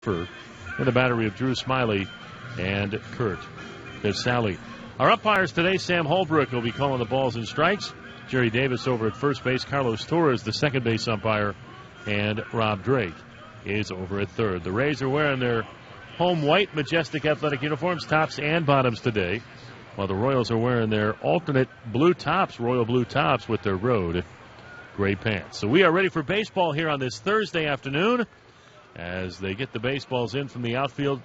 in the battery of Drew Smyly and Kurt Sally. Our umpires today, Sam Holbrook will be calling the balls and strikes. Jerry Davis over at first base. Carlos Torres, the second base umpire. And Rob Drake is over at third. The Rays are wearing their home white Majestic athletic uniforms, tops and bottoms today, while the Royals are wearing their alternate blue tops, royal blue tops, with their road gray pants. So we are ready for baseball here on this Thursday afternoon as they get the baseballs in from the outfield.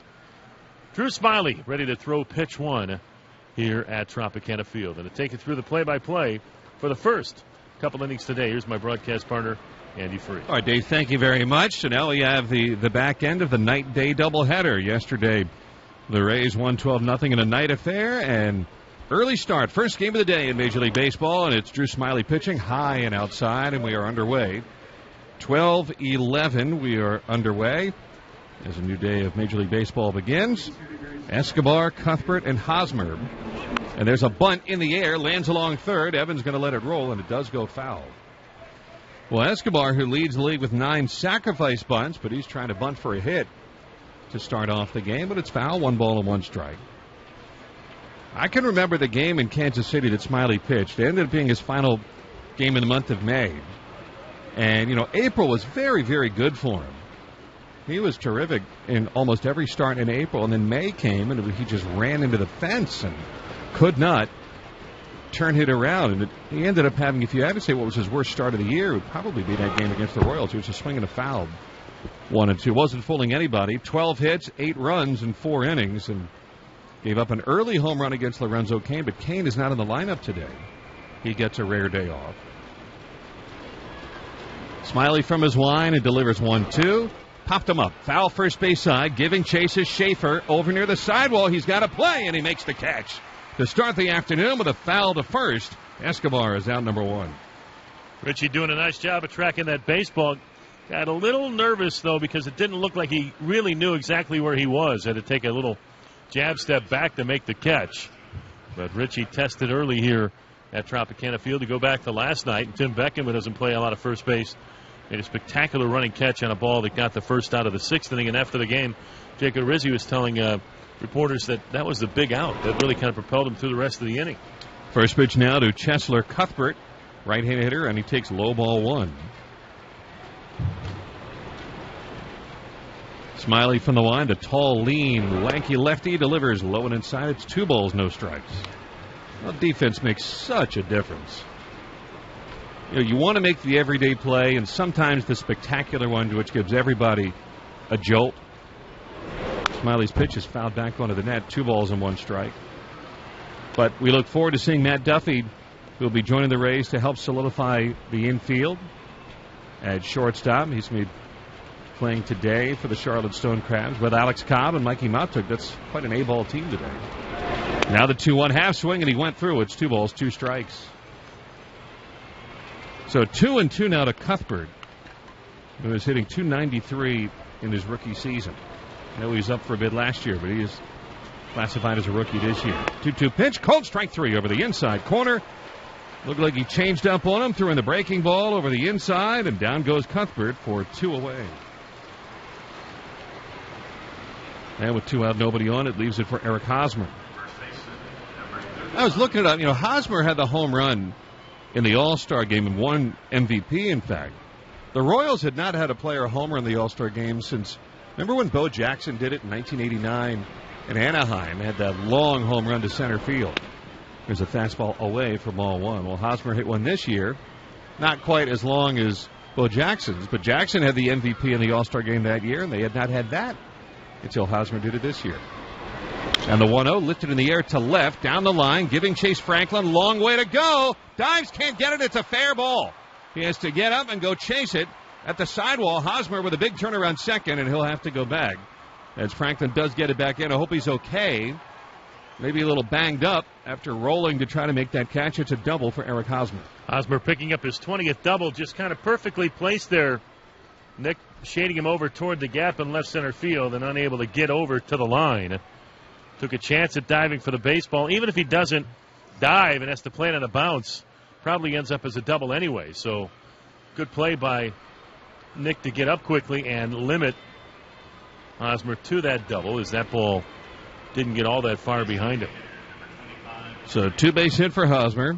Drew Smyly ready to throw pitch one here at Tropicana Field. And to take it through the play-by-play for the first couple innings today, here's my broadcast partner, Andy Free. All right, Dave, thank you very much. So now we have the back end of the night-day doubleheader. Yesterday, the Rays won 12-0 in a night affair, and early start. First game of the day in Major League Baseball, and it's Drew Smyly pitching high and outside, and we are underway. 12-11, we are underway as a new day of Major League Baseball begins. Escobar, Cuthbert, and Hosmer. And there's a bunt in the air, lands along third. Evans going to let it roll, and it does go foul. Well, Escobar, who leads the league with 9 sacrifice bunts, but he's trying to bunt for a hit to start off the game, but it's foul, 1 ball and 1 strike. I can remember the game in Kansas City that Smyly pitched. It ended up being his final game in the month of May. And, you know, April was very, very good for him. He was terrific in almost every start in April. And then May came, and he just ran into the fence and could not turn it around. And he ended up having, if you had to say what was his worst start of the year, it would probably be that game against the Royals. He was just swinging a foul, 1 and 2. Wasn't fooling anybody. 12 hits, 8 runs in 4 innings, and gave up an early home run against Lorenzo Cain. But Cain is not in the lineup today. He gets a rare day off. Smyly from his line and delivers 1-2. Popped him up. Foul first base side. Giving chase is Schaefer. Over near the sidewall. He's got a play, and he makes the catch to start the afternoon with a foul to first. Escobar is out number 1. Richie doing a nice job of tracking that baseball. Got a little nervous, though, because it didn't look like he really knew exactly where he was. Had to take a little jab step back to make the catch. But Richie tested early here at Tropicana Field to go back to last night. Tim Beckham, who doesn't play a lot of first base, made a spectacular running catch on a ball that got the first out of the 6th inning. And after the game, Jacob Rizzi was telling reporters that was the big out. That really kind of propelled him through the rest of the inning. First pitch now to Chesler Cuthbert, right-handed hitter, and he takes low ball 1. Smyly from the line, the tall, lean, lanky lefty delivers low and inside. It's 2 balls, no strikes. Well, defense makes such a difference. You know, you want to make the everyday play, and sometimes the spectacular one, which gives everybody a jolt. Smyly's pitch is fouled back onto the net. 2 balls and 1 strike. But we look forward to seeing Matt Duffy, who will be joining the Rays to help solidify the infield at shortstop. He's going to be playing today for the Charlotte Stone Crabs with Alex Cobb and Mikey Mautuk. That's quite an A-ball team today. Now the 2-1 half swing, and he went through. It's 2 balls, 2 strikes. So 2-2 now to Cuthbert, who was hitting .293 in his rookie season. I know he was up for a bid last year, but he is classified as a rookie this year. 2-2 pitch, cold strike 3 over the inside corner. Looked like he changed up on him, threw in the breaking ball over the inside, and down goes Cuthbert for 2 away. And with 2 out, nobody on, it leaves it for Eric Hosmer. I was looking it up. You know, Hosmer had the home run in the All-Star game and won MVP, in fact. The Royals had not had a player homer in the All-Star game since, remember when Bo Jackson did it in 1989 in Anaheim? Had that long home run to center field. There's a fastball away for ball 1. Well, Hosmer hit one this year. Not quite as long as Bo Jackson's, but Jackson had the MVP in the All-Star game that year, and they had not had that until Hosmer did it this year. And the 1-0 lifted in the air to left, down the line, giving chase Franklin. Long way to go. Dives, can't get it. It's a fair ball. He has to get up and go chase it at the sidewall. Hosmer with a big turnaround second, and he'll have to go back. As Franklin does get it back in. I hope he's okay. Maybe a little banged up after rolling to try to make that catch. It's a double for Eric Hosmer. Hosmer picking up his 20th double, just kind of perfectly placed there. Nick shading him over toward the gap in left center field and unable to get over to the line. Took a chance at diving for the baseball. Even if he doesn't dive and has to play it on a bounce, probably ends up as a double anyway. So good play by Nick to get up quickly and limit Hosmer to that double as that ball didn't get all that far behind him. So 2-base hit for Hosmer.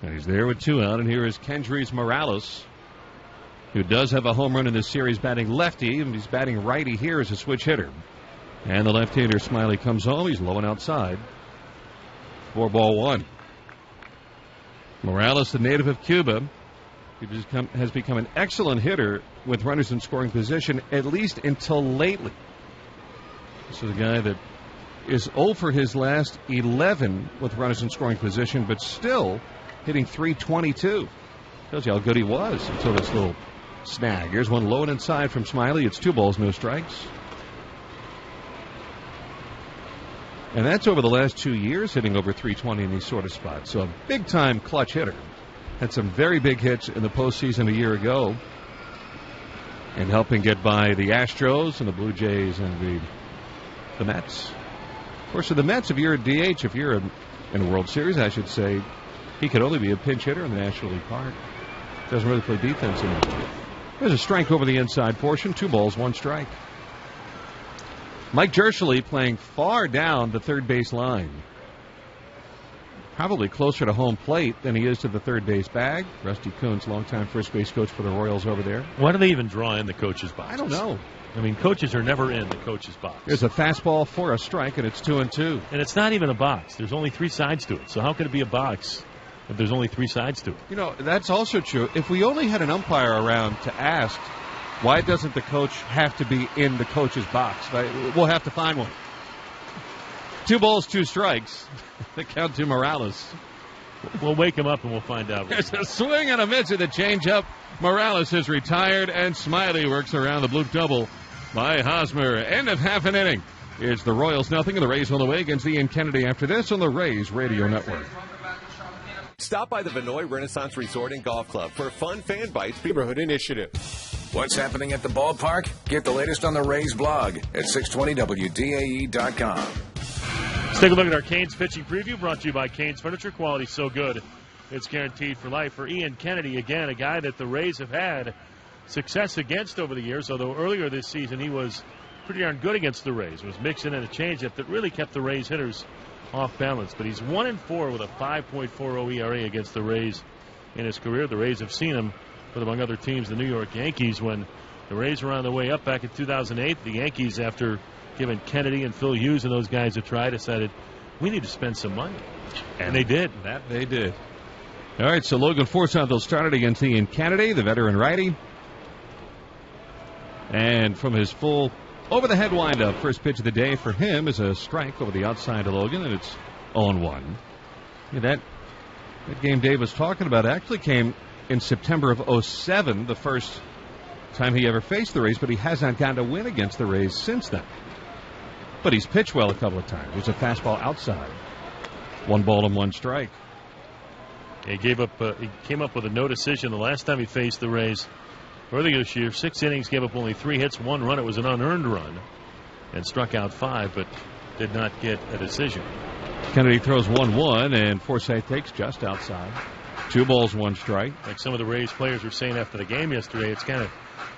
And he's there with 2 out. And here is Kendrys Morales, who does have a home run in this series batting lefty. And he's batting righty here as a switch hitter. And the left-hander Smyly comes home. He's low and outside. 4-1. Morales, the native of Cuba, has become an excellent hitter with runners in scoring position, at least until lately. This is a guy that is 0 for his last 11 with runners in scoring position, but still hitting .322. Tells you how good he was until this little snag. Here's one low and inside from Smyly. It's 2 balls, no strikes. And that's over the last 2 years, hitting over .320 in these sort of spots. So a big-time clutch hitter. Had some very big hits in the postseason a year ago, and helping get by the Astros and the Blue Jays and the Mets. Of course, for the Mets, if you're a DH, if you're in a World Series, I should say, he could only be a pinch hitter in the National League Park. Doesn't really play defense anymore. There's a strike over the inside portion. 2 balls, 1 strike. Mike Jershely playing far down the third base line. Probably closer to home plate than he is to the third base bag. Rusty Kuntz, longtime first base coach for the Royals over there. Why do they even draw in the coach's box? I don't know. I mean, coaches are never in the coach's box. There's a fastball for a strike, and it's 2-2. And it's not even a box. There's only 3 sides to it. So how could it be a box if there's only 3 sides to it? You know, that's also true. If we only had an umpire around to ask, why doesn't the coach have to be in the coach's box? We'll have to find one. 2 balls, 2 strikes. The count to Morales. We'll wake him up and we'll find out. There's a swing and a miss at the changeup. Morales is retired, and Smyly works around the bloop double by Hosmer. End of half an inning. It's the Royals nothing, and the Rays on the way against Ian Kennedy after this on the Rays Radio Network. Stop by the Vinoy Renaissance Resort and Golf Club for a fun Fan Bites neighborhood initiative. What's happening at the ballpark? Get the latest on the Rays blog at 620wdae.com. Let's take a look at our Canes pitching preview, brought to you by Canes Furniture. Quality so good, it's guaranteed for life. For Ian Kennedy, again, a guy that the Rays have had success against over the years, although earlier this season he was pretty darn good against the Rays. It was mixing in a changeup that really kept the Rays hitters off balance. But he's 1-4 with a 5.40 ERA against the Rays in his career. The Rays have seen him with, among other teams, the New York Yankees. When the Rays were on their way up back in 2008, the Yankees, after giving Kennedy and Phil Hughes and those guys a try, decided we need to spend some money. And they did. That they did. All right, so Logan Forsythe will start it against Ian Kennedy, the veteran righty. And from his full over-the-head windup, first pitch of the day for him is a strike over the outside of Logan, and it's 0-1. Yeah, that game Dave was talking about actually came in September of 2007, the first time he ever faced the Rays, but he has not gotten a win against the Rays since then. But he's pitched well a couple of times. There's a fastball outside. 1 ball and 1 strike. He came up with a no decision the last time he faced the Rays earlier this year. 6 innings, gave up only 3 hits, 1 run. It was an unearned run, and struck out 5, but did not get a decision. Kennedy throws 1-1, and Forsythe takes just outside. 2 balls, 1 strike. Like some of the Rays players were saying after the game yesterday, it's kind of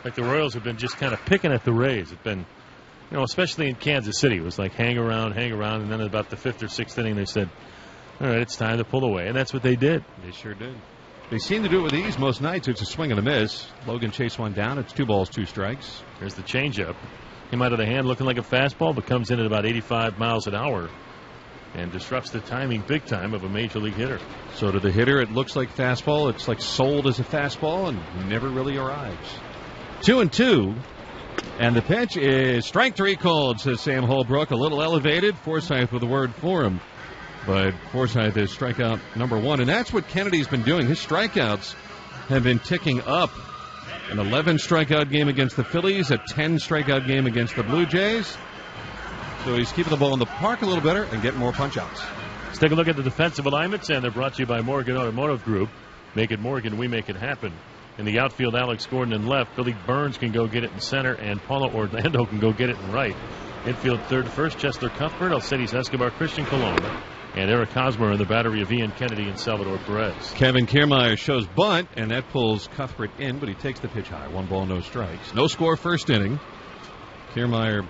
like the Royals have been just kind of picking at the Rays. It's been, you know, especially in Kansas City, it was like hang around, and then about the 5th or 6th inning they said, all right, it's time to pull away, and that's what they did. They sure did. They seem to do it with ease most nights. It's a swing and a miss. Logan chased one down. It's 2 balls, 2 strikes. There's the changeup. Came out of the hand looking like a fastball, but comes in at about 85 miles an hour and disrupts the timing big time of a major league hitter. So to the hitter, it looks like fastball. It's like sold as a fastball and never really arrives. 2-2. And the pitch is strike 3 called, says Sam Holbrook. A little elevated. Forsythe with a word for him. But Forsythe is strikeout number 1. And that's what Kennedy's been doing. His strikeouts have been ticking up. An 11 strikeout game against the Phillies, a 10 strikeout game against the Blue Jays. So he's keeping the ball in the park a little better and getting more punch-outs. Let's take a look at the defensive alignments, and they're brought to you by Morgan Automotive Group. Make it Morgan, we make it happen. In the outfield, Alex Gordon in left. Billy Burns can go get it in center, and Paulo Orlando can go get it in right. Infield third first, Chester Cuthbert, Alcides Escobar, Christian Colon, and Eric Hosmer in the battery of Ian Kennedy and Salvador Perez. Kevin Kiermaier shows bunt, and that pulls Cuthbert in, but he takes the pitch high. 1 ball, no strikes. No score first inning. Kiermaier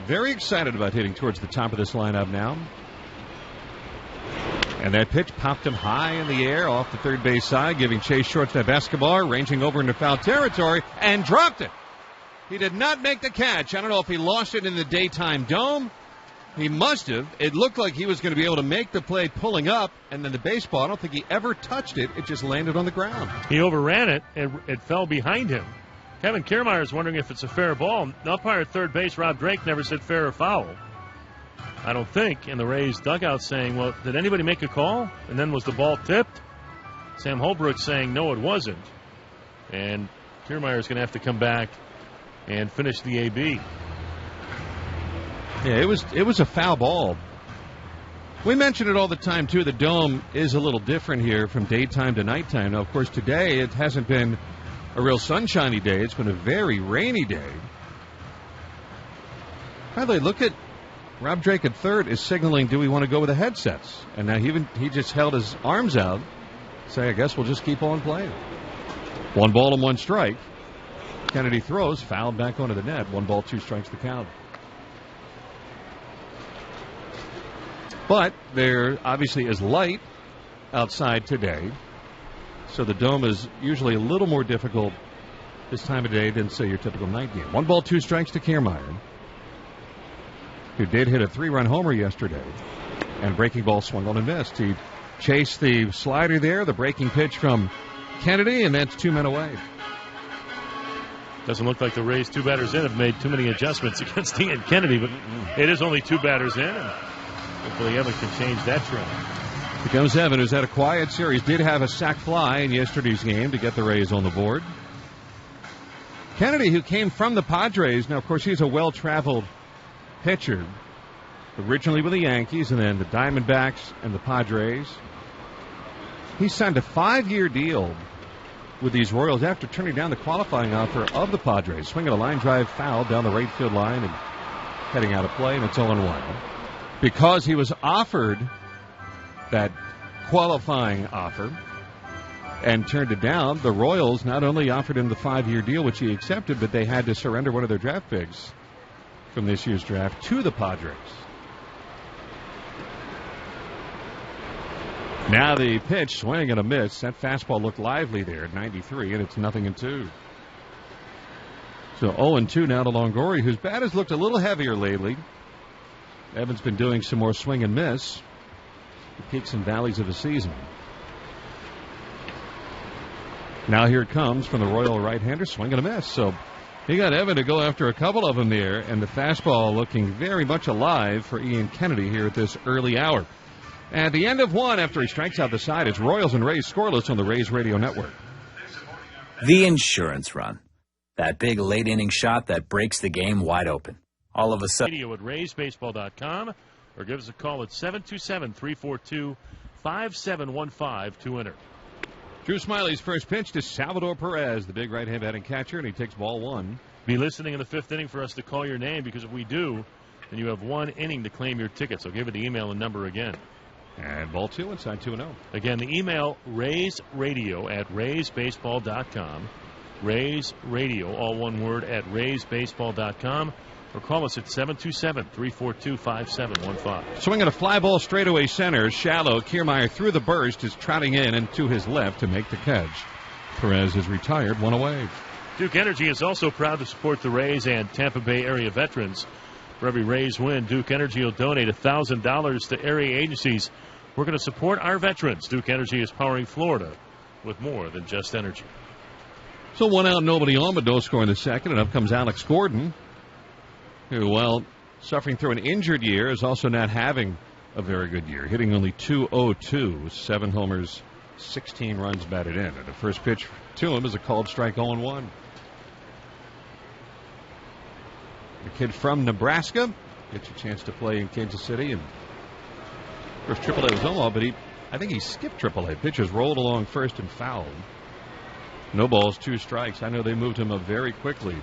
very excited about hitting towards the top of this lineup now. And that pitch popped him high in the air off the third base side, giving chase shortstop Escobar, ranging over into foul territory, and dropped it. He did not make the catch. I don't know if he lost it in the daytime dome. He must have. It looked like he was going to be able to make the play pulling up, and then the baseball, I don't think he ever touched it. It just landed on the ground. He overran it, and it fell behind him. Kevin Kiermaier is wondering if it's a fair ball. The umpire at third base, Rob Drake, never said fair or foul. I don't think. And the Rays dugout saying, well, did anybody make a call? And then was the ball tipped? Sam Holbrook saying, no, it wasn't. And Kiermaier is going to have to come back and finish the AB. Yeah, it was a foul ball. We mention it all the time, too. The dome is a little different here from daytime to nighttime. Now, of course, today it hasn't been a real sunshiny day. It's been a very rainy day. By the way, look at Rob Drake at third is signaling, do we want to go with the headsets? And now he just held his arms out, say, I guess we'll just keep on playing. 1 ball and 1 strike. Kennedy throws, fouled back onto the net. 1 ball, 2 strikes the count. But there obviously is light outside today, so the dome is usually a little more difficult this time of day than, say, your typical night game. 1 ball, 2 strikes to Kiermaier, who did hit a 3-run homer yesterday, and breaking ball swung on and missed. He chased the slider there, the breaking pitch from Kennedy, and that's 2 men away. Doesn't look like the Rays 2 batters in have made too many adjustments against Ian Kennedy, but it is only 2 batters in, and hopefully Evan can change that trend. Here comes Evan, who's had a quiet series. Did have a sac fly in yesterday's game to get the Rays on the board. Kennedy, who came from the Padres, now, of course, he's a well-traveled pitcher, originally with the Yankees and then the Diamondbacks and the Padres. He signed a 5-year deal with these Royals after turning down the qualifying offer of the Padres. Swinging a line drive foul down the right field line and heading out of play, and it's 0-1. Because he was offered that qualifying offer and turned it down, the Royals not only offered him the 5-year deal, which he accepted, but they had to surrender one of their draft picks from this year's draft to the Padres. Now the pitch, swing and a miss. That fastball looked lively there at 93, and it's 0-2. So 0-2 now to Longoria, whose bat has looked a little heavier lately. Evans been doing some more swing and miss. The peaks and valleys of the season. Now here it comes from the Royal right-hander, swing and a miss. So he got Evan to go after a couple of them there, and the fastball looking very much alive for Ian Kennedy here at this early hour. At the end of 1, after he strikes out the side, it's Royals and Rays scoreless on the Rays Radio Network. The insurance run. That big late-inning shot that breaks the game wide open. All of a sudden. Radio at RaysBaseball.com or give us a call at 727-342-5715 to enter. Drew Smyly's first pitch to Salvador Perez, the big right-hand batting catcher, and he takes ball 1. Be listening in the 5th inning for us to call your name, because if we do, then you have 1 inning to claim your ticket. So give it the email and number again. And ball 2, inside 2-0. Again, the email, RaysRadio at RaysBaseball.com. Rays Radio, all one word, at RaysBaseball.com. Or call us at 727-342-5715. Swinging a fly ball straightaway center, shallow. Kiermaier through the burst, is trotting in and to his left to make the catch. Perez is retired, 1 away. Duke Energy is also proud to support the Rays and Tampa Bay area veterans. For every Rays win, Duke Energy will donate $1,000 to area agencies working to support our veterans. Duke Energy is powering Florida with more than just energy. So 1 out, nobody on, but no score in the second, and up comes Alex Gordon, who, while suffering through an injured year, is also not having a very good year, hitting only .202, 7 homers, 16 runs batted in. And the first pitch to him is a called strike, 0-1. The kid from Nebraska gets a chance to play in Kansas City. And first AAA was Omaha, but I think he skipped AAA. Pitches rolled along first and fouled. No balls, 2 strikes. I know they moved him up very quickly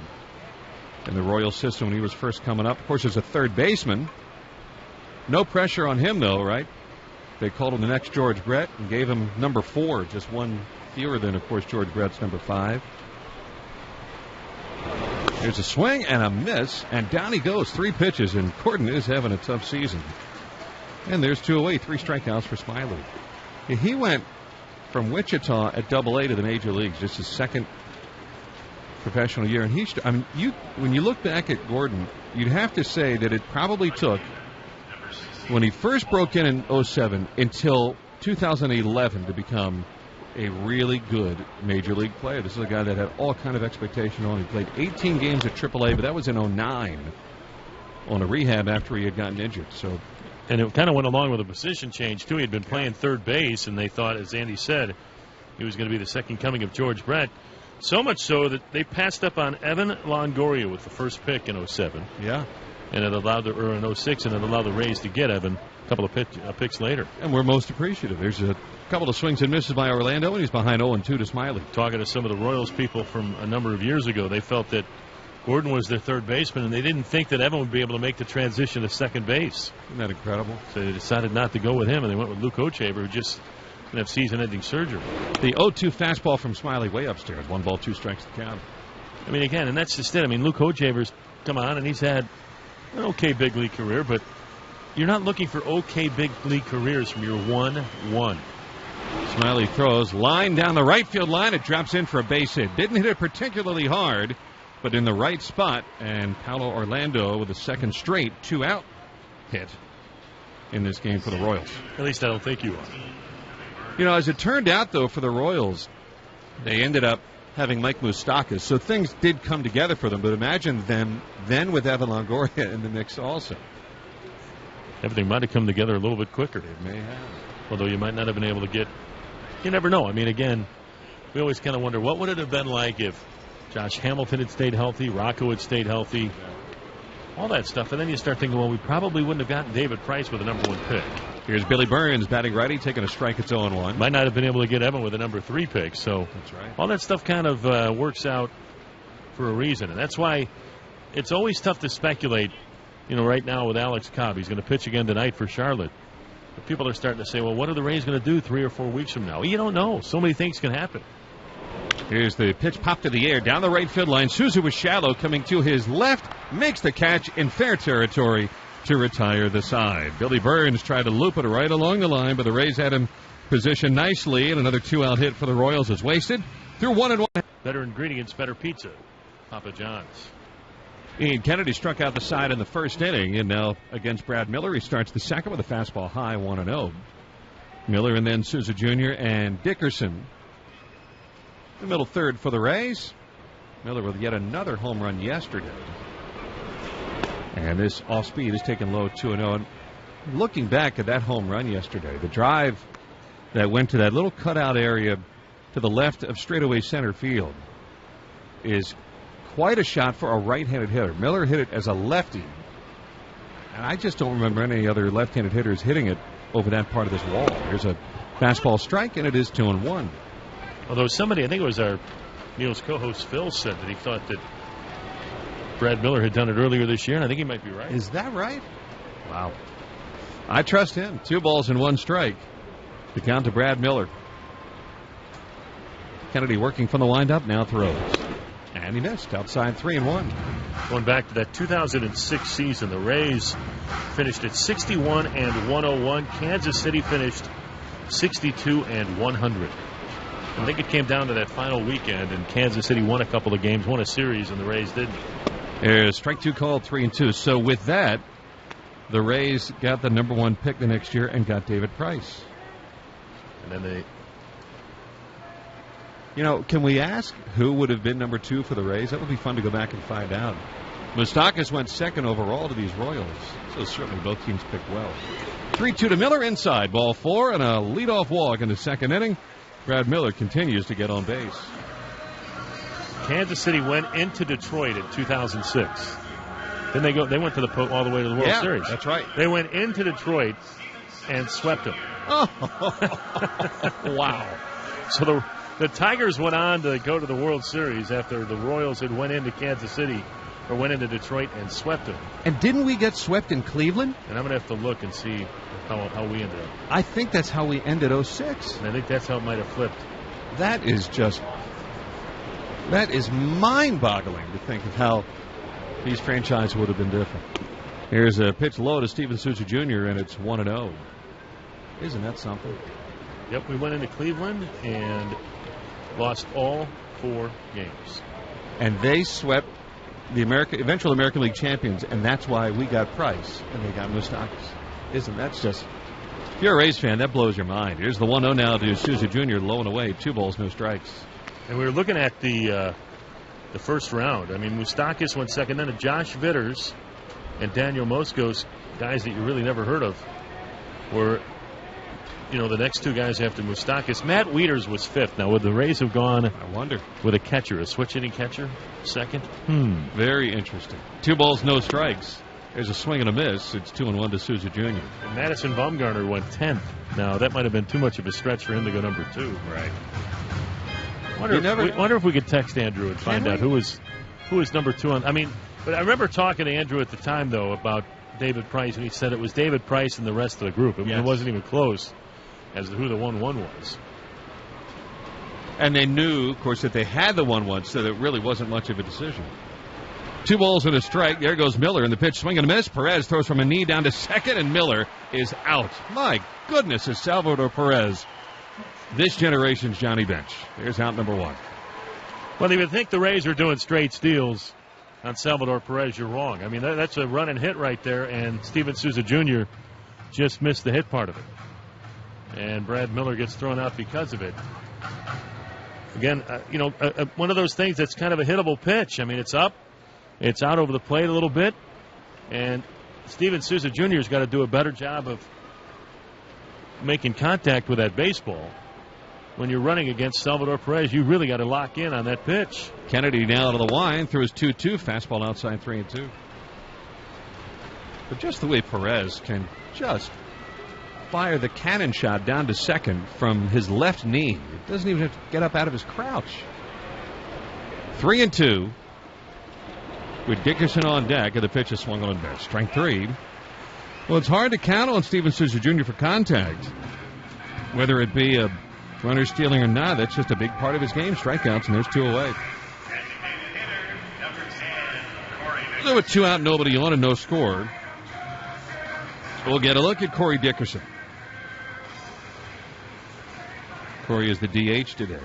in the Royal system when he was first coming up. Of course, as a third baseman. No pressure on him, though, right? They called him the next George Brett and gave him number 4, just 1 fewer than, of course, George Brett's number 5. There's a swing and a miss, and down he goes. 3 pitches, and Gordon is having a tough season. And there's 2 away, 3 strikeouts for Smyly. He went from Wichita at Double-A to the major leagues, just his second professional year. And when you look back at Gordon, you'd have to say that it probably took, when he first broke in 07, until 2011 to become a really good major league player. This is a guy that had all kind of expectation on him. He played 18 games at AAA, but that was in 09 on a rehab after he had gotten injured. And it kind of went along with a position change, too. He had been playing third base, and they thought, as Andy said, he was going to be the second coming of George Brett. So much so that they passed up on Evan Longoria with the first pick in 07. Yeah. And it allowed in 06, and it allowed the Rays to get Evan a couple of picks later. And we're most appreciative. There's a couple of swings and misses by Orlando, and he's behind 0-2 to Smyly. Talking to some of the Royals people from a number of years ago, they felt that Gordon was their third baseman, and they didn't think that Evan would be able to make the transition to second base. Isn't that incredible? So they decided not to go with him, and they went with Luke Ochever, who just going to have season-ending surgery. The 0-2 fastball from Smyly way upstairs. 1 ball, 2 strikes to count. I mean, again, and that's just it. I mean, Luke Ochever's come on, and he's had an okay big league career, but you're not looking for okay big league careers from your 1-1. Smyly throws line down the right field line. It drops in for a base hit. Didn't hit it particularly hard, but in the right spot. And Paulo Orlando with a second straight 2-out hit in this game for the Royals. At least I don't think you are. You know, as it turned out, though, for the Royals, they ended up having Mike Moustakas, so things did come together for them. But imagine them then with Evan Longoria in the mix also. Everything might have come together a little bit quicker. It may have. Although you might not have been able to get... You never know. I mean, again, we always kind of wonder, what would it have been like if Josh Hamilton had stayed healthy, Rocco had stayed healthy, all that stuff. And then you start thinking, well, we probably wouldn't have gotten David Price with the number 1 pick. Here's Billy Burns batting righty, taking a strike. It's 0-1. Might not have been able to get Evan with a number 3 pick. So that's right. All that stuff kind of works out for a reason. And that's why it's always tough to speculate, right now with Alex Cobb. He's going to pitch again tonight for Charlotte. But people are starting to say, well, what are the Rays going to do 3 or 4 weeks from now? Well, you don't know. So many things can happen. Here's the pitch popped to the air down the right field line. Souza was shallow, coming to his left, makes the catch in fair territory to retire the side. Billy Burns tried to loop it right along the line, but the Rays had him positioned nicely, and another 2-out hit for the Royals is wasted. Through 1-1. Better ingredients, better pizza. Papa John's. Ian Kennedy struck out the side in the first inning, and now against Brad Miller, he starts the second with a fastball high, 1-0. Miller and then Souza Jr. and Dickerson. The middle third for the Rays. Miller with yet another home run yesterday. And this off speed is taken low, 2-0. Looking back at that home run yesterday, the drive that went to that little cutout area to the left of straightaway center field is quite a shot for a right-handed hitter. Miller hit it as a lefty, and I just don't remember any other left-handed hitters hitting it over that part of this wall. Here's a fastball strike, and it is 2-1. Although somebody, I think it was our Neil's co-host Phil, said that he thought that Brad Miller had done it earlier this year, and I think he might be right. Is that right? Wow. I trust him. 2 balls and 1 strike. The count to Brad Miller. Kennedy working from the windup, now throws. And he missed outside 3-1. Going back to that 2006 season, the Rays finished at 61 and 101. Kansas City finished 62 and 100. I think it came down to that final weekend, and Kansas City won a couple of games, won a series, and the Rays didn't. There's strike 2 called, 3-2. So with that, the Rays got the number 1 pick the next year and got David Price. And then they... can we ask who would have been number 2 for the Rays? That would be fun to go back and find out. Moustakas went second overall to these Royals, so certainly both teams picked well. 3-2 to Miller inside, ball 4, and a leadoff walk in the second inning. Brad Miller continues to get on base. Kansas City went into Detroit in 2006. Then they went to all the way to the World Series. That's right. They went into Detroit and swept them. Oh. Wow. So the Tigers went on to go to the World Series after the Royals had went into Kansas City or went into Detroit and swept them. And didn't we get swept in Cleveland? And I'm going to have to look and see how we ended up. I think that's how we ended 06. And I think that's how it might have flipped. That is just... That is mind-boggling to think of how these franchises would have been different. Here's a pitch low to Steven Souza Jr., and it's 1-0. Isn't that something? Yep, we went into Cleveland and lost all 4 games. And they swept the eventual American League champions, and that's why we got Price and they got Moustakas. Isn't that just... If you're a Rays fan, that blows your mind. Here's the 1-0 now to Souza Jr., low and away, 2 balls, no strikes. And we were looking at the first round. I mean, Moustakas went second, then to Josh Vitters and Daniel Moskos, guys that you really never heard of, were, the next 2 guys after Moustakas. Matt Wieters was 5th. Now, would the Rays have gone, I wonder, with a catcher, a switch-hitting catcher, second? Very interesting. 2 balls, no strikes. There's a swing and a miss. It's 2-1 to Souza Jr. And Madison Bumgarner went 10th. Now, that might have been too much of a stretch for him to go number 2. Right. Wonder if we could text Andrew and find out who was number 2 on. I mean, but I remember talking to Andrew at the time, though, about David Price, and he said it was David Price and the rest of the group. I mean, It wasn't even close as to who the 1-1 was. And they knew, of course, that they had the 1-1, so that it really wasn't much of a decision. 2 balls and a strike. There goes Miller, and the pitch swing and a miss. Perez throws from a knee down to second, and Miller is out. My goodness, is Salvador Perez this generation's Johnny Bench. There's out number 1. Well, if you think the Rays are doing straight steals on Salvador Perez, you're wrong. I mean, that's a run and hit right there, and Steven Souza Jr. just missed the hit part of it. And Brad Miller gets thrown out because of it. Again, one of those things that's kind of a hittable pitch. I mean, it's up. It's out over the plate a little bit. And Steven Souza Jr. has got to do a better job of making contact with that baseball. When you're running against Salvador Perez, you really got to lock in on that pitch. Kennedy now to the line through his 2-2 fastball outside 3-2. But just the way Perez can just fire the cannon shot down to second from his left knee. It doesn't even have to get up out of his crouch. 3-2 with Dickerson on deck, and the pitch is swung on and missed. Strike 3. Well, it's hard to count on Steven Souza Jr. for contact. Whether it be a runner stealing or not, that's just a big part of his game. Strikeouts, and there's 2 away. So with 2 out, nobody on, and no score, we'll get a look at Corey Dickerson. Corey is the DH today.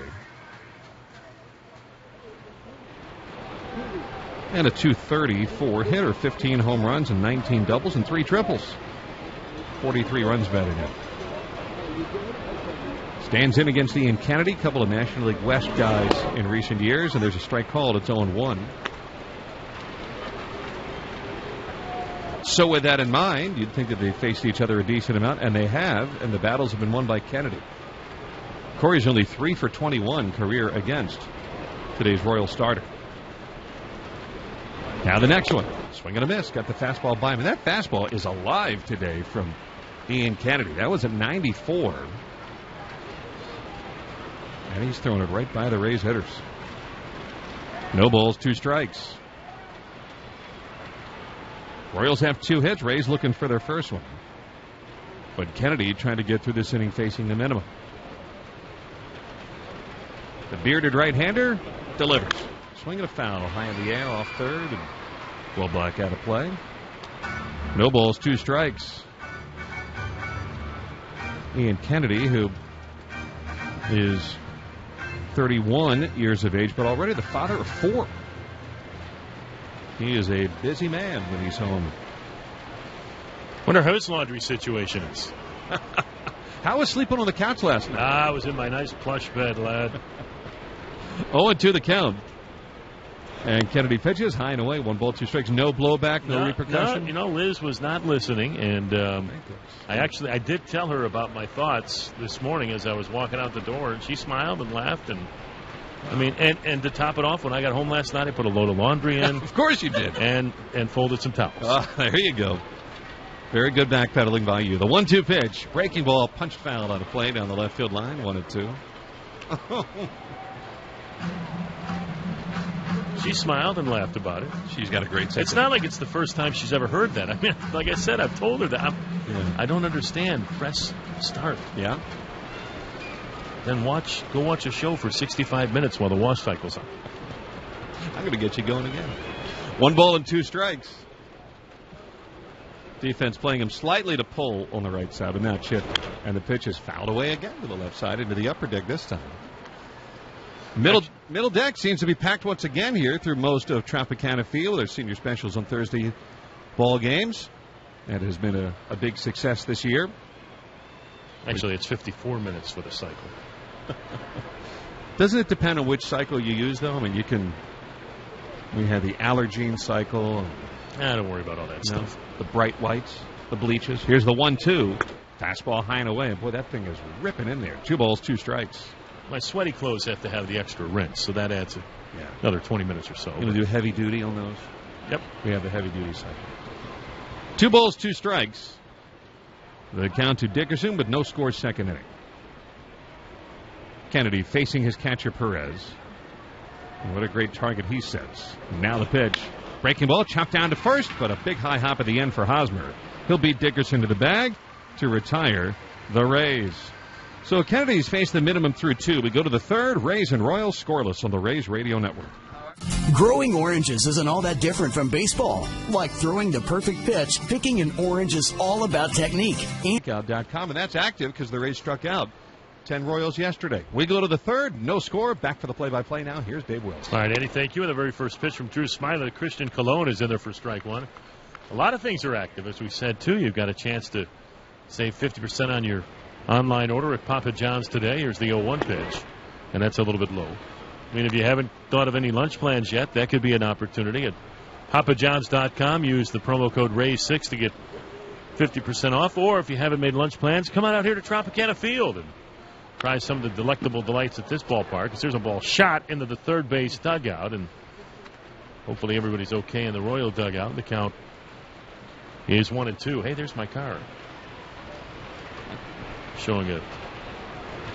And a .234 hitter, 15 home runs and 19 doubles and 3 triples. 43 runs batted in. Stands in against Ian Kennedy, couple of National League West guys in recent years, and there's a strike called. It's 0-1. So with that in mind, you'd think that they faced each other a decent amount, and they have, and the battles have been won by Kennedy. Corey's only 3 for 21 career against today's Royal starter. Now the next one. Swing and a miss. Got the fastball by him. And that fastball is alive today from Ian Kennedy. That was at 94. And he's throwing it right by the Rays hitters. No balls, 2 strikes. Royals have 2 hits. Rays looking for their first one. But Kennedy trying to get through this inning facing the minimum. The bearded right-hander delivers. Swinging a foul high in the air off third, and well back out of play. No balls, 2 strikes. Ian Kennedy, who is 31 years of age, but already the father of 4. He is a busy man when he's home. Wonder how his laundry situation is. How was sleeping on the couch last night? I was in my nice plush bed, lad. 0-2 the count. And Kennedy pitches high and away. 1 ball, 2 strikes. No blowback, no repercussion. No, Liz was not listening, and I did tell her about my thoughts this morning as I was walking out the door, and she smiled and laughed. And I mean, and to top it off, when I got home last night, I put a load of laundry in. Of course you did. And folded some towels. There you go. Very good backpedaling by you. The 1-2 pitch. Breaking ball, punched foul out of play down the left field line. 1-2. She smiled and laughed about it. She's got a great sense. It's not like it's the first time she's ever heard that. I mean, like I said, I've told her that. I don't understand. Press start. Yeah. Then go watch a show for 65 minutes while the wash cycle's on. I'm going to get you going again. 1 ball and 2 strikes. Defense playing him slightly to pull on the right side, but now chipped. And the pitch is fouled away again to the left side into the upper deck this time. Middle deck seems to be packed once again here through most of Tropicana Field. There's senior specials on Thursday ball games. That has been a big success this year. Actually, it's 54 minutes for the cycle. Doesn't it depend on which cycle you use, though? I mean, we have the allergene cycle. Don't worry about all that stuff. The bright whites, the bleaches. Here's the 1-2. Fastball high and away. Boy, that thing is ripping in there. 2 balls, 2 strikes. My sweaty clothes have to have the extra rinse, so that adds another 20 minutes or so. You going to do heavy duty on those? Yep. We have the heavy duty cycle. 2 balls, 2 strikes. The count to Dickerson, but no score second inning. Kennedy facing his catcher Perez. And what a great target he sets. Now the pitch. Breaking ball, chopped down to first, but a big high hop at the end for Hosmer. He'll beat Dickerson to the bag to retire the Rays. So Kennedy's faced the minimum through 2. We go to the third. Rays and Royals scoreless on the Rays Radio Network. Growing oranges isn't all that different from baseball. Like throwing the perfect pitch, picking an orange is all about technique. Strikeout.com, and that's active because the Rays struck out 10 Royals yesterday. We go to the third. No score. Back for the play-by-play now. Here's Dave Wills. All right, Eddie, thank you. And the very first pitch from Drew Smyly. Christian Colon is in there for strike 1. A lot of things are active, as we said, too. You've got a chance to save 50% on your online order at Papa John's today. Here's the 0-1 pitch, and that's a little bit low. I mean, if you haven't thought of any lunch plans yet, that could be an opportunity. At papajohns.com, use the promo code RAYS6 to get 50% off. Or if you haven't made lunch plans, come on out here to Tropicana Field and try some of the delectable delights at this ballpark. Because there's a ball shot into the third base dugout, and hopefully everybody's okay in the Royal dugout. The count is 1-2. Hey, there's my car. Showing a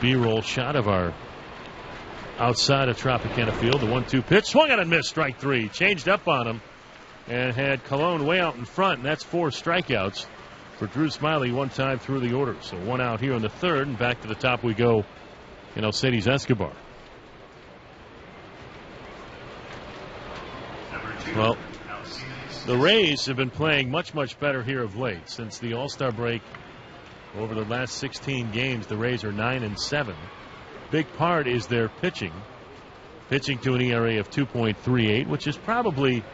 B-roll shot of our outside of Tropicana Field. The 1-2 pitch. Swung on and missed. Strike 3. Changed up on him and had Colon way out in front, and that's 4 strikeouts for Drew Smyly one time through the order. So 1 out here in the third, and back to the top we go in Alcides Escobar. Well, the Rays have been playing much, much better here of late. Since the All-Star break, over the last 16 games, the Rays are 9-7. Big part is their pitching. Pitching to an ERA of 2.38, which is probably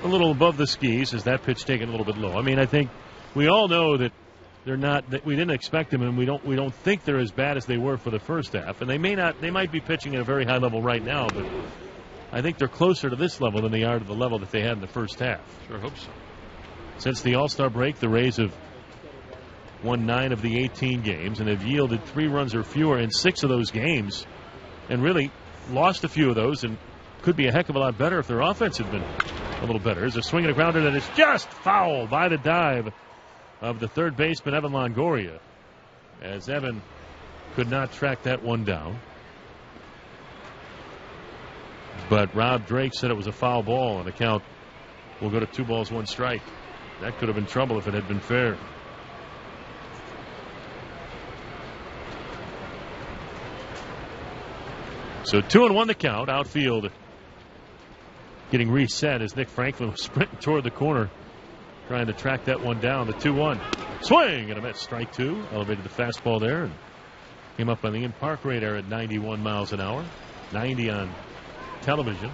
a little above the skis. Is that pitch taken a little bit low? I mean, I think we all know that they're not. That we didn't expect them, and we don't think they're as bad as they were for the first half. And they may not. They might be pitching at a very high level right now, but I think they're closer to this level than they are to the level that they had in the first half. Sure hope so. Since the All-Star break, the Rays have won 9 of the 18 games and have yielded 3 runs or fewer in 6 of those games, and really lost a few of those, and could be a heck of a lot better if their offense had been a little better. There's a swing and a grounder that is just foul by the dive of the third baseman, Evan Longoria, as Evan could not track that one down. But Rob Drake said it was a foul ball, and the count will go to 2 balls, 1 strike. That could have been trouble if it had been fair. So 2-1 the count. Outfield getting reset as Nick Franklin was sprinting toward the corner, trying to track that one down. The 2-1 swing and a miss. Strike 2. Elevated the fastball there and came up on the in-park radar at 91 miles an hour. 90 on television.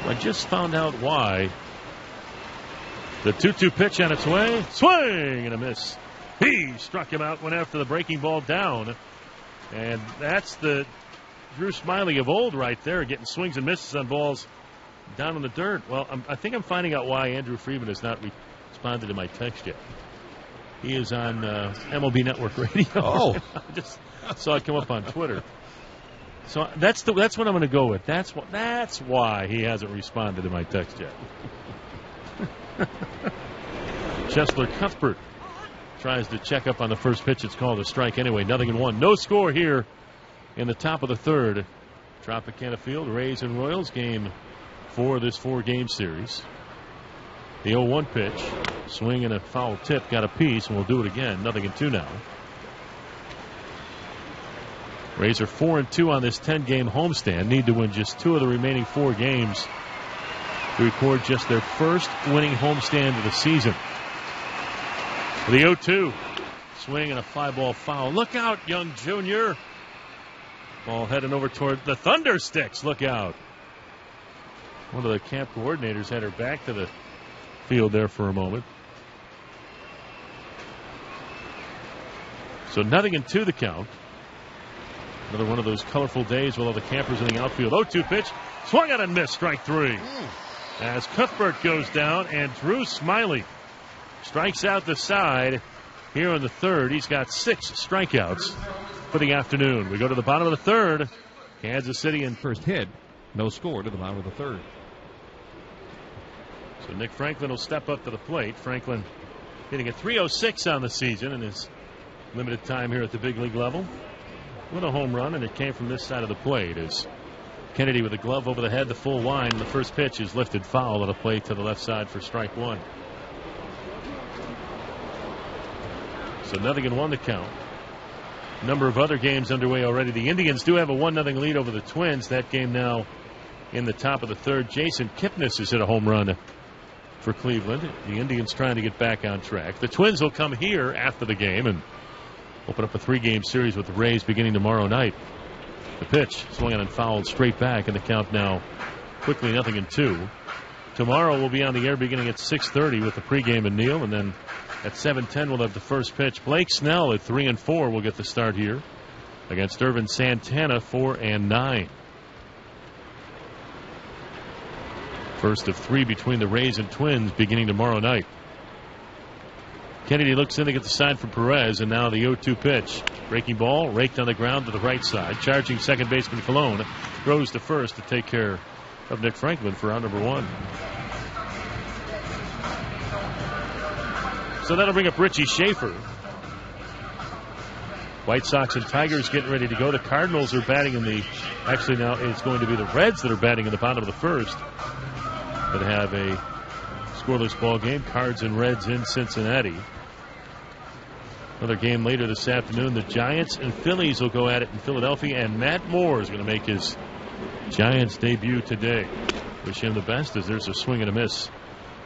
I just found out why. The 2-2 pitch on its way. Swing and a miss. He struck him out, went after the breaking ball down. And that's the Drew Smyly of old right there, getting swings and misses on balls down in the dirt. Well, I think I'm finding out why Andrew Freeman has not responded to my text yet. He is on MLB Network Radio. Oh. I just saw it come up on Twitter. So that's what I'm going to go with. That's why he hasn't responded to my text yet. Chesler Cuthbert tries to check up on the first pitch. It's called a strike anyway. 0-1. No score here in the top of the third. Tropicana Field, Rays and Royals, game 4 of this 4-game series. The 0-1 pitch. Swing and a foul tip. Got a piece, and we'll do it again. 0-2 now. Rays are 4-2 on this 10-game homestand. Need to win just 2 of the remaining 4 games to record just their first winning homestand of the season. The 0-2. Swing and a fly-ball foul. Look out, Young Jr. Ball heading over toward the Thunder Sticks. Look out. One of the camp coordinators had her back to the field there for a moment. So 0-2 the count. Another one of those colorful days with all the campers in the outfield. 0-2 pitch. Swung out and missed. Strike 3. As Cuthbert goes down and Drew Smyly strikes out the side here in the third. He's got 6 strikeouts for the afternoon. We go to the bottom of the third. Kansas City in first hit. No score to the bottom of the third. So Nick Franklin will step up to the plate. Franklin hitting a .306 on the season in his limited time here at the big league level. With a home run, and it came from this side of the plate as Kennedy with a glove over the head, the full line. The first pitch is lifted foul at a plate to the left side for strike 1. So 0-1 the count. Number of other games underway already. The Indians do have a 1-0 lead over the Twins. That game now in the top of the third. Jason Kipnis has hit a home run for Cleveland. The Indians trying to get back on track. The Twins will come here after the game and open up a 3-game series with the Rays beginning tomorrow night. The pitch swung and fouled straight back, and the count now quickly 0-2. Tomorrow we'll be on the air beginning at 6:30 with the pregame and Neil, and then at 7:10 we'll have the first pitch. Blake Snell at 3-4 will get the start here against Irvin Santana 4-9. First of 3 between the Rays and Twins beginning tomorrow night. Kennedy looks in to get the sign from Perez, and now the 0-2 pitch. Breaking ball, raked on the ground to the right side. Charging second baseman Colon throws to first to take care of Nick Franklin for out number 1. So that'll bring up Richie Schaefer. White Sox and Tigers getting ready to go. The Cardinals are batting in the... Actually, now it's going to be the Reds that are batting in the bottom of the first that have a scoreless ball game. Cards and Reds in Cincinnati. Another game later this afternoon. The Giants and Phillies will go at it in Philadelphia, and Matt Moore is going to make his Giants debut today. Wish him the best as there's a swing and a miss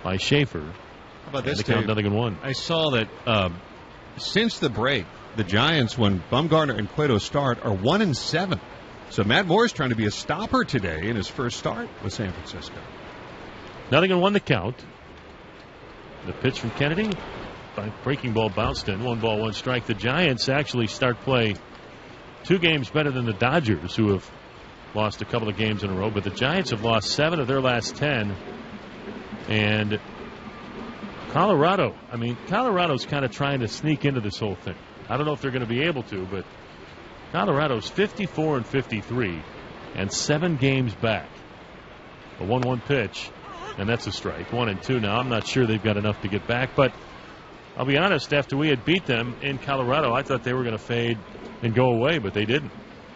by Schaefer. How about this, count 0-1. I saw that since the break, the Giants, when Bumgarner and Cueto start, are 1-7. So Matt Moore is trying to be a stopper today in his first start with San Francisco. 0-1 the count. The pitch from Kennedy. Breaking ball bounced in. 1 ball, 1 strike. The Giants actually start play 2 games better than the Dodgers, who have lost a couple of games in a row. But the Giants have lost 7 of their last 10. And Colorado's kind of trying to sneak into this whole thing. I don't know if they're going to be able to, but Colorado's 54-53 and 7 games back. A 1-1 pitch, and that's a strike. 1-2 now. I'm not sure they've got enough to get back, but I'll be honest, after we had beat them in Colorado, I thought they were going to fade and go away, but they didn't.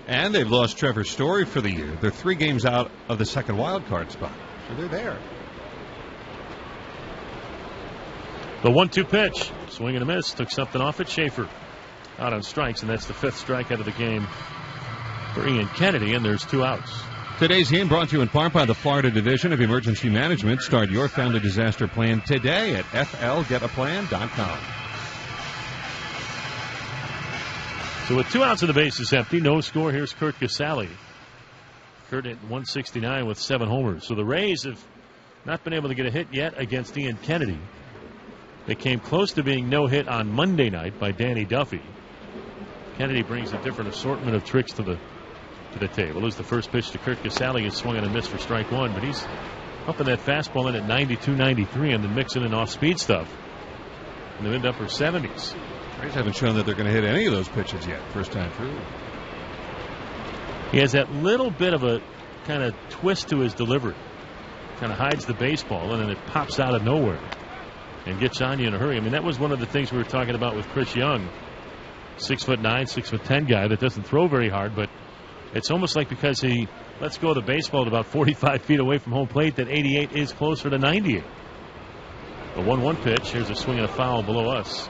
And they've lost Trevor Story for the year. They're 3 games out of the second wild card spot, so they're there. The 1-2 pitch, swing and a miss, took something off at Schaefer. Out on strikes, and that's the 5th strikeout of the game for Ian Kennedy, and there's 2 outs. Today's game brought to you in part by the Florida Division of Emergency Management. Start your family disaster plan today at flgetaplan.com. So with 2 outs and the bases empty, no score. Here's Kurt Casale. Kurt at 169 with 7 homers. So the Rays have not been able to get a hit yet against Ian Kennedy. They came close to being no hit on Monday night by Danny Duffy. Kennedy brings a different assortment of tricks to the table. As the first pitch to Kurt Casale is swung and a miss for strike 1, but he's upping that fastball in at 92-93 and then mixing in off-speed stuff in the mid-upper 70s. Rays haven't shown that they're going to hit any of those pitches yet, first time through. He has that little bit of a kind of twist to his delivery. Kind of hides the baseball, and then it pops out of nowhere and gets on you in a hurry. I mean, that was one of the things we were talking about with Chris Young. 6'9", 6'10" guy that doesn't throw very hard, but it's almost like because he lets go of the baseball at about 45 feet away from home plate that 88 is closer to 98. A 1-1 pitch. Here's a swing and a foul below us.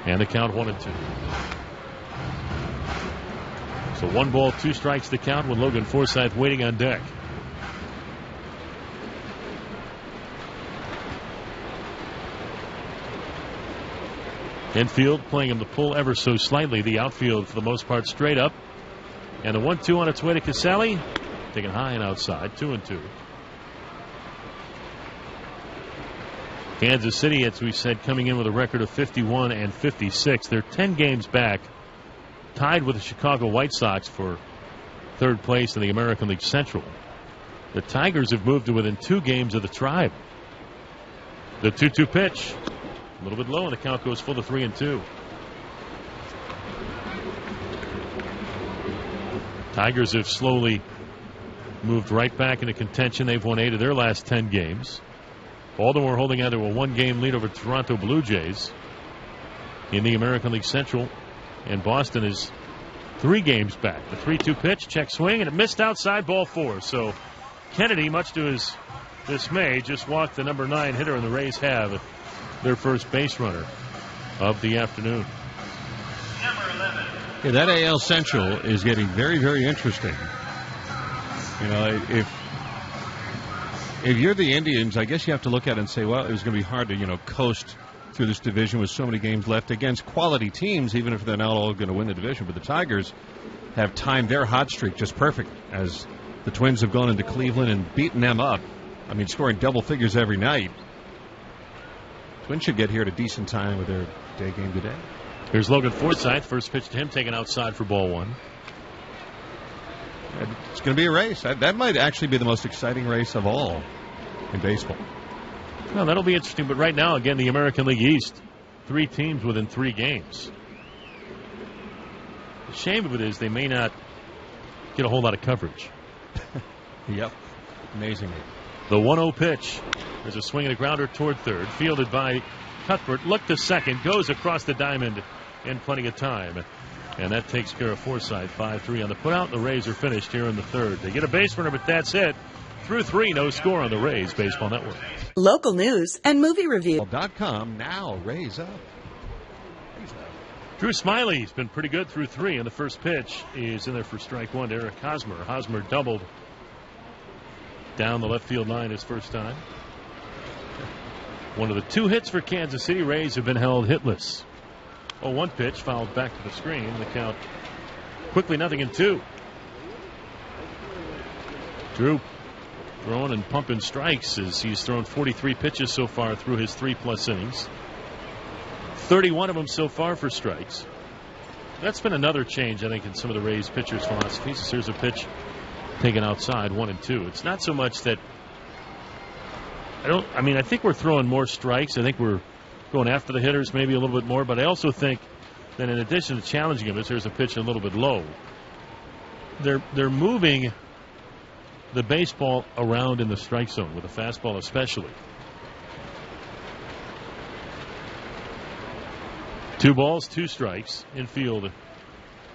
And the count 1-2. So 1 ball, 2 strikes to count with Logan Forsythe waiting on deck. Infield playing him to pull ever so slightly. The outfield for the most part straight up. And the 1-2 on its way to Casale. Taken high and outside. 2-2. Kansas City, as we said, coming in with a record of 51 and 56. They're 10 games back, tied with the Chicago White Sox for third place in the American League Central. The Tigers have moved to within 2 games of the Tribe. The 2-2 pitch. A little bit low, and the count goes full to 3-2. Tigers have slowly moved right back into contention. They've won 8 of their last 10 games. Baltimore holding on to a 1-game lead over Toronto Blue Jays in the American League Central. And Boston is 3 games back. The 3-2 pitch, check swing, and it missed outside, ball 4. So Kennedy, much to his dismay, just walked the number 9 hitter, and the Rays have their first base runner of the afternoon. Yeah, that AL Central is getting very, very interesting. You know, if you're the Indians, I guess you have to look at it and say, well, it was going to be hard to, coast through this division with so many games left against quality teams, even if they're not all going to win the division. But the Tigers have timed their hot streak just perfect as the Twins have gone into Cleveland and beaten them up. I mean, scoring double figures every night. Twins should get here at a decent time with their day game today. Here's Logan Forsythe. First pitch to him, taken outside for ball 1. It's going to be a race. That might actually be the most exciting race of all in baseball. Well, that'll be interesting. But right now, again, the American League East, 3 teams within 3 games. The shame of it is they may not get a whole lot of coverage. Yep. Amazingly. The 1-0 pitch. There's a swing and a grounder toward third. Fielded by Cuthbert. Look to second. Goes across the diamond in plenty of time. And that takes care of Forsythe. 5-3 on the putout. The Rays are finished here in the third. They get a base runner, but that's it. Through 3, no score on the Rays Baseball Network. Local news and movie review. .com now. Rays up. Drew Smyly has been pretty good through 3, and the first pitch is in there for strike 1 to Eric Hosmer. Hosmer doubled down the left field line his first time. One of the 2 hits for Kansas City. Rays have been held hitless. 0-1 pitch fouled back to the screen. The count quickly 0-2. Drew throwing and pumping strikes as he's thrown 43 pitches so far through his 3+ innings. 31 of them so far for strikes. That's been another change, I think, in some of the Rays pitchers' philosophies. Here's a pitch taken outside, 1-2. It's not so much that I think we're throwing more strikes. I think we're going after the hitters maybe a little bit more, but I also think that in addition to challenging him, here's a pitch a little bit low. They're moving the baseball around in the strike zone with a fastball especially. 2 balls, 2 strikes. Infield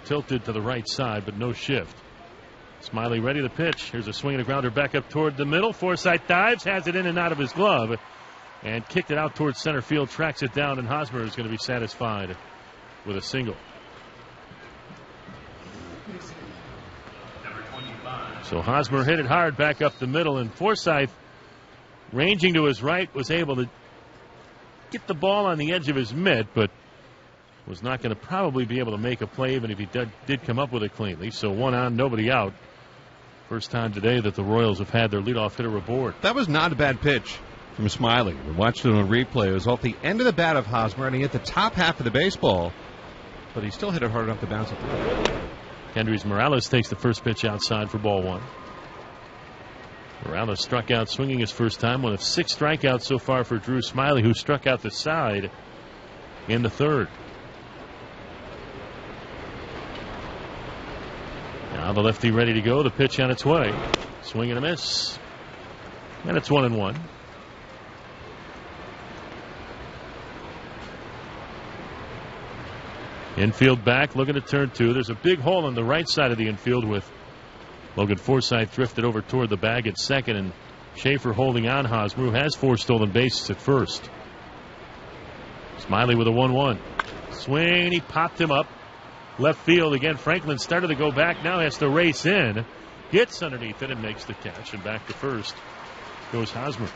tilted to the right side, but no shift. Smyly ready to pitch. Here's a swing and a grounder back up toward the middle. Forsythe dives, has it in and out of his glove, and kicked it out towards center field, tracks it down, and Hosmer is going to be satisfied with a single. So Hosmer hit it hard back up the middle, and Forsythe, ranging to his right, was able to get the ball on the edge of his mitt, but was not going to probably be able to make a play even if he did come up with it cleanly. So 1 on, nobody out. First time today that the Royals have had their leadoff hitter aboard. That was not a bad pitch from Smyly. We watched it on replay. It was off the end of the bat of Hosmer, and he hit the top half of the baseball, but he still hit it hard enough to bounce it through. Kendrys Morales takes the first pitch outside for ball 1. Morales struck out swinging his first time. One of 6 strikeouts so far for Drew Smyly, who struck out the side in the third. Now the lefty ready to go. The pitch on its way. Swing and a miss. And it's 1-1. Infield back, looking to turn 2. There's a big hole on the right side of the infield with Logan Forsythe drifted over toward the bag at second, and Schaefer holding on. Hosmer, who has 4 stolen bases at first. Smyly with a 1-1. Swing, he popped him up. left field. Again, Franklin started to go back. Now has to race in. Gets underneath it and makes the catch. And back to first goes Hosmer.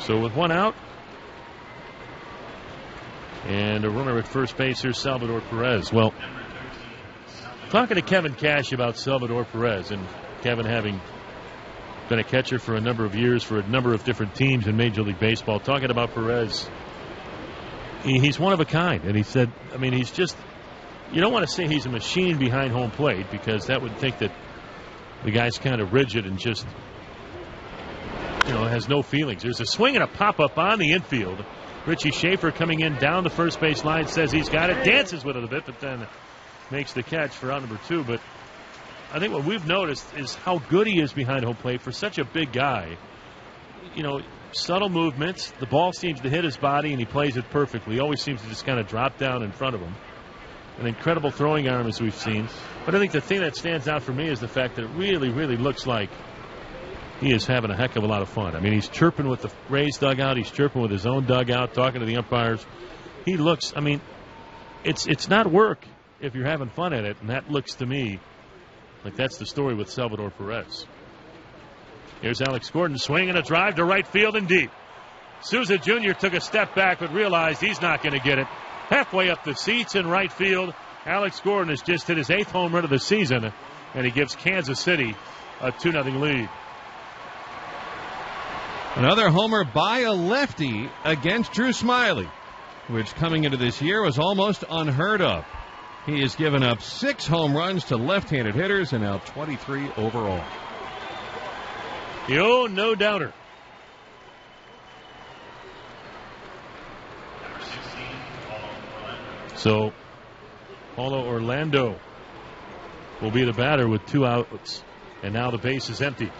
So with one out and a runner at first base, here's Salvador Perez. Well, talking to Kevin Cash about Salvador Perez, and Kevin having been a catcher for a number of years for a number of different teams in Major League Baseball, talking about Perez, he's one of a kind. And he said, I mean, he's just, you don't want to say he's a machine behind home plate, because that would think that the guy's kind of rigid and just, you know, has no feelings. There's a swing and a pop-up on the infield. Richie Schaefer coming in down the first base line, says he's got it, dances with it a bit, but then makes the catch for out number 2. But I think what we've noticed is how good he is behind home plate for such a big guy. You know, subtle movements, the ball seems to hit his body, and he plays it perfectly. He always seems to just kind of drop down in front of him. An incredible throwing arm, as we've seen. But I think the thing that stands out for me is the fact that it really, really looks like he is having a heck of a lot of fun. I mean, he's chirping with the Rays dugout. He's chirping with his own dugout, talking to the umpires. He looks, I mean, it's not work if you're having fun at it, and that looks to me like that's the story with Salvador Perez. Here's Alex Gordon swinging a drive to right field and deep. Souza Jr. took a step back but realized he's not going to get it. Halfway up the seats in right field, Alex Gordon has just hit his 8th home run of the season, and he gives Kansas City a 2-0 lead. Another homer by a lefty against Drew Smyly, which coming into this year was almost unheard of. He has given up 6 home runs to left-handed hitters and now 23 overall. Yo, no doubter. So, Paulo Orlando will be the batter with 2 outs, and now the base is empty.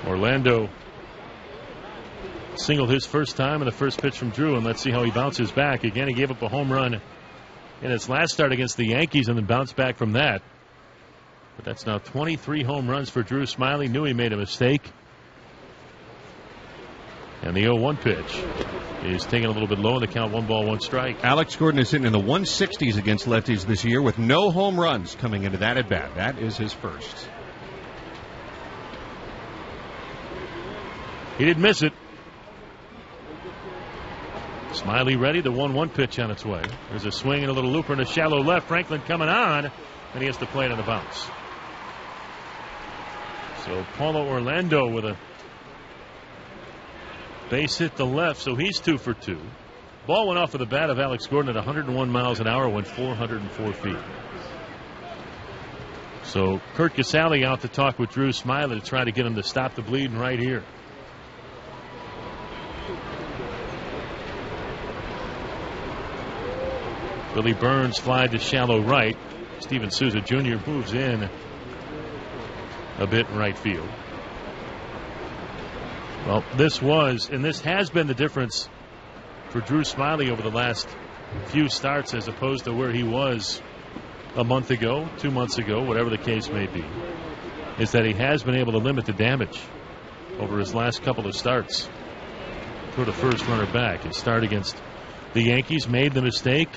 Orlando singled his first time in the first pitch from Drew, and let's see how he bounces back. Again, he gave up a home run in his last start against the Yankees and then bounced back from that. But that's now 23 home runs for Drew Smyly. Knew he made a mistake. And the 0-1 pitch is taken a little bit low in the count. 1 ball, 1 strike. Alex Gordon is sitting in the 160s against lefties this year with no home runs coming into that at bat. That is his first. He didn't miss it. Smyly ready. The 1-1 pitch on its way. There's a swing and a little looper in a shallow left. Franklin coming on, and he has to play it on the bounce. So Paulo Orlando with a base hit to left, so he's 2 for 2. Ball went off of the bat of Alex Gordon at 101 miles an hour, went 404 feet. So Curt Casale out to talk with Drew Smyly to try to get him to stop the bleeding right here. Billy Burns flied to shallow right. Steven Souza Jr. moves in a bit in right field. Well, this has been the difference for Drew Smyly over the last few starts as opposed to where he was a month ago, 2 months ago, whatever the case may be, is that he has been able to limit the damage over his last couple of starts. Put a first runner back. His start against the Yankees made the mistake.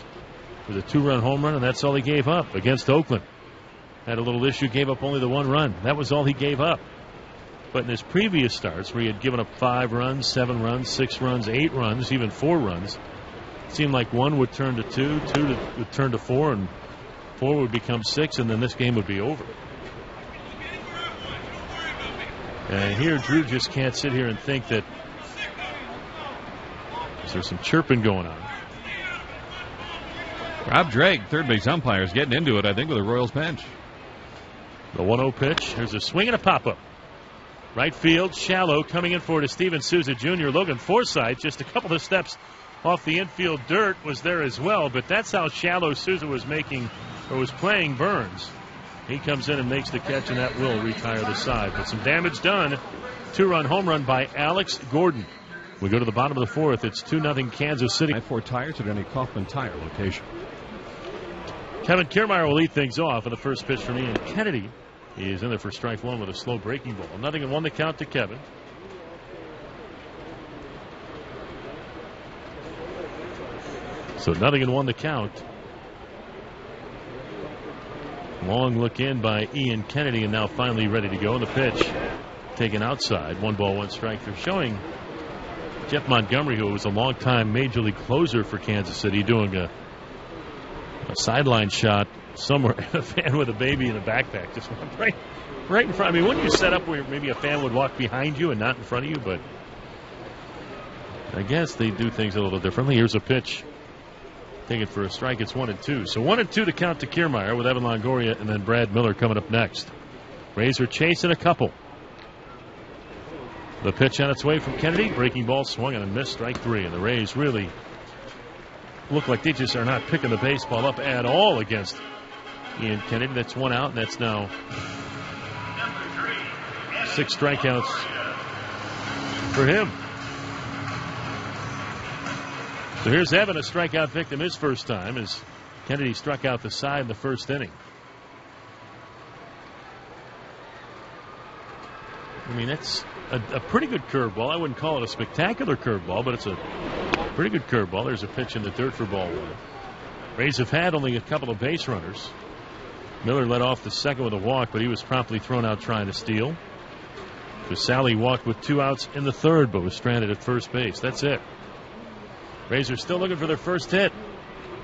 It was a 2-run home run, and that's all he gave up. Against Oakland, had a little issue, gave up only the 1 run. That was all he gave up. But in his previous starts, where he had given up 5 runs, 7 runs, 6 runs, 8 runs, even 4 runs, it seemed like 1 would turn to 2, 2 would turn to 4, and 4 would become 6, and then this game would be over. And here, Drew just can't sit here and think that there's some chirping going on. Rob Drake, third base umpire, is getting into it, I think, with the Royals bench. The 1-0 pitch. There's a swing and a pop-up. Right field, shallow, coming in for it is Steven Souza Jr. Logan Forsythe, just a couple of steps off the infield dirt, was there as well, but that's how shallow Souza was playing Burns. He comes in and makes the catch, and that will retire the side. But some damage done. 2-run home run by Alex Gordon. We go to the bottom of the 4th. It's 2-0 Kansas City. I-4 tires at any Kaufman Tire location. Kevin Kiermaier will lead things off, and the first pitch from Ian Kennedy He is in there for strike one with a slow breaking ball. 0-1 the count to Kevin. So 0-1 the count. Long look in by Ian Kennedy, and now finally ready to go. And the pitch taken outside. 1 ball, 1 strike. They're showing Jeff Montgomery, who was a longtime major league closer for Kansas City, doing a sideline shot somewhere. A fan with a baby in a backpack just went right in front. I mean, wouldn't you set up where maybe a fan would walk behind you and not in front of you? But I guess they do things a little differently. Here's a pitch. Take it for a strike. It's 1-2. So 1-2 to count to Kiermaier with Evan Longoria and then Brad Miller coming up next. Rays are chasing a couple. The pitch on its way from Kennedy. Breaking ball swung and a missed. Strike 3. And the Rays really look like they just are not picking the baseball up at all against Ian Kennedy. That's 1 out, and that's now 6 strikeouts for him. So here's Evan, a strikeout victim his first time, as Kennedy struck out the side in the first inning. I mean, that's a pretty good curveball. I wouldn't call it a spectacular curveball, but it's a pretty good curveball. There's a pitch in the dirt for ball 1. Rays have had only a couple of base runners. Miller led off the second with a walk, but he was promptly thrown out trying to steal. Smyly walked with 2 outs in the third, but was stranded at first base. That's it. Rays are still looking for their first hit.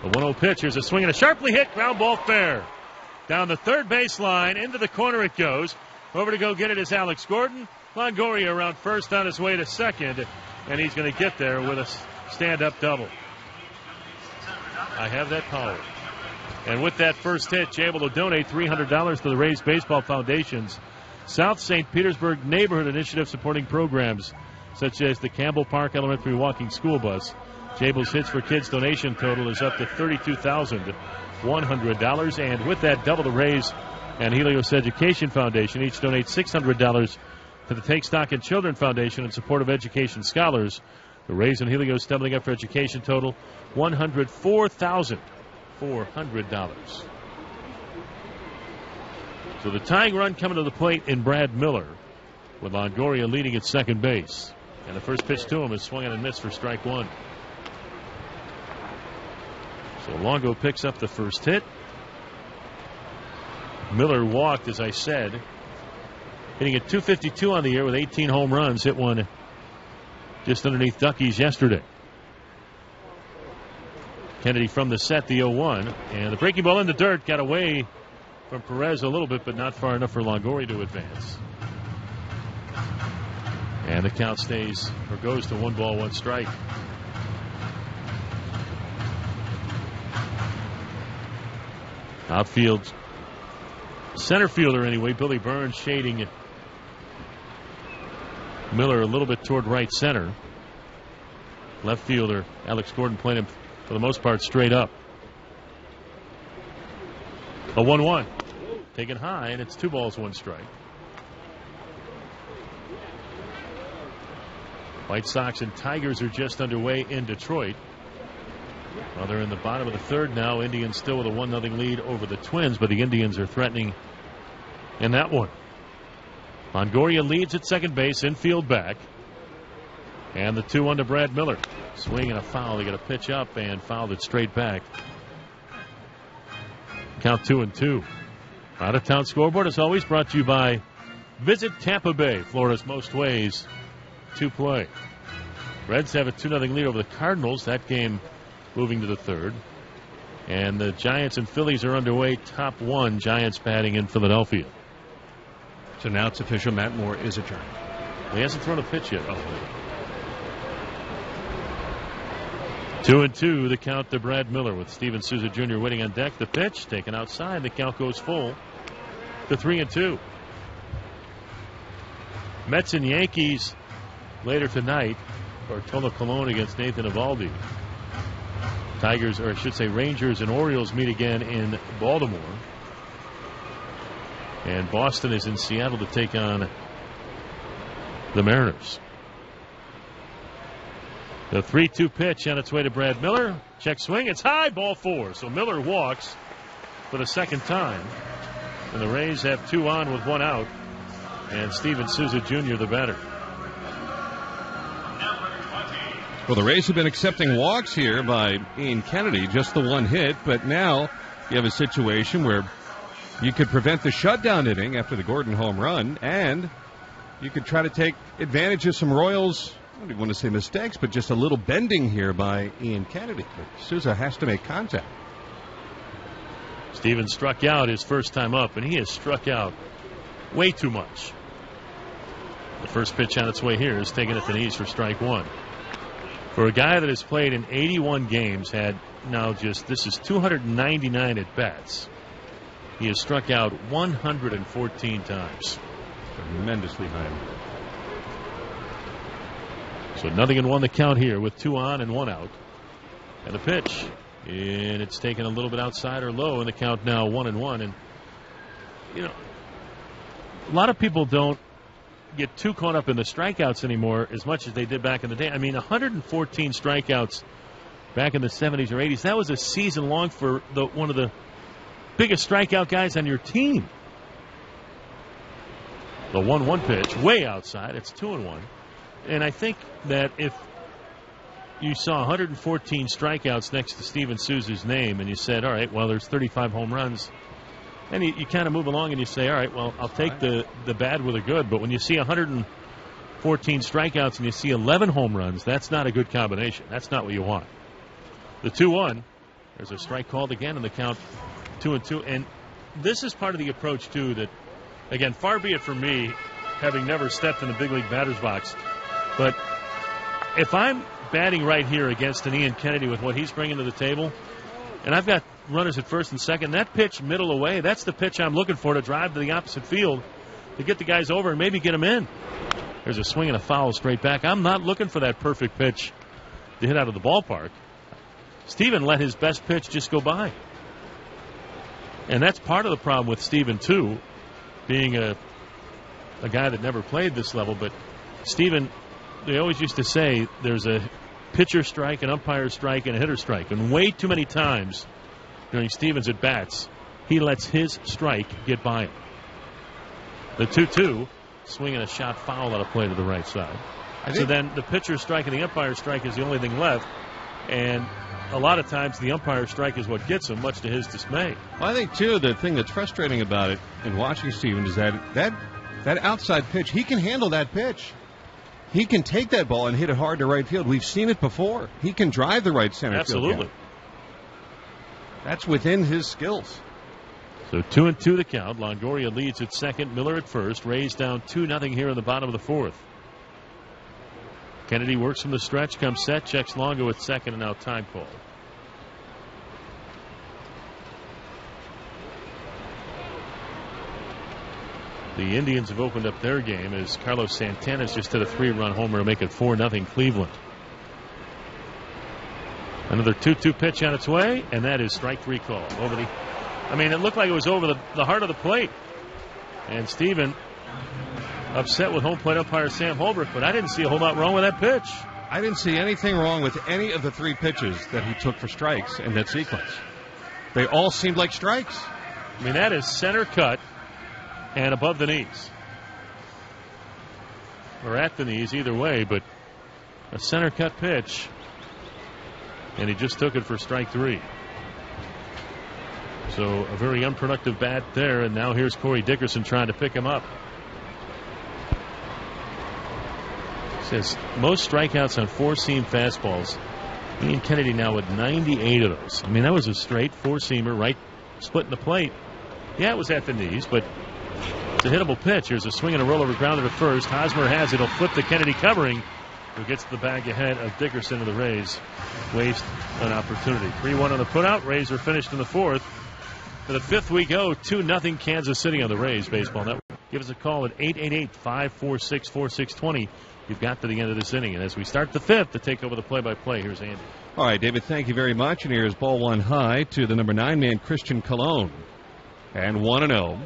A 1-0 pitch. Here's a swing and a sharply hit ground ball fair. Down the third base line, into the corner it goes. Over to go get it is Alex Gordon. Longoria around first on his way to second, and he's going to get there with a stand-up double. I have that power. And with that first hit, you're able to donate $300 to the Rays Baseball Foundation's South St. Petersburg Neighborhood Initiative supporting programs such as the Campbell Park Elementary Walking School Bus. Jabel's Hits for Kids donation total is up to $32,100. And with that double, the Rays and Helios Education Foundation each donate $600 to the Take Stock in Children Foundation in support of education scholars. The Rays and Helios doubling up for education total $104,400. So the tying run coming to the plate in Brad Miller, with Longoria leading at second base. And the first pitch to him is swung and missed for strike 1. So Longo picks up the first hit. Miller walked, as I said, hitting at .252 on the year with 18 home runs. Hit one just underneath Ducky's yesterday. Kennedy from the set, the 0-1. And the breaking ball in the dirt got away from Perez a little bit, but not far enough for Longoria to advance. And the count stays or goes to 1 ball, 1 strike. Outfield, center fielder anyway, Billy Burns shading Miller a little bit toward right center. Left fielder Alex Gordon playing him for the most part straight up. A 1-1 taken high, and it's 2 balls, 1 strike. White Sox and Tigers are just underway in Detroit. Well, they're in the bottom of the third now. Indians still with a 1-0 lead over the Twins, but the Indians are threatening in that one. Longoria leads at second base, infield back. And the 2-1 to Brad Miller. Swing and a foul. They got a pitch up and fouled it straight back. Count 2-2. Out of town scoreboard is always brought to you by Visit Tampa Bay, Florida's most ways to play. Reds have a 2-0 lead over the Cardinals. That game moving to the third. And the Giants and Phillies are underway. Top 1, Giants batting in Philadelphia. So now it's official. Matt Moore is adjourned. He hasn't thrown a pitch yet. 2-2, the count to Brad Miller with Steven Souza Jr. waiting on deck. The pitch taken outside. The count goes full to 3-2. Mets and Yankees later tonight. Bartolo Colon against Nathan Eovaldi. Tigers, or I should say Rangers and Orioles meet again in Baltimore. And Boston is in Seattle to take on the Mariners. The 3-2 pitch on its way to Brad Miller. Check swing. It's high. Ball 4. So Miller walks for the second time. And the Rays have 2 on with 1 out. And Steven Souza Jr., the batter. Well, the Rays have been accepting walks here by Ian Kennedy, just the 1 hit. But now you have a situation where you could prevent the shutdown inning after the Gordon home run, and you could try to take advantage of some Royals, I don't even want to say mistakes, but just a little bending here by Ian Kennedy. But Souza has to make contact. Steven struck out his first time up, and he has struck out way too much. The first pitch on its way here is taken at the knees for strike 1. For a guy that has played in 81 games, this is 299 at bats. He has struck out 114 times. Tremendously high. So 0-1 the count here with 2 on and 1 out. And the pitch. And it's taken a little bit outside or low, and the count now 1-1. And, a lot of people don't get too caught up in the strikeouts anymore as much as they did back in the day. I mean, 114 strikeouts back in the 70s or 80s. That was a season long for one of the biggest strikeout guys on your team. The 1-1 pitch, way outside. It's 2-1. And I think that if you saw 114 strikeouts next to Steven Souza's name and you said, all right, well, there's 35 home runs, and you kind of move along and you say, all right, well, I'll take the bad with the good. But when you see 114 strikeouts and you see 11 home runs, that's not a good combination. That's not what you want. The 2-1, there's a strike called again, and the count 2-2. And this is part of the approach, too, that, again, far be it from me, having never stepped in the big league batter's box, but if I'm batting right here against an Ian Kennedy with what he's bringing to the table, and I've got runners at first and second, that pitch middle away, that's the pitch I'm looking for to drive to the opposite field to get the guys over and maybe get them in. There's a swing and a foul straight back. I'm not looking for that perfect pitch to hit out of the ballpark. Steven let his best pitch just go by. And that's part of the problem with Steven, too, being a guy that never played this level. But Steven, they always used to say there's a pitcher strike, an umpire strike, and a hitter strike. And way too many times during Steven's at-bats, he lets his strike get by him. The 2-2, swinging a shot foul on a play to the right side. So then the pitcher strike and the umpire strike is the only thing left. And a lot of times the umpire strike is what gets him, much to his dismay. Well, I think, too, the thing that's frustrating about it in watching Steven is that outside pitch, he can handle that pitch. He can take that ball and hit it hard to right field. We've seen it before. He can drive the right center field. Absolutely. That's within his skills. So 2-2 the count. Longoria leads at second. Miller at first. Rays down 2-0 here in the bottom of the fourth. Kennedy works from the stretch, comes set, checks Longo at second, and now time call. The Indians have opened up their game as Carlos Santana's just hit a 3-run homer to make it 4-0 Cleveland. Another 2-2 pitch on its way, and that is strike 3 call. It looked like it was over the heart of the plate. And Steven upset with home plate umpire Sam Holbrook, but I didn't see a whole lot wrong with that pitch. I didn't see anything wrong with any of the 3 pitches that he took for strikes in that sequence. They all seemed like strikes. That is center cut and above the knees. Or at the knees, either way, but a center cut pitch. And he just took it for strike 3. So a very unproductive bat there, and now here's Corey Dickerson trying to pick him up. Says most strikeouts on 4-seam fastballs. Ian Kennedy now with 98 of those. That was a straight 4-seamer, right, splitting the plate. Yeah, it was at the knees, but it's a hittable pitch. Here's a swing and a rollover grounder to first. Hosmer has it. He'll flip the Kennedy covering, who gets the bag ahead of Dickerson of the Rays. Waste an opportunity. 3-1 on the putout. Rays are finished in the fourth. For the fifth we go, 2-0 Kansas City on the Rays Baseball Network. Give us a call at 888-546-4620. You've got to the end of this inning. And as we start the fifth to take over the play-by-play, here's Andy. All right, David, thank you very much. And here's ball 1 high to the number 9 man, Christian Colon. And 1-0.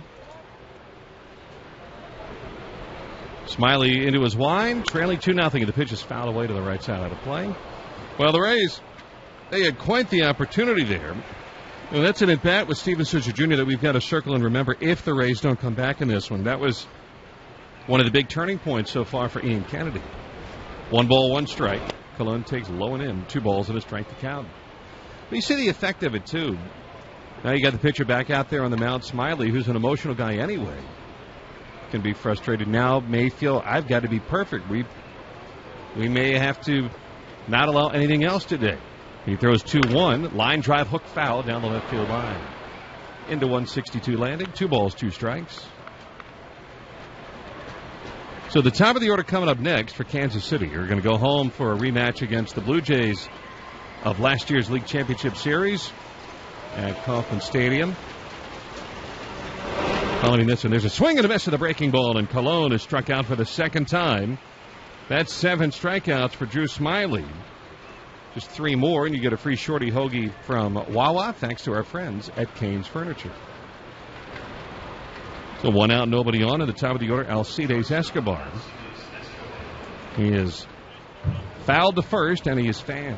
Smyly into his wind, trailing 2-0. And the pitch is fouled away to the right side out of play. Well, the Rays, they had quite the opportunity there Well, that's an at-bat with Steven Souza Jr. that we've got to circle and remember if the Rays don't come back in this one. That was one of the big turning points so far for Ian Kennedy. 1 ball, 1 strike. Colon takes low and in. 2 balls and a strike to count. But you see the effect of it, too. Now you got the pitcher back out there on the mound, Smyly, who's an emotional guy anyway. Can be frustrated now, may feel, I've got to be perfect. We may have to not allow anything else today. He throws 2-1, line drive, hook foul down the left field line. Into 162 landing, 2 balls, 2 strikes. So the top of the order coming up next for Kansas City. You're going to go home for a rematch against the Blue Jays of last year's League Championship Series at Kauffman Stadium. Following this one, there's a swing and a miss of the breaking ball, and Colon is struck out for the second time. That's 7 strikeouts for Drew Smyly. Just 3 more, and you get a free shorty hoagie from Wawa, thanks to our friends at Kane's Furniture. So 1 out, nobody on. At the top of the order, Alcides Escobar. He is fouled to first, and he is fanned.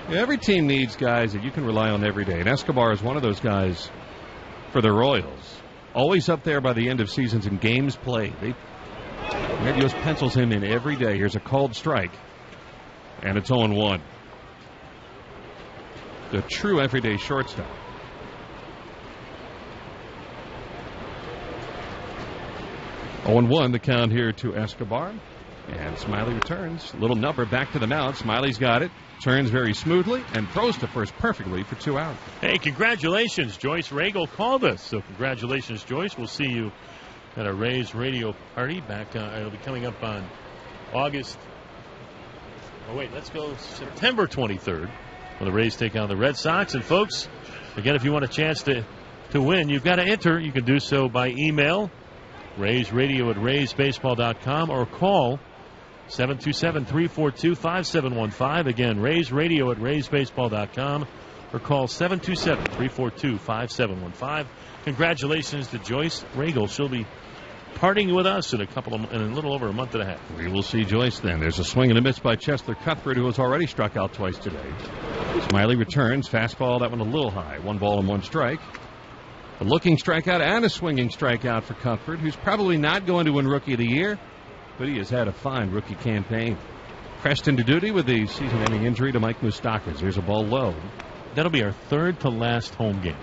Every team needs guys that you can rely on every day, and Escobar is one of those guys for the Royals. Always up there by the end of seasons in games played. Medios pencils him in every day. Here's a called strike. And it's 0-1. The true everyday shortstop. 0-1 the count here to Escobar. And Smyly returns. Little number back to the mound. Smiley's got it. Turns very smoothly and throws to first perfectly for 2 out. Hey, congratulations. Joyce Regal called us. So congratulations, Joyce. We'll see you at a Rays radio party back. It'll be coming up on August. Oh, wait, let's go September 23rd when the Rays take on the Red Sox. And, folks, again, if you want a chance to win, you've got to enter. You can do so by email, raysradio@raysbaseball.com, or call 727-342-5715. Again, raysradio@raysbaseball.com, or call 727-342-5715. Congratulations to Joyce Regal. She'll be parting with us in a little over a month and a half. We will see Joyce then. There's a swing and a miss by Chester Cuthbert, who has already struck out twice today. Smyly returns. Fastball, that one a little high. 1 ball and 1 strike. A looking strikeout and a swinging strikeout for Cuthbert, who's probably not going to win Rookie of the Year, but he has had a fine rookie campaign. Pressed into duty with the season-ending injury to Mike Moustakas. Here's a ball low. That'll be our third to last home game.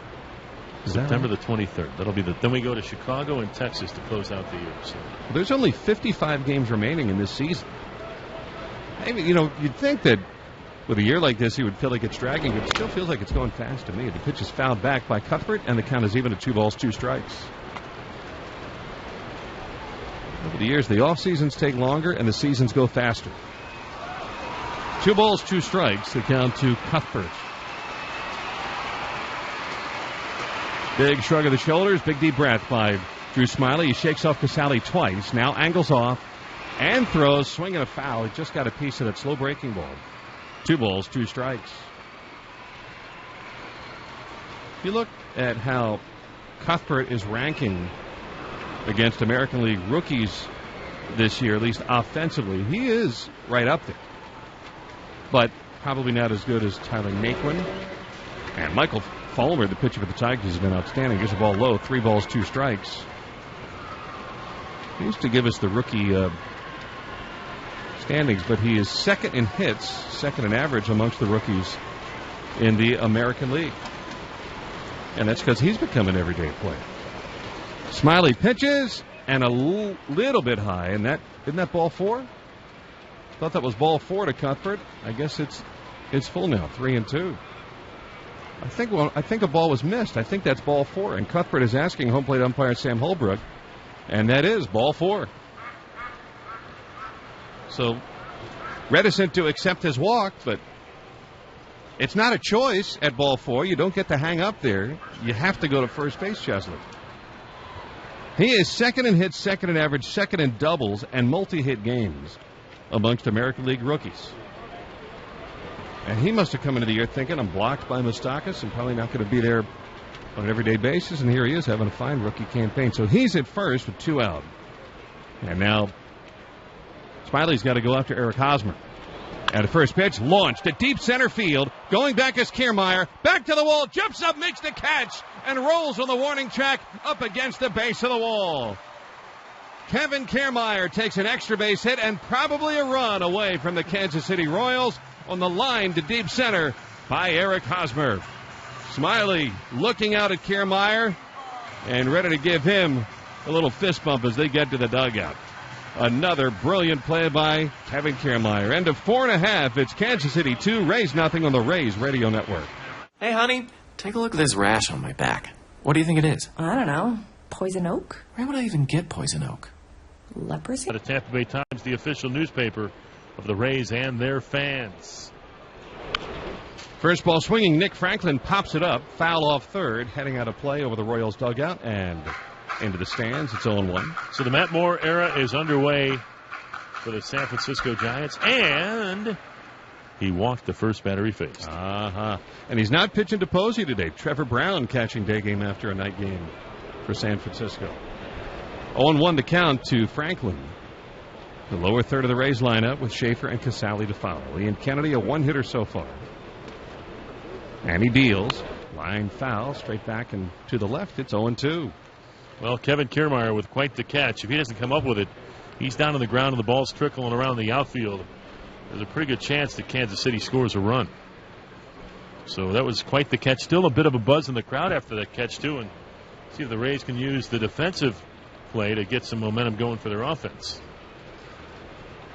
September the 23rd. That'll be then we go to Chicago and Texas to close out the year. So. Well, there's only 55 games remaining in this season. Maybe, you'd think that with a year like this, he would feel like it's dragging, but it still feels like it's going fast to me. The pitch is fouled back by Cuthbert, and the count is even at 2 balls, 2 strikes. Over the years, the off seasons take longer and the seasons go faster. 2 balls, 2 strikes. The count to Cuthbert. Big shrug of the shoulders, big deep breath by Drew Smyly. He shakes off Casale twice, now angles off and throws, swinging a foul. He just got a piece of that slow breaking ball. 2 balls, 2 strikes. If you look at how Cuthbert is ranking against American League rookies this year, at least offensively, he is right up there. But probably not as good as Tyler Naquin. And Michael Fulmer, the pitcher for the Tigers, has been outstanding. Here's a ball low, 3 balls, 2 strikes. He used to give us the rookie standings, but he is second in hits, second in average amongst the rookies in the American League. And that's because he's become an everyday player. Smyly pitches, and a little bit high. And isn't that ball 4? Thought that was ball 4 to Cuthbert. I guess it's full now, 3-2. I think a ball was missed. I think that's ball 4. And Cuthbert is asking home plate umpire Sam Holbrook, and that is ball 4. So reticent to accept his walk, but it's not a choice at ball 4. You don't get to hang up there. You have to go to first base, Chesley. He is second in hits, second in average, second in doubles, and multi-hit games amongst American League rookies. And he must have come into the year thinking, I'm blocked by Moustakas. I'm probably not going to be there on an everyday basis. And here he is having a fine rookie campaign. So he's at first with 2 out. And now Smiley's got to go after Eric Hosmer. And the first pitch launched to deep center field. Going back is Kiermaier. Back to the wall. Jumps up, makes the catch, and rolls on the warning track up against the base of the wall. Kevin Kiermaier takes an extra base hit and probably a run away from the Kansas City Royals on the line to deep center by Eric Hosmer. Smyly looking out at Kiermaier and ready to give him a little fist bump as they get to the dugout. Another brilliant play by Kevin Kiermaier. End of 4.5. It's Kansas City 2, Rays nothing on the Rays Radio Network. Hey, honey, take a look at this rash on my back. What do you think it is? I don't know. Poison oak? Where would I even get poison oak? Leprosy? The Tampa Bay Times, the official newspaper of the Rays and their fans. First ball swinging, Nick Franklin pops it up. Foul off third, heading out of play over the Royals dugout and into the stands. It's 0-1. So the Matt Moore era is underway for the San Francisco Giants, and he walked the first batter he faced. And he's not pitching to Posey today. Trevor Brown catching day game after a night game for San Francisco. 0-1 to count to Franklin. The lower third of the Rays lineup with Schaefer and Casale to follow. Ian Kennedy, a one-hitter so far. And he deals. Line foul, straight back and to the left. It's 0-2. Well, Kevin Kiermaier with quite the catch. If he doesn't come up with it, he's down on the ground and the ball's trickling around the outfield. There's a pretty good chance that Kansas City scores a run. So that was quite the catch. Still a bit of a buzz in the crowd after that catch, too. And see if the Rays can use the defensive play to get some momentum going for their offense.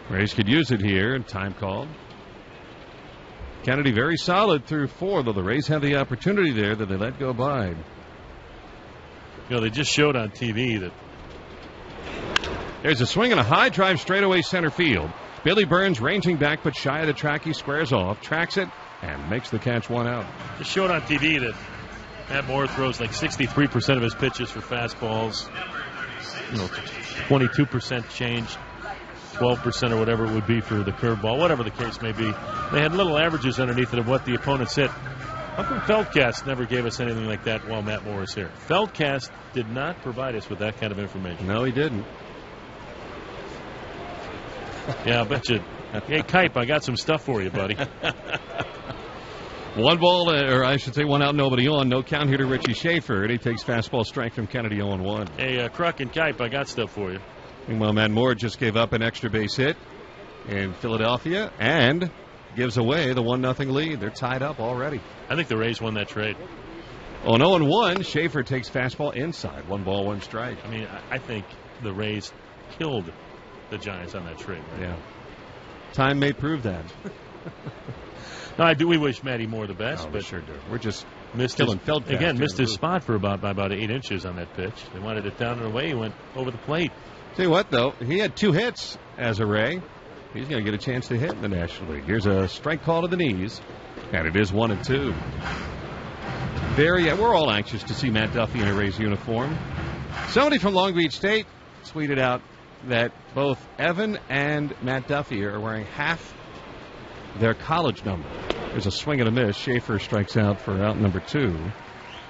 Rays could use it here, and time called. Kennedy very solid through 4, though the Rays had the opportunity there that they let go by. You know, they just showed on TV that. There's a swing and a high drive straightaway center field. Billy Burns ranging back, but shy of the track. He squares off, tracks it, and makes the catch, 1 out. Just showed on TV that Matt Moore throws like 63% of his pitches for fastballs. 22% change, 12% or whatever it would be for the curveball, whatever the case may be. They had little averages underneath it of what the opponents hit. How come Feldcast never gave us anything like that while Matt Moore is here? Feldcast did not provide us with that kind of information. No, he didn't. Yeah, I bet you. Hey, Kipe, I got some stuff for you, buddy. 1 ball, or I should say 1 out, nobody on. No count here to Richie Schaefer, and he takes fastball strike from Kennedy 0-1. Hey, Kruk and Kipe, I got stuff for you. Meanwhile, Matt Moore just gave up an extra base hit in Philadelphia and gives away the 1-0 lead. They're tied up already. I think the Rays won that trade. On 0-1, Schaefer takes fastball inside. 1 ball, 1 strike. I mean, I think the Rays killed the Giants on that trade. Right? Yeah. Time may prove that. No, we wish Matty Moore the best, but we sure do. We're just missed killing Feldcast. Again, missed his spot for by about 8 inches on that pitch. They wanted it down and away. He went over the plate. Tell you what, though, he had 2 hits as a Ray. He's going to get a chance to hit in the National League. Here's a strike call to the knees, and it is 1-2. We're all anxious to see Matt Duffy in a Rays uniform. Somebody from Long Beach State tweeted out that both Evan and Matt Duffy are wearing half their college number. There's a swing and a miss. Schaefer strikes out for out number 2.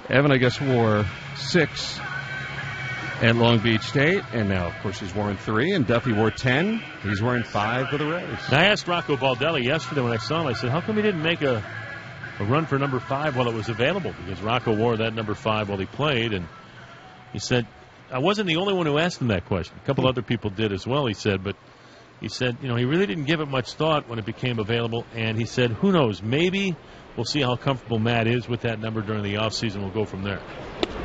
Evan, I guess, wore 6 at Long Beach State, and now, of course, he's wearing 3, and Duffy wore 10. He's wearing 5 for the Rays. I asked Rocco Baldelli yesterday when I saw him, I said, how come he didn't make a run for number 5 while it was available? Because Rocco wore that number 5 while he played, and he said, I wasn't the only one who asked him that question. A couple other people did as well, he said, but he said, he really didn't give it much thought when it became available, and he said, who knows, maybe we'll see how comfortable Matt is with that number during the offseason. We'll go from there.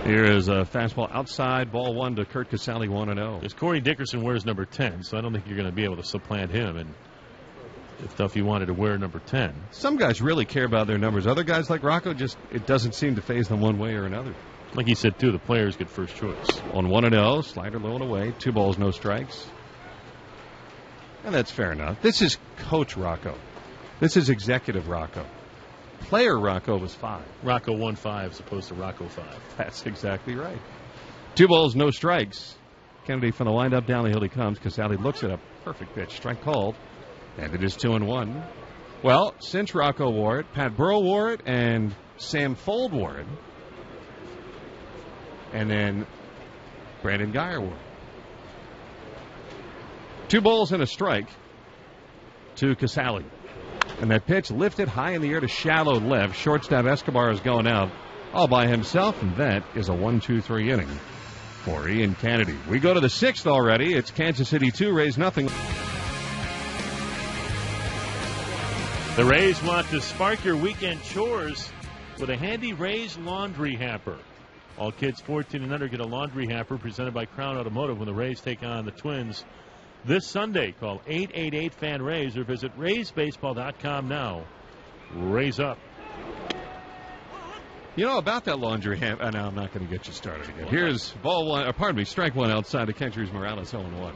Here is a fastball outside, ball 1 to Kurt Casale, 1-0. Because Corey Dickerson wears number 10, so I don't think you're going to be able to supplant him. And if Duffy wanted to wear number 10. Some guys really care about their numbers. Other guys like Rocco, it doesn't seem to faze them one way or another. Like he said, too, the players get first choice. On 1-0, slider low and away, 2 balls, no strikes. And that's fair enough. This is Coach Rocco. This is Executive Rocco. Player Rocco was 5. Rocco 1-5 as opposed to Rocco 5. That's exactly right. 2 balls, no strikes. Kennedy from the windup, down the hill he comes. Casale looks at a perfect pitch. Strike called. And it is 2-1. Well, since Rocco wore it, Pat Burrell wore it, and Sam Fold wore it. And then Brandon Geyer wore it. 2 balls and a strike to Casale. And that pitch lifted high in the air to shallow left. Shortstop Escobar is going out all by himself, and that is a 1-2-3 inning for Ian Kennedy. We go to the 6th already. It's Kansas City 2, Rays nothing. The Rays want to spark your weekend chores with a handy Rays laundry hamper. All kids 14 and under get a laundry hamper presented by Crown Automotive when the Rays take on the Twins this Sunday. Call 888-FAN-RAYS or visit RaysBaseball.com now. Rays up. You know about that laundry hamper. No, I'm not going to get you started again. Here's ball one. Strike one outside to Kendrys Morales, 0-1.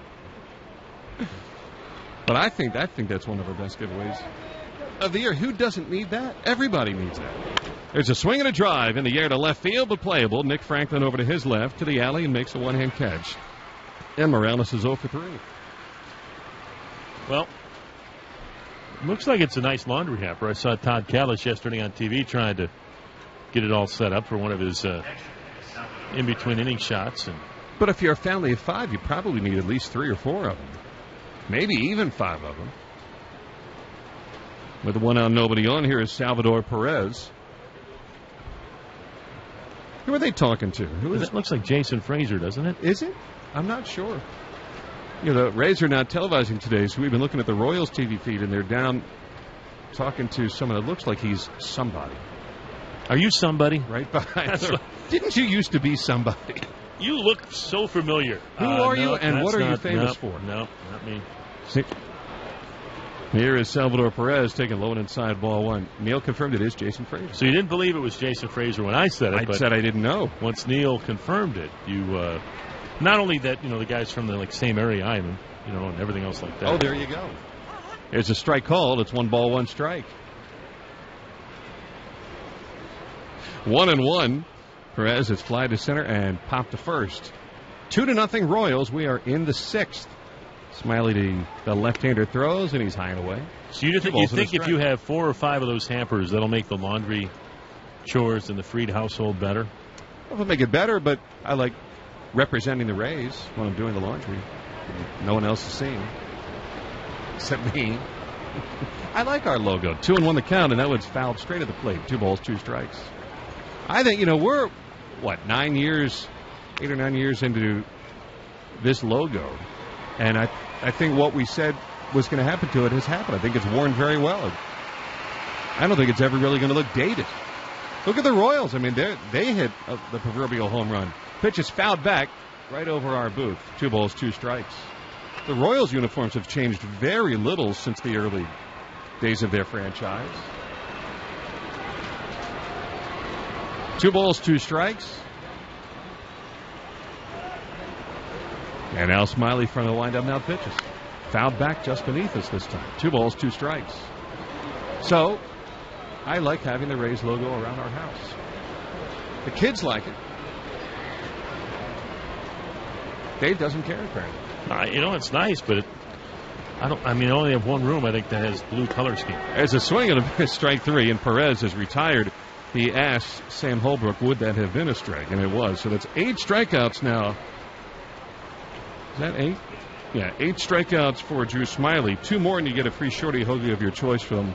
But I think that's one of our best giveaways of the year. Who doesn't need that? Everybody needs that. There's a swing and a drive in the air to left field, but playable. Nick Franklin over to his left to the alley and makes a one-hand catch. And Morales is 0 for 3. Well, looks like it's a nice laundry hamper. I saw Todd Callis yesterday on TV trying to get it all set up for one of his in-between inning shots. But if you're a family of 5, you probably need at least 3 or 4 of them. Maybe even 5 of them. With the one out, nobody on, here is Salvador Perez. Who are they talking to? It looks like Jason Frazier, doesn't it? Is it? I'm not sure. You know, the Rays are not televising today, so we've been looking at the Royals TV feed, and they're down talking to someone that looks like he's somebody. Are you somebody? Right behind. Didn't you used to be somebody? You look so familiar. Who are you, and what are you famous for? No, not me. Here is Salvador Perez taking low and inside ball 1. Neil confirmed it is Jason Frazier. So you didn't believe it was Jason Frazier when I said it. I said I didn't know. Once Neil confirmed it, you not only that, the guys from the same area I'm in, and everything else like that. Oh, there you go. There's a strike called. It's 1 ball, 1 strike. 1-1. Perez has fly to center and popped to first. 2-0 Royals. We are in the 6th. Smyly, the left-hander, throws, and he's high and away. So you think if you have 4 or 5 of those hampers, that'll make the laundry chores in the Freed household better? Well, it'll make it better, but I like representing the Rays when I'm doing the laundry. No one else is seeing, except me. I like our logo. 2-1 the count, and that one's fouled straight at the plate. 2 balls, 2 strikes. I think, we're, 8 or 9 years into this logo. And I think what we said was going to happen to it has happened. I think it's worn very well. I don't think it's ever really going to look dated. Look at the Royals. I mean, they hit the proverbial home run. Pitch is fouled back right over our booth. 2 balls, 2 strikes. The Royals uniforms have changed very little since the early days of their franchise. 2 balls, 2 strikes. And now Smyly from the windup now pitches. Fouled back just beneath us this time. 2 balls, 2 strikes. So, I like having the Rays logo around our house. The kids like it. Dave doesn't care, apparently. It's nice, but I only have one room, I think, that has blue color scheme. As a swing and a strike 3, and Perez is retired. He asked Sam Holbrook, would that have been a strike? And it was. So that's 8 strikeouts now. Is that 8? Yeah, 8 strikeouts for Drew Smyly. 2 more and you get a free shorty hoagie of your choice from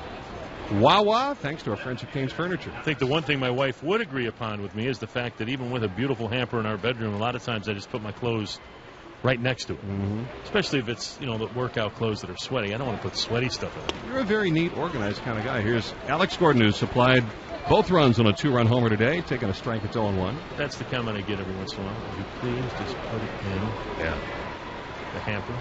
Wawa, thanks to our friends at Kane's Furniture. I think the one thing my wife would agree upon with me is the fact that even with a beautiful hamper in our bedroom, a lot of times I just put my clothes right next to it. Mm-hmm. Especially if it's, the workout clothes that are sweaty. I don't want to put sweaty stuff in it. You're a very neat, organized kind of guy. Here's Alex Gordon, who supplied both runs on a 2-run homer today, taking a strike at 0-1. That's the comment I get every once in a while. Would you please just put it in? Yeah. The hamper.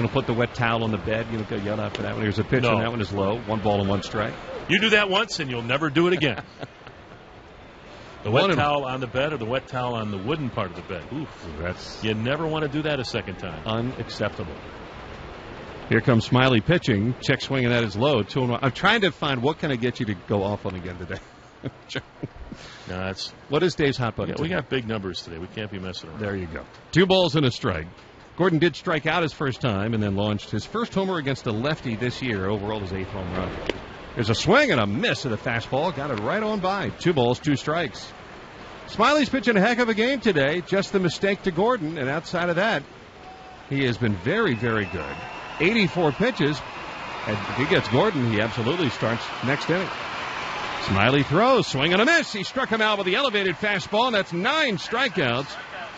Put the wet towel on the bed. You don't get yelled out for that one. Here's a pitch, and that one is low. 1 ball and 1 strike. You do that once, and you'll never do it again. The wet towel on the bed or the wet towel on the wooden part of the bed. Oof. You never want to do that a second time. Unacceptable. Here comes Smyly pitching. Check swing, and that is low. 2-1. I'm trying to find what can I get you to go off on again today. No, what is Dave's hot button? Yeah, we got big numbers today. We can't be messing around. There you go. 2 balls and a strike. Gordon did strike out his first time and then launched his first homer against a lefty this year. Overall, his 8th home run. There's a swing and a miss of the fastball. Got it right on by. 2 balls, 2 strikes. Smyly's pitching a heck of a game today. Just the mistake to Gordon. And outside of that, he has been very, very good. 84 pitches. And if he gets Gordon, he absolutely starts next inning. Smyly throws, swing and a miss. He struck him out with the elevated fastball, and that's 9 strikeouts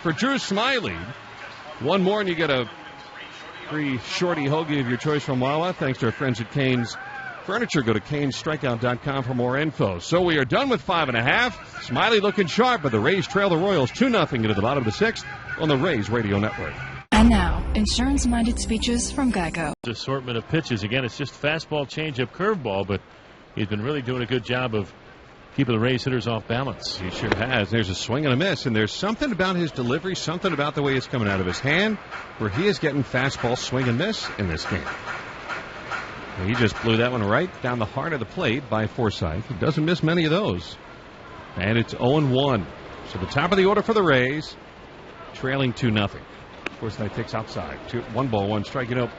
for Drew Smyly. One more, and you get a free shorty hoagie of your choice from Wawa. Thanks to our friends at Cane's Furniture. Go to canestrikeout.com for more info. So we are done with 5.5. Smyly looking sharp, but the Rays trail the Royals 2-0 into the bottom of the 6th on the Rays Radio Network. And now, insurance-minded speeches from Geico. Assortment of pitches. Again, it's just fastball, changeup, curveball, but he's been really doing a good job of keeping the Rays hitters off balance. He sure has. There's a swing and a miss, and there's something about his delivery, something about the way it's coming out of his hand, where he is getting fastball swing and miss in this game. And he just blew that one right down the heart of the plate by Forsythe. He doesn't miss many of those. And it's 0-1. So the top of the order for the Rays, trailing 2-0. Forsythe takes outside. 1-1 strike. You know,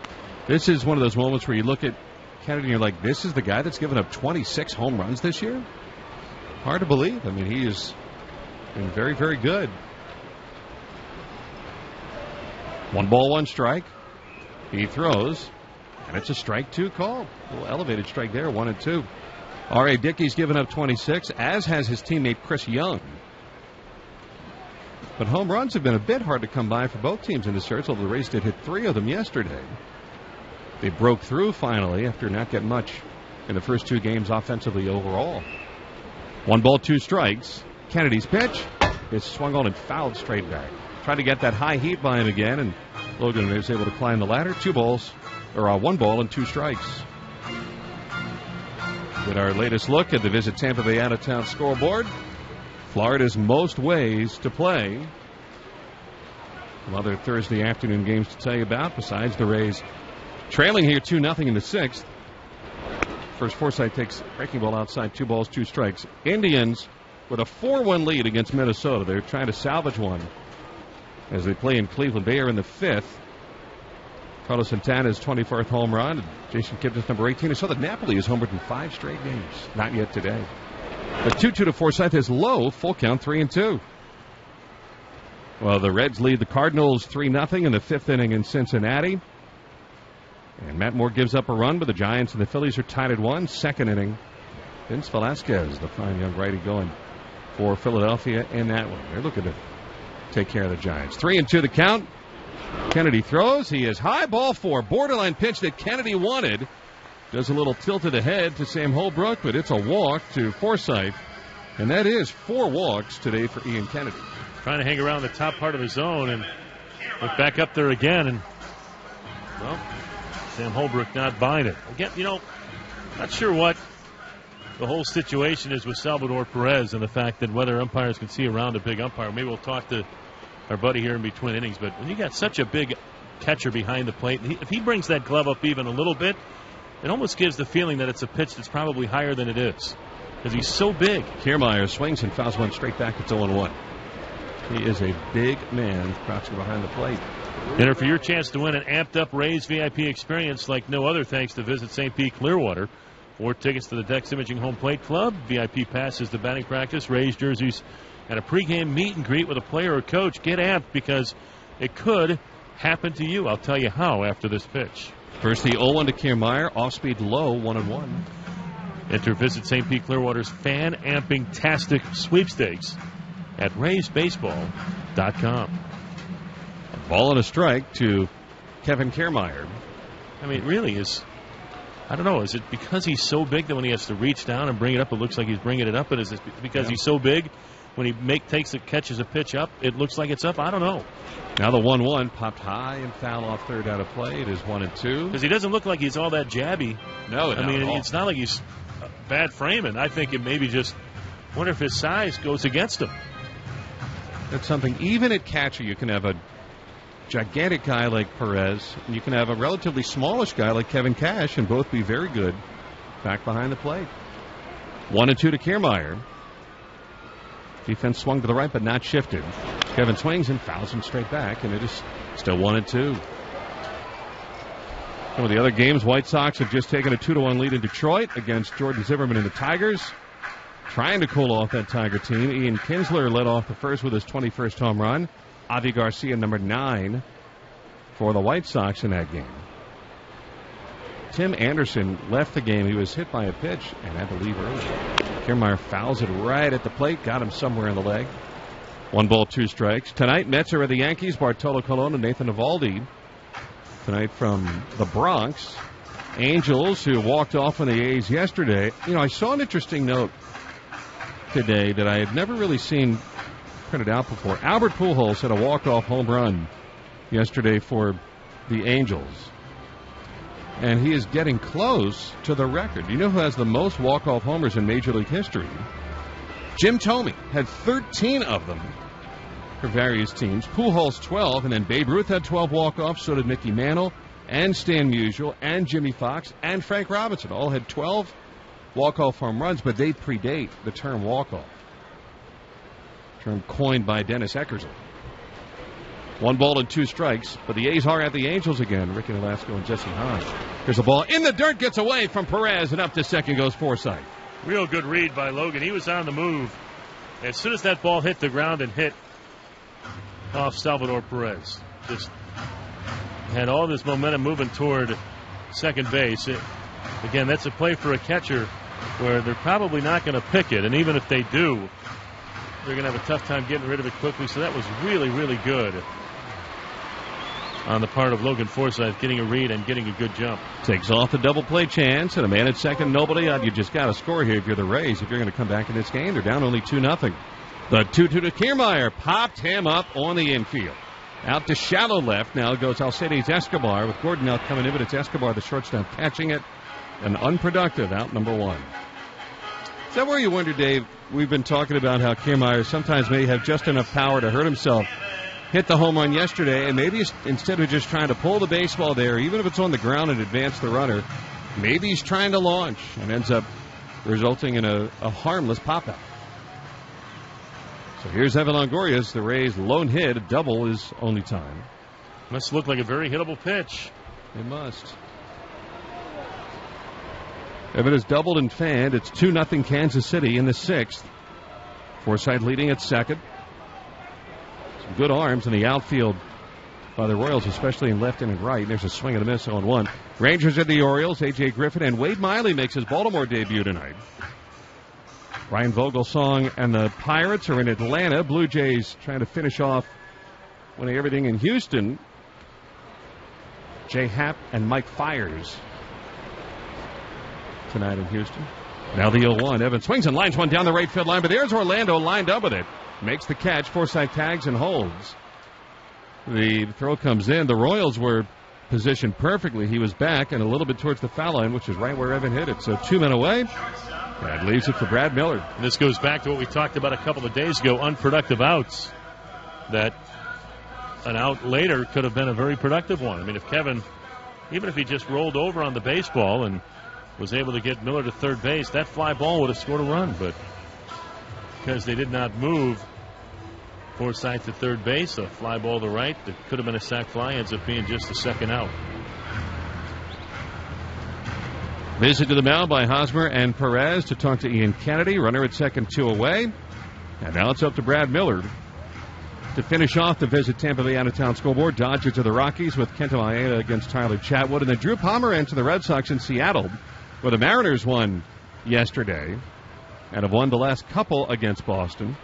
this is one of those moments where you look at Kennedy and you're like, this is the guy that's given up 26 home runs this year? Hard to believe. I mean, he has been very, very good. 1-1 strike. He throws, and it's a strike 2 call. A little elevated strike there, 1-2. R.A. Dickey's given up 26, as has his teammate Chris Young. But home runs have been a bit hard to come by for both teams in the series, although the Rays did hit 3 of them yesterday. They broke through finally after not getting much in the first 2 games offensively overall. 1-2 strikes. Kennedy's pitch is swung on and fouled straight back. Tried to get that high heat by him again, and Logan was able to climb the ladder. 1 ball and 2 strikes. Get our latest look at the Visit Tampa Bay out-of-town scoreboard. Florida's most ways to play. Some other Thursday afternoon games to tell you about besides the Rays trailing here 2-0 in the 6th. First, Forsythe takes breaking ball outside, 2 balls, 2 strikes. Indians with a 4-1 lead against Minnesota. They're trying to salvage one as they play in Cleveland. They are in the 5th. Carlos Santana's 24th home run. And Jason Kipnis, number 18. I saw that Napoli has homered in 5 straight games. Not yet today. The 2-2 to Forsythe is low. Full count, 3-2. Well, the Reds lead the Cardinals 3-0 in the 5th inning in Cincinnati. And Matt Moore gives up a run, but the Giants and the Phillies are tied at 1. 2nd inning. Vince Velasquez, the fine young righty, going for Philadelphia in that one. They're looking to take care of the Giants. 3-2 the count. Kennedy throws. He is high, ball 4. Borderline pitch that Kennedy wanted. Does a little tilt of the head to Sam Holbrook, but it's a walk to Forsythe. And that is 4 walks today for Ian Kennedy. Trying to hang around the top part of his zone and look back up there again. And, well, Sam Holbrook not buying it. Again, not sure what the whole situation is with Salvador Perez and the fact that whether umpires can see around a big umpire. Maybe we'll talk to our buddy here in between innings. But when you got such a big catcher behind the plate, if he brings that glove up even a little bit, it almost gives the feeling that it's a pitch that's probably higher than it is because he's so big. Kiermaier swings and fouls one straight back. It's 0-1. He is a big man crouching behind the plate. Enter for your chance to win an amped-up Rays VIP experience like no other thanks to Visit St. Pete Clearwater. 4 tickets to the Dex Imaging Home Plate Club, VIP passes to batting practice, Rays jerseys, and a pregame meet and greet with a player or coach. Get amped because it could happen to you. I'll tell you how after this pitch. First, the 0-1 to Kiermaier. Off-speed low, 1-1. Enter Visit St. Pete Clearwater's fan-amping-tastic sweepstakes at RaysBaseball.com. A ball and a strike to Kevin Kiermaier. I mean, it really is. I don't know. Is it because he's so big that when he has to reach down and bring it up, it looks like he's bringing it up? But is it because he's so big, when he catches a pitch up, it looks like it's up? I don't know. Now the 1-1 popped high and foul off third out of play. It is 1-2. Because he doesn't look like he's all that jabby. No, I mean, it's not like he's bad framing. I think it maybe just wonder if his size goes against him. That's something. Even at catcher, you can have a gigantic guy like Perez, and you can have a relatively smallish guy like Kevin Cash, and both be very good back behind the plate. 1-2 to Kiermaier. Defense swung to the right, but not shifted. Kevin swings and fouls him straight back, and it is still 1-2. Some of the other games, White Sox have just taken a 2-1 lead in Detroit against Jordan Zimmerman and the Tigers. Trying to cool off that Tiger team. Ian Kinsler led off the first with his 21st home run. Avi Garcia, number 9, for the White Sox in that game. Tim Anderson left the game. He was hit by a pitch and had to leave early. Kiermaier fouls it right at the plate, got him somewhere in the leg. 1 ball, 2 strikes. Tonight, Mets are at the Yankees. Bartolo Colon and Nathan Eovaldi. Tonight from the Bronx. Angels, who walked off on the A's yesterday. You know, I saw an interesting note today that I had never really seen printed out before. Albert Pujols had a walk-off home run yesterday for the Angels. And he is getting close to the record. You know who has the most walk-off homers in Major League history? Jim Thome had 13 of them for various teams. Pujols 12, and then Babe Ruth had 12 walk-offs. So did Mickey Mantle and Stan Musial and Jimmy Fox and Frank Robinson. All had 12 walk-off home runs, but they predate the term walk-off. Term coined by Dennis Eckersley. 1 ball and 2 strikes, but the A's are at the Angels again. Ricky Nolasco and Jesse Hahn. Here's a ball in the dirt, gets away from Perez, and up to second goes Forsythe. Real good read by Logan. He was on the move. As soon as that ball hit the ground and hit off Salvador Perez, just had all this momentum moving toward second base. Again, that's a play for a catcher where they're probably not going to pick it, and even if they do, they're going to have a tough time getting rid of it quickly. So that was really, really good on the part of Logan Forsythe, getting a read and getting a good jump. Takes off the double play chance, and a man at second, nobody out. You just got to score here if you're the Rays. If you're going to come back in this game, they're down only 2-0. The 2-2 to Kiermaier, popped him up on the infield. Out to shallow left. Now goes Alcides Escobar with Gordon now coming in, but it's Escobar, the shortstop, catching it. And unproductive, out number 1. Is that where you wonder, Dave? We've been talking about how Kiermaier sometimes may have just enough power to hurt himself. Hit the home run yesterday, and maybe instead of just trying to pull the baseball there, even if it's on the ground and advance the runner, maybe he's trying to launch and ends up resulting in a harmless pop-out. So here's Evan Longoria's, the Rays' lone hit. A double is only time. Must look like a very hittable pitch. It must. Evan has doubled and fanned. It's 2-0 Kansas City in the 6th. Forsythe leading at second. Some good arms in the outfield by the Royals, especially in left and right. There's a swing and a miss on 1. Rangers at the Orioles. A.J. Griffin and Wade Miley makes his Baltimore debut tonight. Ryan Vogelsong and the Pirates are in Atlanta. Blue Jays trying to finish off winning everything in Houston. Jay Happ and Mike Fiers tonight in Houston. Now the 0-1. Evans swings and lines one down the right field line, but there's Orlando lined up with it. Makes the catch. Forsythe tags and holds. The throw comes in. The Royals were positioned perfectly. He was back and a little bit towards the foul line, which is right where Evan hit it. So 2 men away. That leaves it for Brad Miller. And this goes back to what we talked about a couple of days ago, unproductive outs. That an out later could have been a very productive one. I mean, if Kevin, even if he just rolled over on the baseball and was able to get Miller to third base, that fly ball would have scored a run. But because they did not move Forsythe to third base, a fly ball to right that could have been a sac fly ends up being just a second out. Visit to the mound by Hosmer and Perez to talk to Ian Kennedy. Runner at second, 2 away. And now it's up to Brad Miller to finish off the Visit Tampa Bay out-of-town scoreboard. Dodgers to the Rockies with Kenta Maeda against Tyler Chatwood. And then Drew Pomeranz to the Red Sox in Seattle, where the Mariners won yesterday and have won the last couple against Boston.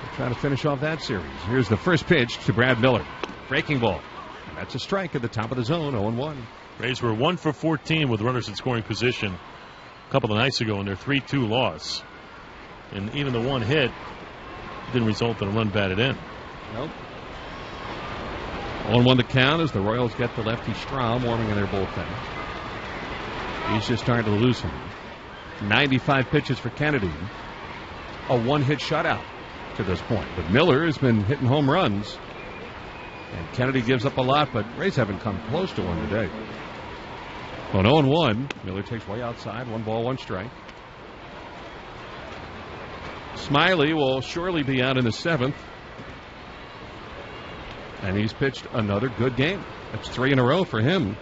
They're trying to finish off that series. Here's the first pitch to Brad Miller. Breaking ball. And that's a strike at the top of the zone, 0-1. Rays were 1 for 14 with runners in scoring position a couple of nights ago in their 3-2 loss. And even the one hit didn't result in a run batted in. Nope. 0-1 the count as the Royals get the lefty Strahm warming in their bullpen. He's just starting to lose him. 95 pitches for Kennedy. A one-hit shutout to this point. But Miller has been hitting home runs. And Kennedy gives up a lot, but Rays haven't come close to one today. Well, 0-1. Miller takes way outside. 1 ball, 1 strike. Smyly will surely be out in the 7th. And he's pitched another good game. That's 3 in a row for him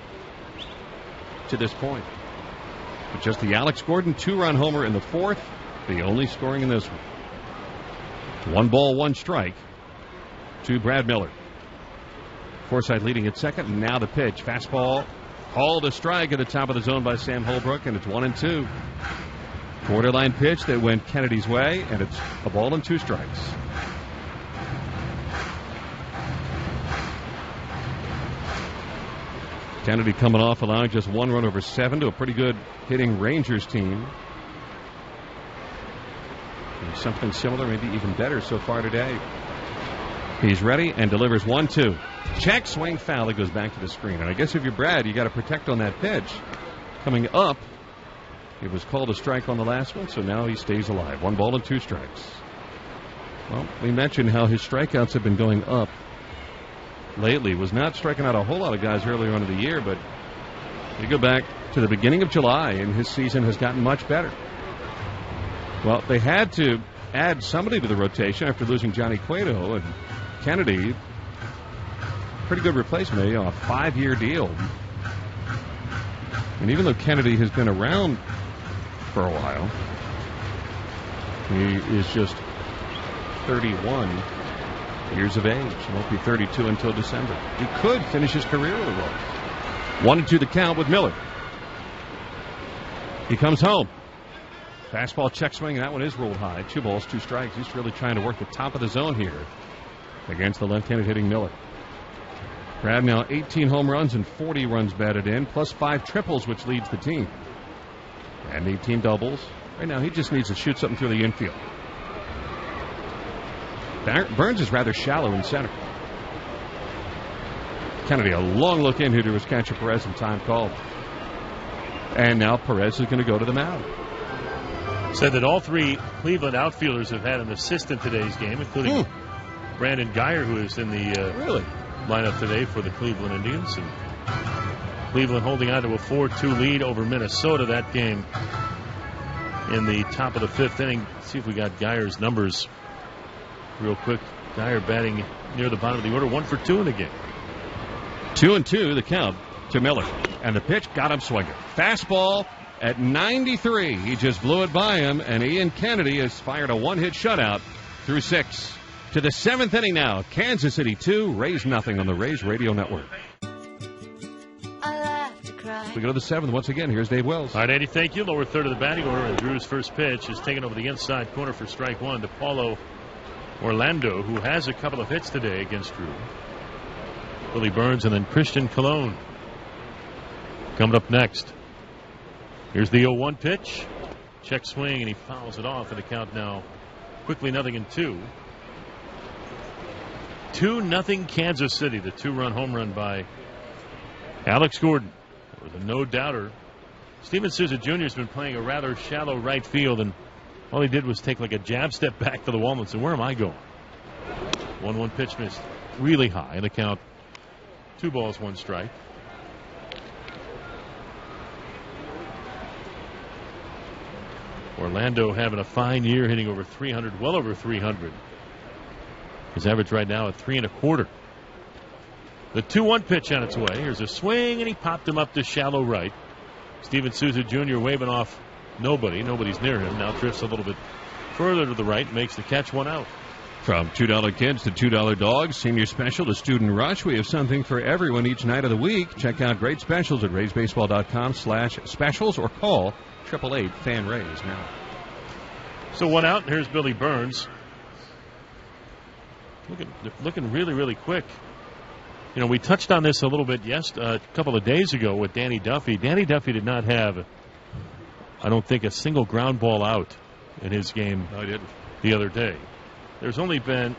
to this point. But just the Alex Gordon 2-run homer in the 4th, the only scoring in this one. 1 ball, 1 strike to Brad Miller. Forsythe leading at second, and now the pitch. Fastball Called a strike at the top of the zone by Sam Holbrook, and it's 1-2. Borderline pitch that went Kennedy's way, and it's a ball and 2 strikes. Kennedy coming off allowing just 1 run over 7 to a pretty good hitting Rangers team. And something similar, maybe even better so far today. He's ready and delivers 1-2. Check, swing, foul. It goes back to the screen. And I guess if you're Brad, you got to protect on that pitch. Coming up, it was called a strike on the last one, so now he stays alive. 1 ball and 2 strikes. Well, we mentioned how his strikeouts have been going up lately. Was not striking out a whole lot of guys earlier on in the year, but you go back to the beginning of July, and his season has gotten much better. Well, they had to add somebody to the rotation after losing Johnny Cueto, and Kennedy, pretty good replacement on a 5-year deal. And even though Kennedy has been around for a while, he is just 31 years of age. He won't be 32 until December. He could finish his career really well. 1-2 the count with Miller. He comes home. Fastball check swing, and that one is rolled high. 2 balls, 2 strikes. He's really trying to work the top of the zone here against the left-handed hitting Miller. Brad now 18 home runs and 40 runs batted in, plus 5 triples, which leads the team. And 18 doubles. Right now, he just needs to shoot something through the infield. Burns is rather shallow in center. Kennedy, a long look in here to his catcher Perez, and time called. And now Perez is going to go to the mound. Said that all 3 Cleveland outfielders have had an assist in today's game, including Brandon Geyer, who is in the lineup today for the Cleveland Indians. And Cleveland holding on to a 4-2 lead over Minnesota. That game in the top of the 5th inning. Let's see if we got Geyer's numbers real quick. Geyer batting near the bottom of the order, 1 for 2 in the game. 2-2 the count to Miller. And the pitch got him swinging. Fastball at 93. He just blew it by him, and Ian Kennedy has fired a 1-hit shutout through 6. To the 7th inning now. Kansas City 2, Rays nothing on the Rays Radio Network. We go to the 7th once again. Here's Dave Wells. All right, Eddie, thank you. Lower third of the batting order, and Drew's first pitch is taken over the inside corner for strike 1 to Paulo Orlando, who has a couple of hits today against Drew. Billy Burns and then Christian Colon coming up next. Here's the 0-1 pitch. Check swing, and he fouls it off, and the count now quickly 0-2. 2-0 Kansas City. The 2-run home run by Alex Gordon. It was a no-doubter. Steven Souza Jr. has been playing a rather shallow right field, and all he did was take like a jab step back to the wall and say, where am I going? 1-1 pitch missed really high, and the count 2 balls, 1 strike. Orlando having a fine year, hitting over 300, well over 300. His average right now at 3 1/4. The 2-1 pitch on its way. Here's a swing, and he popped him up to shallow right. Steven Souza Jr. waving off nobody. Nobody's near him. Now drifts a little bit further to the right, makes the catch, 1 out. From $2 kids to $2 dogs, senior special to student rush, we have something for everyone each night of the week. Check out great specials at RaysBaseball.com/specials or call 888-FAN-RAYS now. So 1 out, and here's Billy Burns. Looking really, really quick. You know, we touched on this a little bit a couple of days ago with Danny Duffy. Danny Duffy did not have, I don't think, a single ground ball out in his game the other day. There's only been,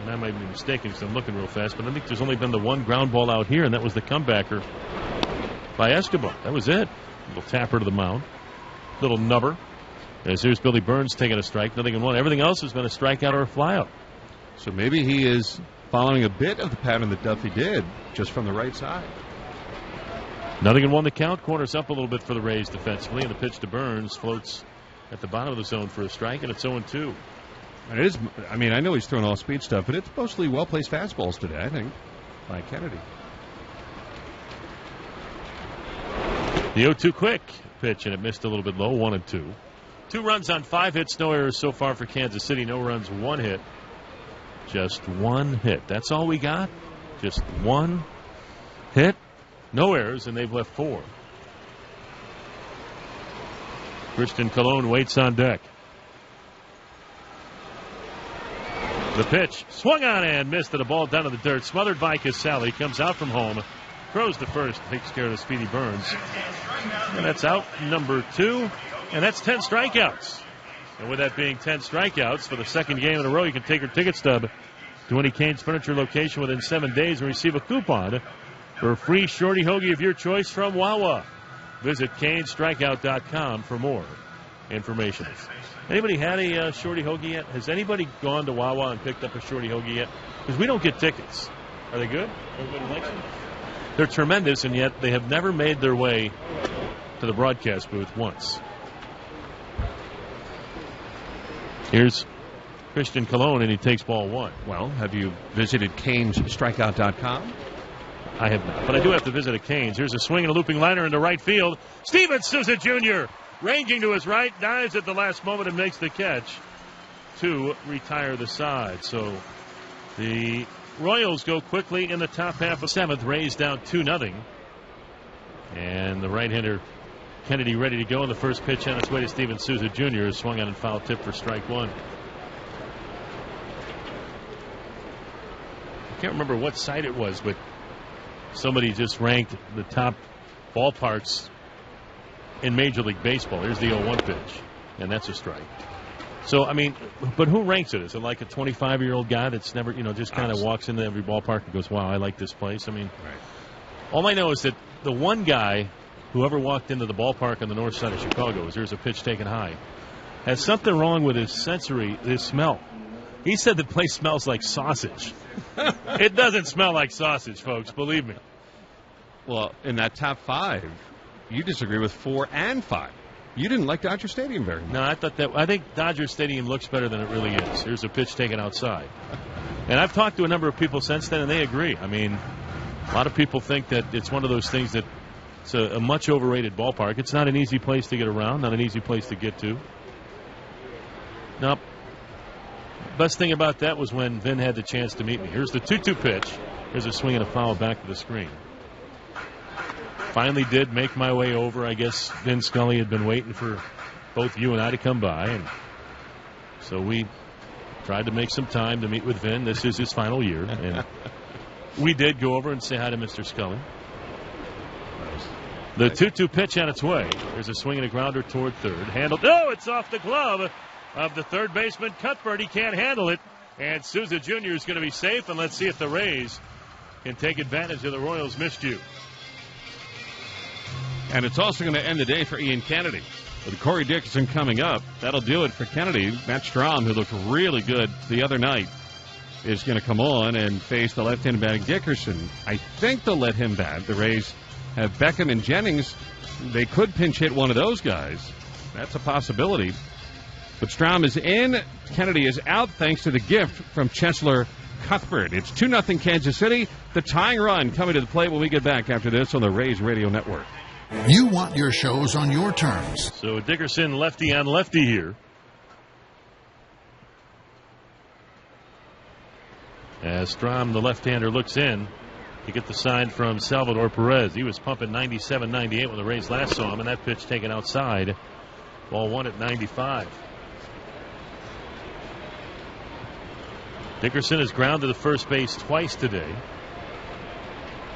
and I might be mistaken because I'm looking real fast, but I think there's only been the 1 ground ball out here, and that was the comebacker by Escobar. That was it. Little tapper to the mound. Little nubber. As here's Billy Burns taking a strike, 0-1. Everything else has been a strikeout or a flyout. So maybe he is following a bit of the pattern that Duffy did, just from the right side. 0-1 the count. Corners up a little bit for the Rays defensively, and the pitch to Burns floats at the bottom of the zone for a strike, and it's 0-2. And it is, I mean, I know he's throwing all speed stuff, but it's mostly well-placed fastballs today, I think, by Kennedy. The 0-2 quick pitch, and it missed a little bit low, 1-2. 2 runs on 5 hits, no errors so far for Kansas City. No runs, 1 hit. Just 1 hit. That's all we got. Just 1 hit. No errors, and they've left 4. Christian Colon waits on deck. The pitch swung on and missed, and the ball down to the dirt. Smothered by Casale. Comes out from home. Throws to first. Takes care of the Speedy Burns. And that's out number 2. And that's 10 strikeouts. And with that being 10 strikeouts for the second game in a row, you can take your ticket stub to any Cane's Furniture location within 7 days and receive a coupon for a free shorty hoagie of your choice from Wawa. Visit canestrikeout.com for more information. Anybody had a shorty hoagie yet? Has anybody gone to Wawa and picked up a shorty hoagie yet? Because we don't get tickets. Are they good? Everybody likes them? They're tremendous, and yet they have never made their way to the broadcast booth once. Here's Christian Colon, and he takes ball 1. Well, have you visited canestrikeout.com? I have not, but I do have to visit a Cane's. Here's a swing and a looping liner into right field. Steven Souza Jr. ranging to his right, dives at the last moment and makes the catch to retire the side. So the Royals go quickly in the top half of 7th, Rays down 2-0. And the right-hander Kennedy ready to go, and the first pitch on its way to Steven Souza Jr. is swung on and foul tip for strike 1. I can't remember what site it was, but somebody just ranked the top ballparks in Major League Baseball. Here's the 0-1 pitch, and that's a strike. So, I mean, but who ranks it? Is it like a 25-year-old guy that's never, just kind of walks into every ballpark and goes, wow, I like this place? I mean, all I know is that the one guy who ever walked into the ballpark on the north side of Chicago, as there's a pitch taken high, has something wrong with his smell. He said the place smells like sausage. It doesn't smell like sausage, folks, believe me. Well, in that top 5, you disagree with 4 and 5. You didn't like Dodger Stadium very much. No, I think Dodger Stadium looks better than it really is. Here's a pitch taken outside. And I've talked to a number of people since then, and they agree. I mean, a lot of people think that it's one of those things that it's a much overrated ballpark. It's not an easy place to get around, not an easy place to get to. Nope. Best thing about that was when Vin had the chance to meet me. Here's the 2-2 pitch. Here's a swing and a foul back to the screen. Finally did make my way over. I guess Vin Scully had been waiting for both you and I to come by, and so we tried to make some time to meet with Vin. This is his final year, and we did go over and say hi to Mr. Scully. The 2-2 pitch on its way. There's a swing and a grounder toward third. Handled. Oh, it's off the glove of the third baseman, Cuthbert. He can't handle it, and Souza Jr. is going to be safe, and let's see if the Rays can take advantage of the Royals' miscue. And it's also going to end the day for Ian Kennedy. With Corey Dickerson coming up, that'll do it for Kennedy. Matt Strahm, who looked really good the other night, is going to come on and face the left-handed batting Dickerson. I think they'll let him bat. The Rays have Beckham and Jennings. They could pinch hit one of those guys. That's a possibility. But Strahm is in. Kennedy is out thanks to the gift from Chesler Cuthbert. It's 2-0 Kansas City. The tying run coming to the plate when we get back after this on the Rays Radio Network. You want your shows on your terms. So Dickerson lefty on lefty here. As Strahm, the left-hander, looks in. You get the sign from Salvador Perez. He was pumping 97-98 when the Rays last saw him, and that pitch taken outside. Ball 1 at 95. Dickerson has grounded to first base twice today.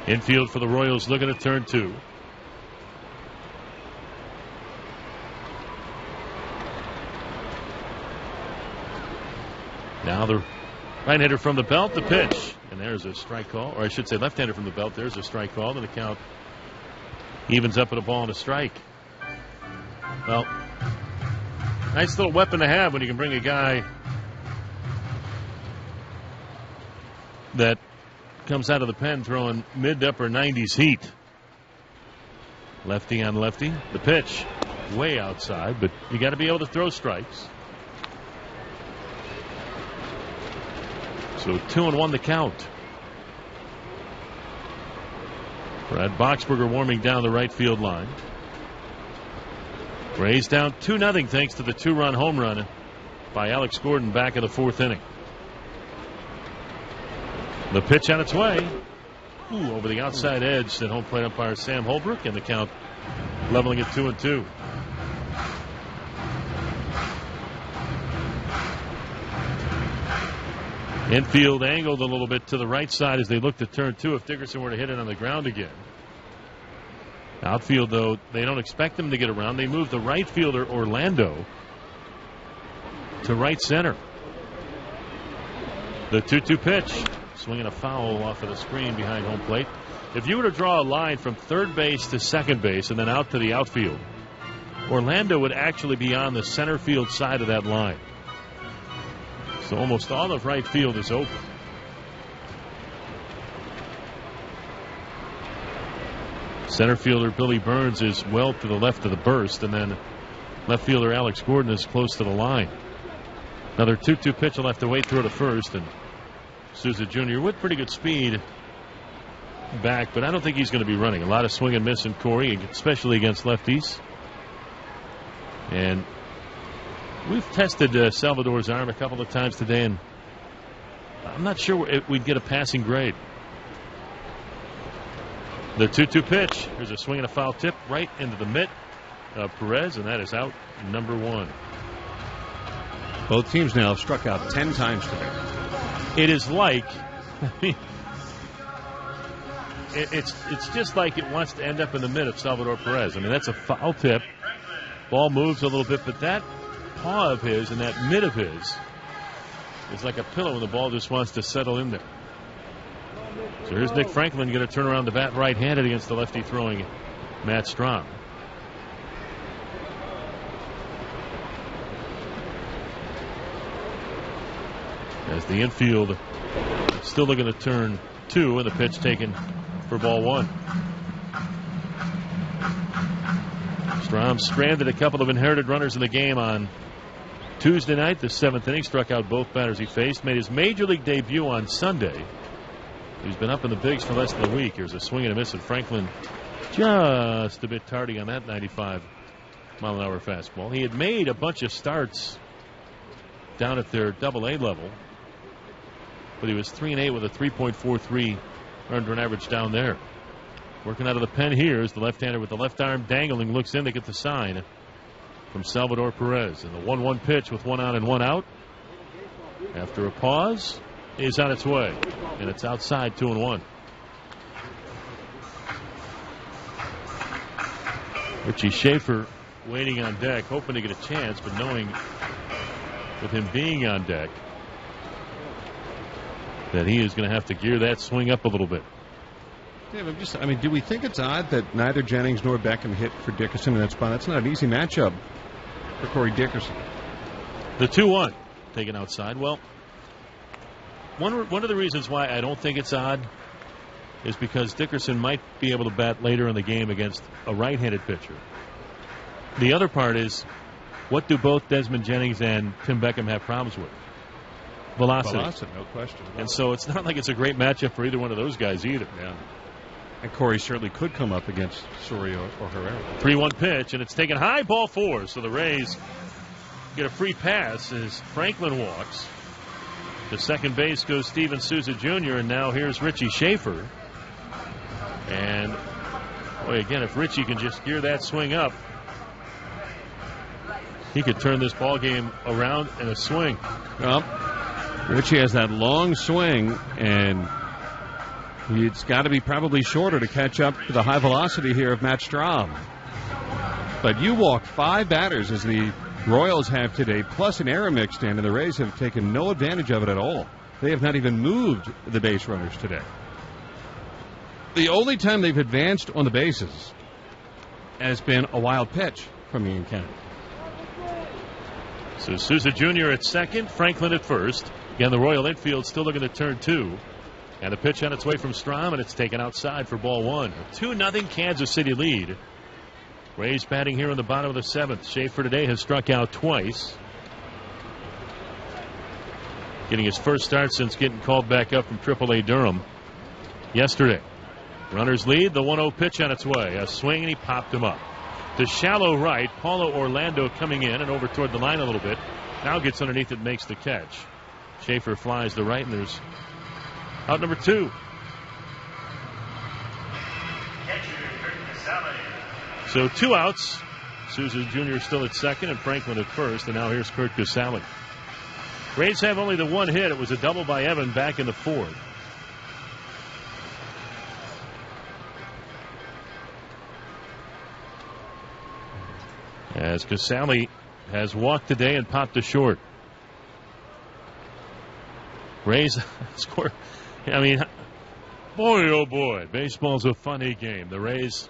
Infield for the Royals looking at turn 2. Now the right-hander from the belt, the pitch. And there's a strike call. Or I should say left-hander from the belt. There's a strike call. And the count evens up at a ball and a strike. Well, nice little weapon to have when you can bring a guy that comes out of the pen throwing mid to upper 90s heat. Lefty on lefty. The pitch way outside, but you got to be able to throw strikes. So 2-1 the count. Brad Boxberger warming down the right field line. Rays down 2-0 thanks to the 2-run home run by Alex Gordon back in the 4th inning. The pitch on its way. over the outside edge to home plate umpire Sam Holbrook, and the count leveling at 2-2. Infield angled a little bit to the right side as they look to turn 2 if Dickerson were to hit it on the ground again. Outfield, though, they don't expect him to get around. They move the right fielder, Orlando, to right center. The 2-2 pitch. Swinging a foul off of the screen behind home plate. If you were to draw a line from third base to second base and then out to the outfield, Orlando would actually be on the center field side of that line. So almost all of right field is open. Center fielder Billy Burns is well to the left of the burst, and then left fielder Alex Gordon is close to the line. Another 2-2 pitch will have to wait through to first, and Souza Jr. with pretty good speed back, but I don't think he's going to be running. A lot of swing and miss in Corey, especially against lefties. And we've tested Salvador's arm a couple of times today, and I'm not sure if we'd get a passing grade. The 2-2 pitch. Here's a swing and a foul tip right into the mitt of Perez, and that is out number 1. Both teams now have struck out 10 times today. It is like, it's just like it wants to end up in the mitt of Salvador Perez. I mean, that's a foul tip. Ball moves a little bit, but that paw of his and that mitt of his is like a pillow, and the ball just wants to settle in there. So here's Nick Franklin going to turn around the bat right-handed against the lefty throwing Matt Strahm. As the infield still looking to turn 2, and the pitch taken for ball 1. Strahm stranded a couple of inherited runners in the game on Tuesday night. The 7th inning, struck out both batters he faced. Made his major league debut on Sunday. He's been up in the bigs for less than a week. Here's a swing and a miss, and Franklin just a bit tardy on that 95-mile-an-hour fastball. He had made a bunch of starts down at their Double-A level, but he was 3-8 with a 3.43 earned run average down there. Working out of the pen here is the left-hander with the left arm dangling, looks in to get the sign from Salvador Perez. And the 1-1 pitch with 1 on and 1 out, after a pause, is on its way, and it's outside 2-1. Richie Schaefer waiting on deck, hoping to get a chance, but knowing with him being on deck that he is going to have to gear that swing up a little bit. Yeah, I mean, do we think it's odd that neither Jennings nor Beckham hit for Dickerson in that spot? That's not an easy matchup for Corey Dickerson. The 2-1 taken outside. Well, one of the reasons why I don't think it's odd is because Dickerson might be able to bat later in the game against a right-handed pitcher. The other part is, what do both Desmond Jennings and Tim Beckham have problems with? Velocity. No question. And so it's not like it's a great matchup for either one of those guys either. Yeah. And Corey certainly could come up against Soria or Herrera. 3-1 pitch, and it's taken high, ball 4. So the Rays get a free pass as Franklin walks. To second base goes Steven Souza Jr., and now here's Richie Schaefer. And, boy, again, if Richie can just gear that swing up, he could turn this ball game around in a swing. Well, Richie has that long swing, and it's got to be probably shorter to catch up to the high velocity here of Matt Strahm. But you walked 5 batters as the Royals have today, plus an error mixed in, and the Rays have taken no advantage of it at all. They have not even moved the base runners today. The only time they've advanced on the bases has been a wild pitch from Ian Kennedy. So Souza Jr. at second, Franklin at first. Again, the Royal infield still looking to turn 2. And a pitch on its way from Strahm, and it's taken outside for ball 1. A 2-0 Kansas City lead. Rays batting here in the bottom of the 7th. Schaefer today has struck out twice. Getting his first start since getting called back up from AAA Durham yesterday. Runners lead, the 1-0 pitch on its way. A swing, and he popped him up. To shallow right, Paulo Orlando coming in and over toward the line a little bit. Now gets underneath it, makes the catch. Schaefer flies to right, and there's out number 2. So 2 outs. Souza Jr. still at second and Franklin at first. And now here's Kurt Casale. Rays have only the 1 hit. It was a double by Evan back in the 4th. As Casale has walked today and popped a short. Rays score. I mean, boy, oh boy, baseball's a funny game. The Rays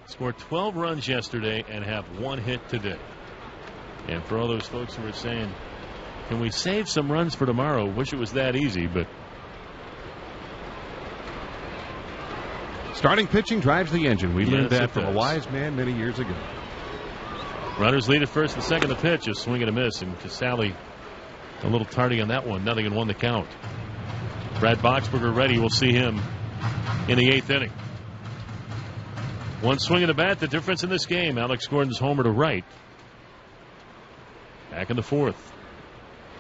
scored 12 runs yesterday and have 1 hit today. And for all those folks who were saying, can we save some runs for tomorrow? Wish it was that easy, but. Starting pitching drives the engine. We learned that from a does. wise man many years ago. Runners lead at first and second. The pitch, a swing and a miss, and Casale a little tardy on that one. 0-1 the count. Brad Boxberger ready. We'll see him in the 8th inning. 1 swing of the bat, the difference in this game. Alex Gordon's homer to right. Back in the 4th.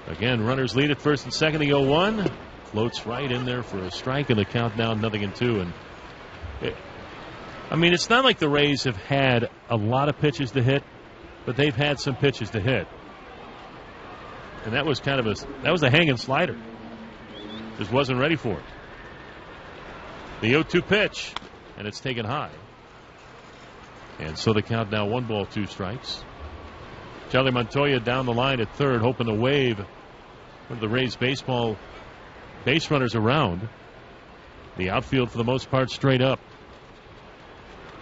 Again, runners lead at first and second. The 0-1 floats right in there for a strike, and the count now 0-2. And it's not like the Rays have had a lot of pitches to hit, but they've had some pitches to hit. And that was a hanging slider. Just wasn't ready for it. The 0-2 pitch, and it's taken high. And so the count now 1 ball, 2 strikes. Charlie Montoya down the line at third, hoping to wave one of the Rays baseball base runners around. The outfield for the most part straight up.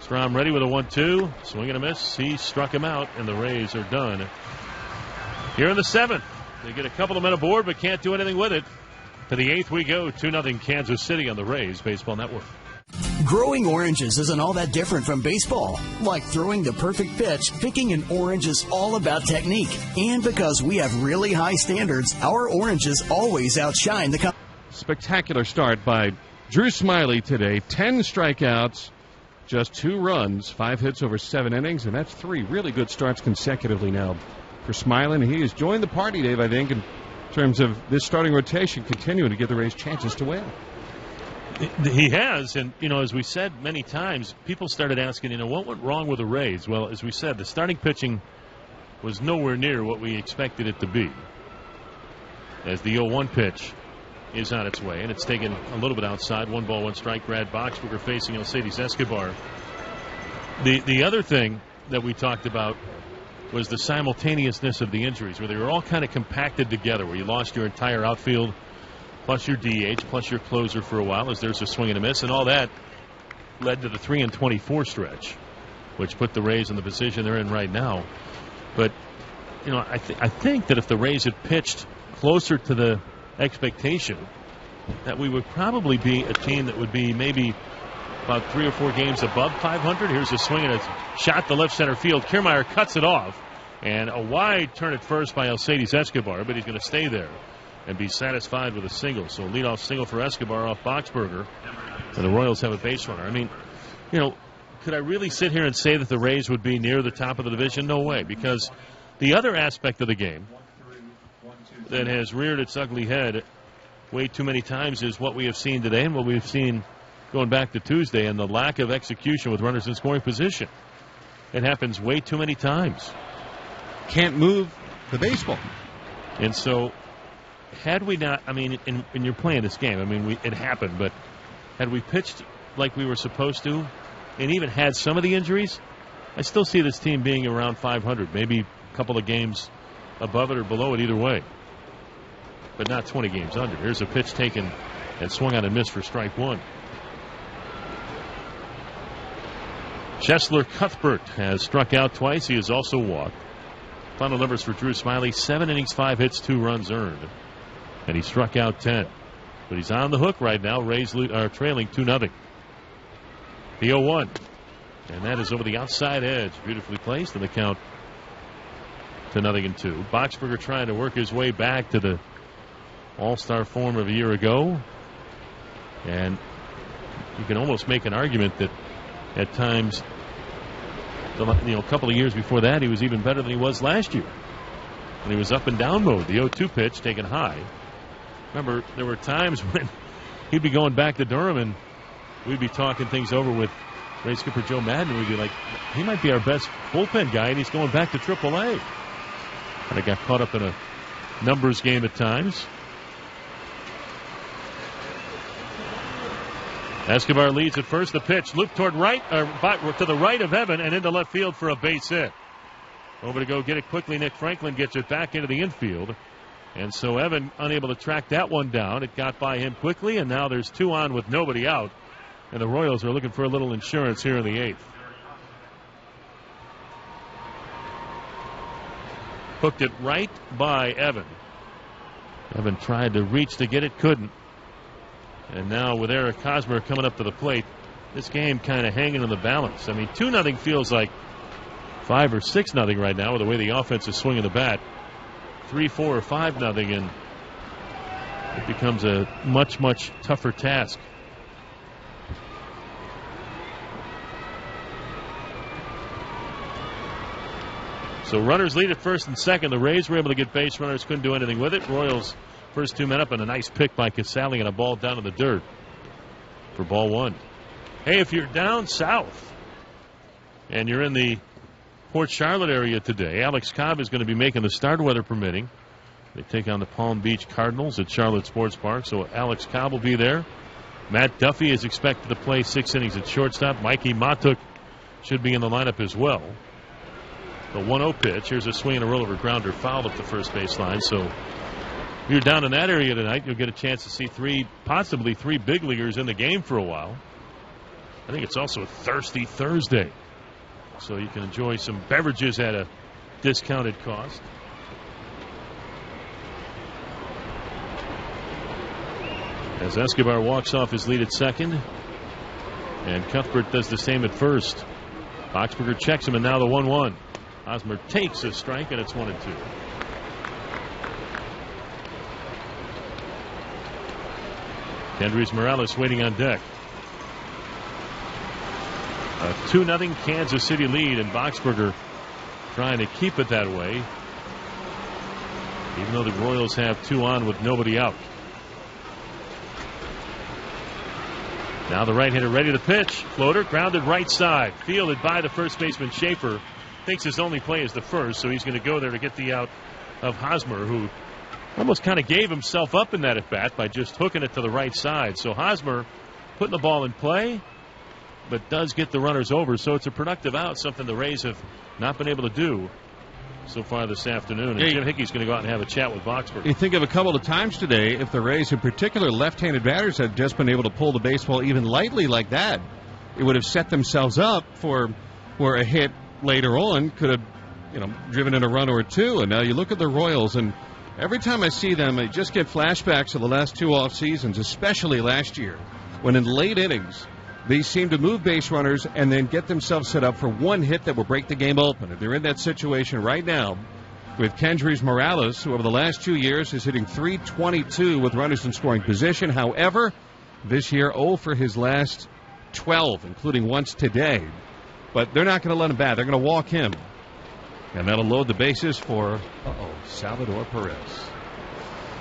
Strom ready with a 1-2. Swing and a miss. He struck him out, and the Rays are done. Here in the 7th. They get a couple of men aboard, but can't do anything with it. To the 8th we go. 2-0 Kansas City on the Rays Baseball Network. Growing oranges isn't all that different from baseball. Like throwing the perfect pitch, picking an orange is all about technique. And because we have really high standards, our oranges always outshine the Spectacular start by Drew Smyly today. 10 strikeouts, just 2 runs, 5 hits over 7 innings, and that's 3 really good starts consecutively now for Smyly. And he has joined the party, Dave, I think, in terms of this starting rotation continuing to give the Rays chances to win. He has, and, as we said many times, people started asking, what went wrong with the Rays? Well, as we said, the starting pitching was nowhere near what we expected it to be. As the 0-1 pitch is on its way, and it's taken a little bit outside. 1 ball, 1 strike. Brad Boxberger facing Alcides Escobar. The other thing that we talked about was the simultaneousness of the injuries, where they were all kind of compacted together, where you lost your entire outfield, plus your DH, plus your closer for a while, as there's a swing and a miss, and all that led to the 3-24 stretch, which put the Rays in the position they're in right now. But, I think that if the Rays had pitched closer to the expectation, that we would probably be a team that would be maybe about 3 or 4 games above 500. Here's a swing and a shot to left center field. Kiermaier cuts it off, and a wide turn at first by Alcides Escobar, but he's going to stay there and be satisfied with a single. So leadoff single for Escobar off Boxberger, and the Royals have a base runner. Could I really sit here and say that the Rays would be near the top of the division? No way, because the other aspect of the game that has reared its ugly head way too many times is what we have seen today and what we've seen going back to Tuesday, and the lack of execution with runners in scoring position. It happens way too many times. Can't move the baseball. And so, had we not, and you're playing this game, it happened, but had we pitched like we were supposed to, and even had some of the injuries, I still see this team being around 500, maybe a couple of games above it or below it either way, but not 20 games under. Here's a pitch taken and swung on and missed for strike 1. Chesler Cuthbert has struck out twice. He has also walked. Final numbers for Drew Smyly: 7 innings, 5 hits, 2 runs earned, and he struck out 10. But he's on the hook right now. Rays are trailing 2-0. The 0-1, and that is over the outside edge, beautifully placed, and the count to 0-2. Boxberger trying to work his way back to the all-star form of a year ago, and you can almost make an argument that at times, a couple of years before that, he was even better than he was last year when he was up and down mode. The 0-2 pitch taken high. Remember, there were times when he'd be going back to Durham and we'd be talking things over with Rays skipper Joe Madden would be like, he might be our best bullpen guy, and he's going back to AAA. And I got caught up in a numbers game at times. Escobar leads at first. The pitch looped toward right, to the right of Evan and into left field for a base hit. Over to go get it quickly. Nick Franklin gets it back into the infield. And so Evan unable to track that one down. It got by him quickly, and now there's 2 on with nobody out. And the Royals are looking for a little insurance here in the 8th. Hooked it right by Evan. Evan tried to reach to get it, couldn't. And now with Eric Hosmer coming up to the plate, this game kind of hanging in the balance. I mean, 2-0 feels like 5 or 6-0 right now with the way the offense is swinging the bat. 3, 4, or 5-0, and it becomes a much, much tougher task. So runners lead at first and second. The Rays were able to get base runners, couldn't do anything with it. Royals first 2 men up, and a nice pick by Casale and a ball down in the dirt for ball 1. Hey, if you're down south and you're in the Port Charlotte area today, Alex Cobb is going to be making the start, weather permitting. They take on the Palm Beach Cardinals at Charlotte Sports Park, so Alex Cobb will be there. Matt Duffy is expected to play 6 innings at shortstop. Mikey Matuk should be in the lineup as well. The 1-0 pitch. Here's a swing and a rollover grounder fouled up the first base line. So if you're down in that area tonight, you'll get a chance to see possibly three big leaguers in the game for a while. I think it's also a Thirsty Thursday, so you can enjoy some beverages at a discounted cost. As Escobar walks off his lead at second, and Cuthbert does the same at first. Boxberger checks him, and now the 1-1. Hosmer takes a strike, and it's 1-2. Kendrys Morales waiting on deck. A 2-0 Kansas City lead, and Boxberger trying to keep it that way, even though the Royals have 2 on with nobody out. Now the right hitter ready to pitch. Floater grounded right side. Fielded by the first baseman Schaefer. Thinks his only play is the first, so he's going to go there to get the out of Hosmer, who almost kind of gave himself up in that at bat by just hooking it to the right side. So Hosmer putting the ball in play, but does get the runners over. So it's a productive out, something the Rays have not been able to do so far this afternoon. And Jim Hickey's going to go out and have a chat with Boxberger. You think of a couple of times today, if the Rays, in particular left-handed batters, had just been able to pull the baseball even lightly like that, it would have set themselves up for where a hit later on could have, driven in a run or two. And now you look at the Royals, and every time I see them, I just get flashbacks of the last 2 off seasons, especially last year, when in late innings they seem to move base runners and then get themselves set up for one hit that will break the game open. And they're in that situation right now with Kendrys Morales, who over the last 2 years is hitting .322 with runners in scoring position. However, this year 0 for his last 12, including once today. But they're not going to let him bat. They're going to walk him. And that'll load the bases for, Salvador Perez.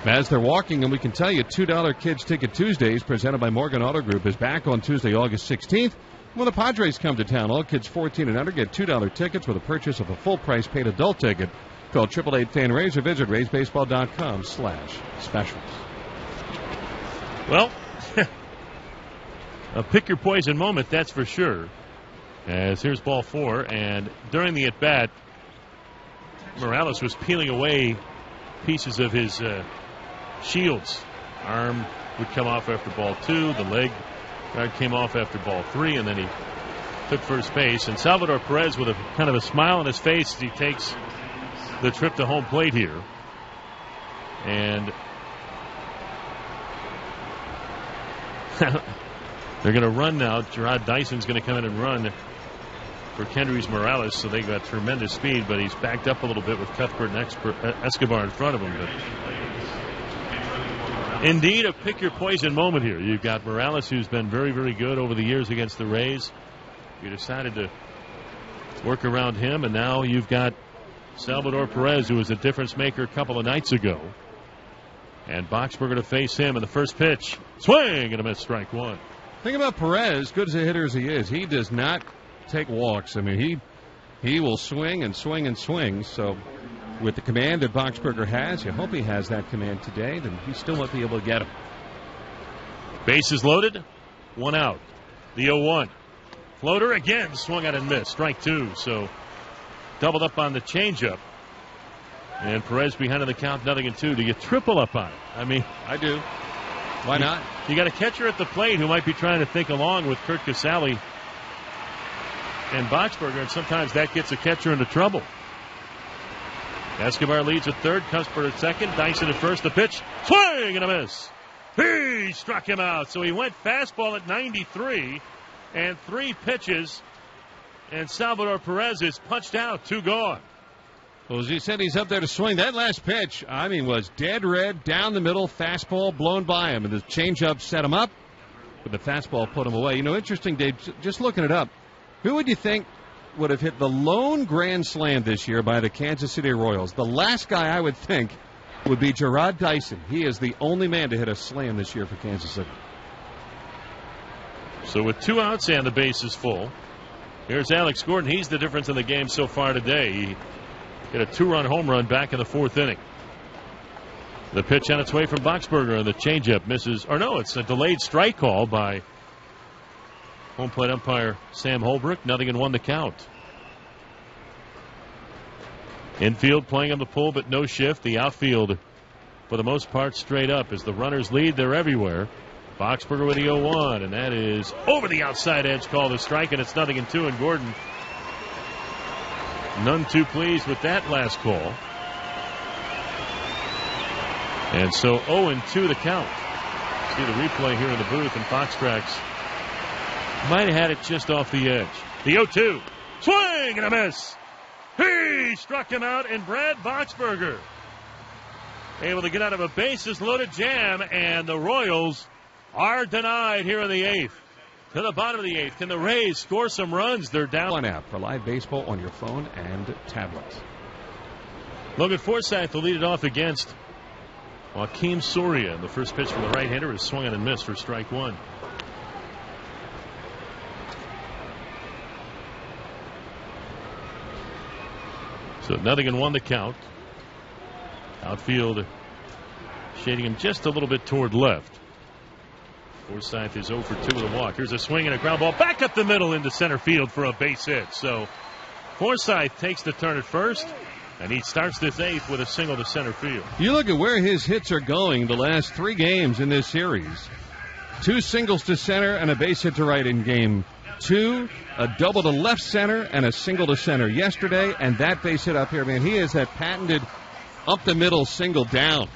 As they're walking, and we can tell you, $2 Kids Ticket Tuesdays, presented by Morgan Auto Group, is back on Tuesday, August 16th. When the Padres come to town, all kids 14 and under get $2 tickets with a purchase of a full-price paid adult ticket. Call 888-FAN-RAYS or visit RaysBaseball.com/specials. Well, a pick-your-poison moment, that's for sure. As here's ball 4, and during the at-bat, Morales was peeling away pieces of his shields. Arm would come off after ball 2. The leg guard came off after ball 3, and then he took first base. And Salvador Perez, with a kind of a smile on his face as he takes the trip to home plate here. And they're going to run now. Gerard Dyson's going to come in and run for Kendrys Morales, so they got tremendous speed, but he's backed up a little bit with Cuthbert and Escobar in front of him. But indeed, a pick-your-poison moment here. You've got Morales, who's been very, very good over the years against the Rays. You decided to work around him, and now you've got Salvador Perez, who was a difference maker a couple of nights ago. And Boxberger to face him in the first pitch. Swing and a miss, strike 1. Think about Perez, good as a hitter as he is. He does not take walks. I mean, he will swing and swing and swing. So with the command that Boxberger has, you hope he has that command today, then he still won't be able to get him. Bases loaded, 1 out. The 0-1. Floater again, swung at and missed. Strike 2. So doubled up on the changeup. And Perez behind in the count, 0-2. Do you triple up on it? I mean, I do. Why not? You got a catcher at the plate who might be trying to think along with Kurt Casale and Boxberger, and sometimes that gets a catcher into trouble. Escobar leads at third, Cuthbert at second, Dyson at first. The pitch, swing and a miss. He struck him out. So he went fastball at 93 and 3 pitches, and Salvador Perez is punched out, 2 gone. Well, as he said, he's up there to swing. That last pitch, I mean, was dead red, down the middle, fastball blown by him. And the changeup set him up, but the fastball put him away. You know, interesting, Dave, just looking it up, who would you think would have hit the lone grand slam this year by the Kansas City Royals? The last guy I would think would be Gerard Dyson. He is the only man to hit a slam this year for Kansas City. So with 2 outs and the bases full, here's Alex Gordon. He's the difference in the game so far today. He hit a 2-run home run back in the 4th inning. The pitch on its way from Boxberger, and the changeup misses. Or no, it's a delayed strike call by home plate umpire Sam Holbrook. 0-1 the count. Infield playing on the pull, but no shift. The outfield, for the most part, straight up. As the runners lead, they're everywhere. Boxberger with the 0-1, and that is over the outside edge, called a strike, and it's 0-2, and Gordon none too pleased with that last call. And so 0-2 the count. See the replay here in the booth, and Foxtracks might have had it just off the edge. The 0-2, swing and a miss. He struck him out, and Brad Boxberger able to get out of a bases-loaded jam, and the Royals are denied here in the 8th. To the bottom of the 8th. Can the Rays score some runs? They're down. One app for live baseball on your phone and tablet. Logan Forsythe will lead it off against Joakim Soria. And the first pitch from the right-hander is swung on and missed for strike 1. So 0-1 the count. Outfield shading him just a little bit toward left. Forsythe is 0 for 2 with a walk. Here's a swing and a ground ball back up the middle into center field for a base hit. So Forsythe takes the turn at first, and he starts this 8th with a single to center field. You look at where his hits are going the last 3 games in this series. 2 singles to center and a base hit to right in game 2, a double to left center and a single to center yesterday, and that base hit up here, man, he is that patented up the middle single down.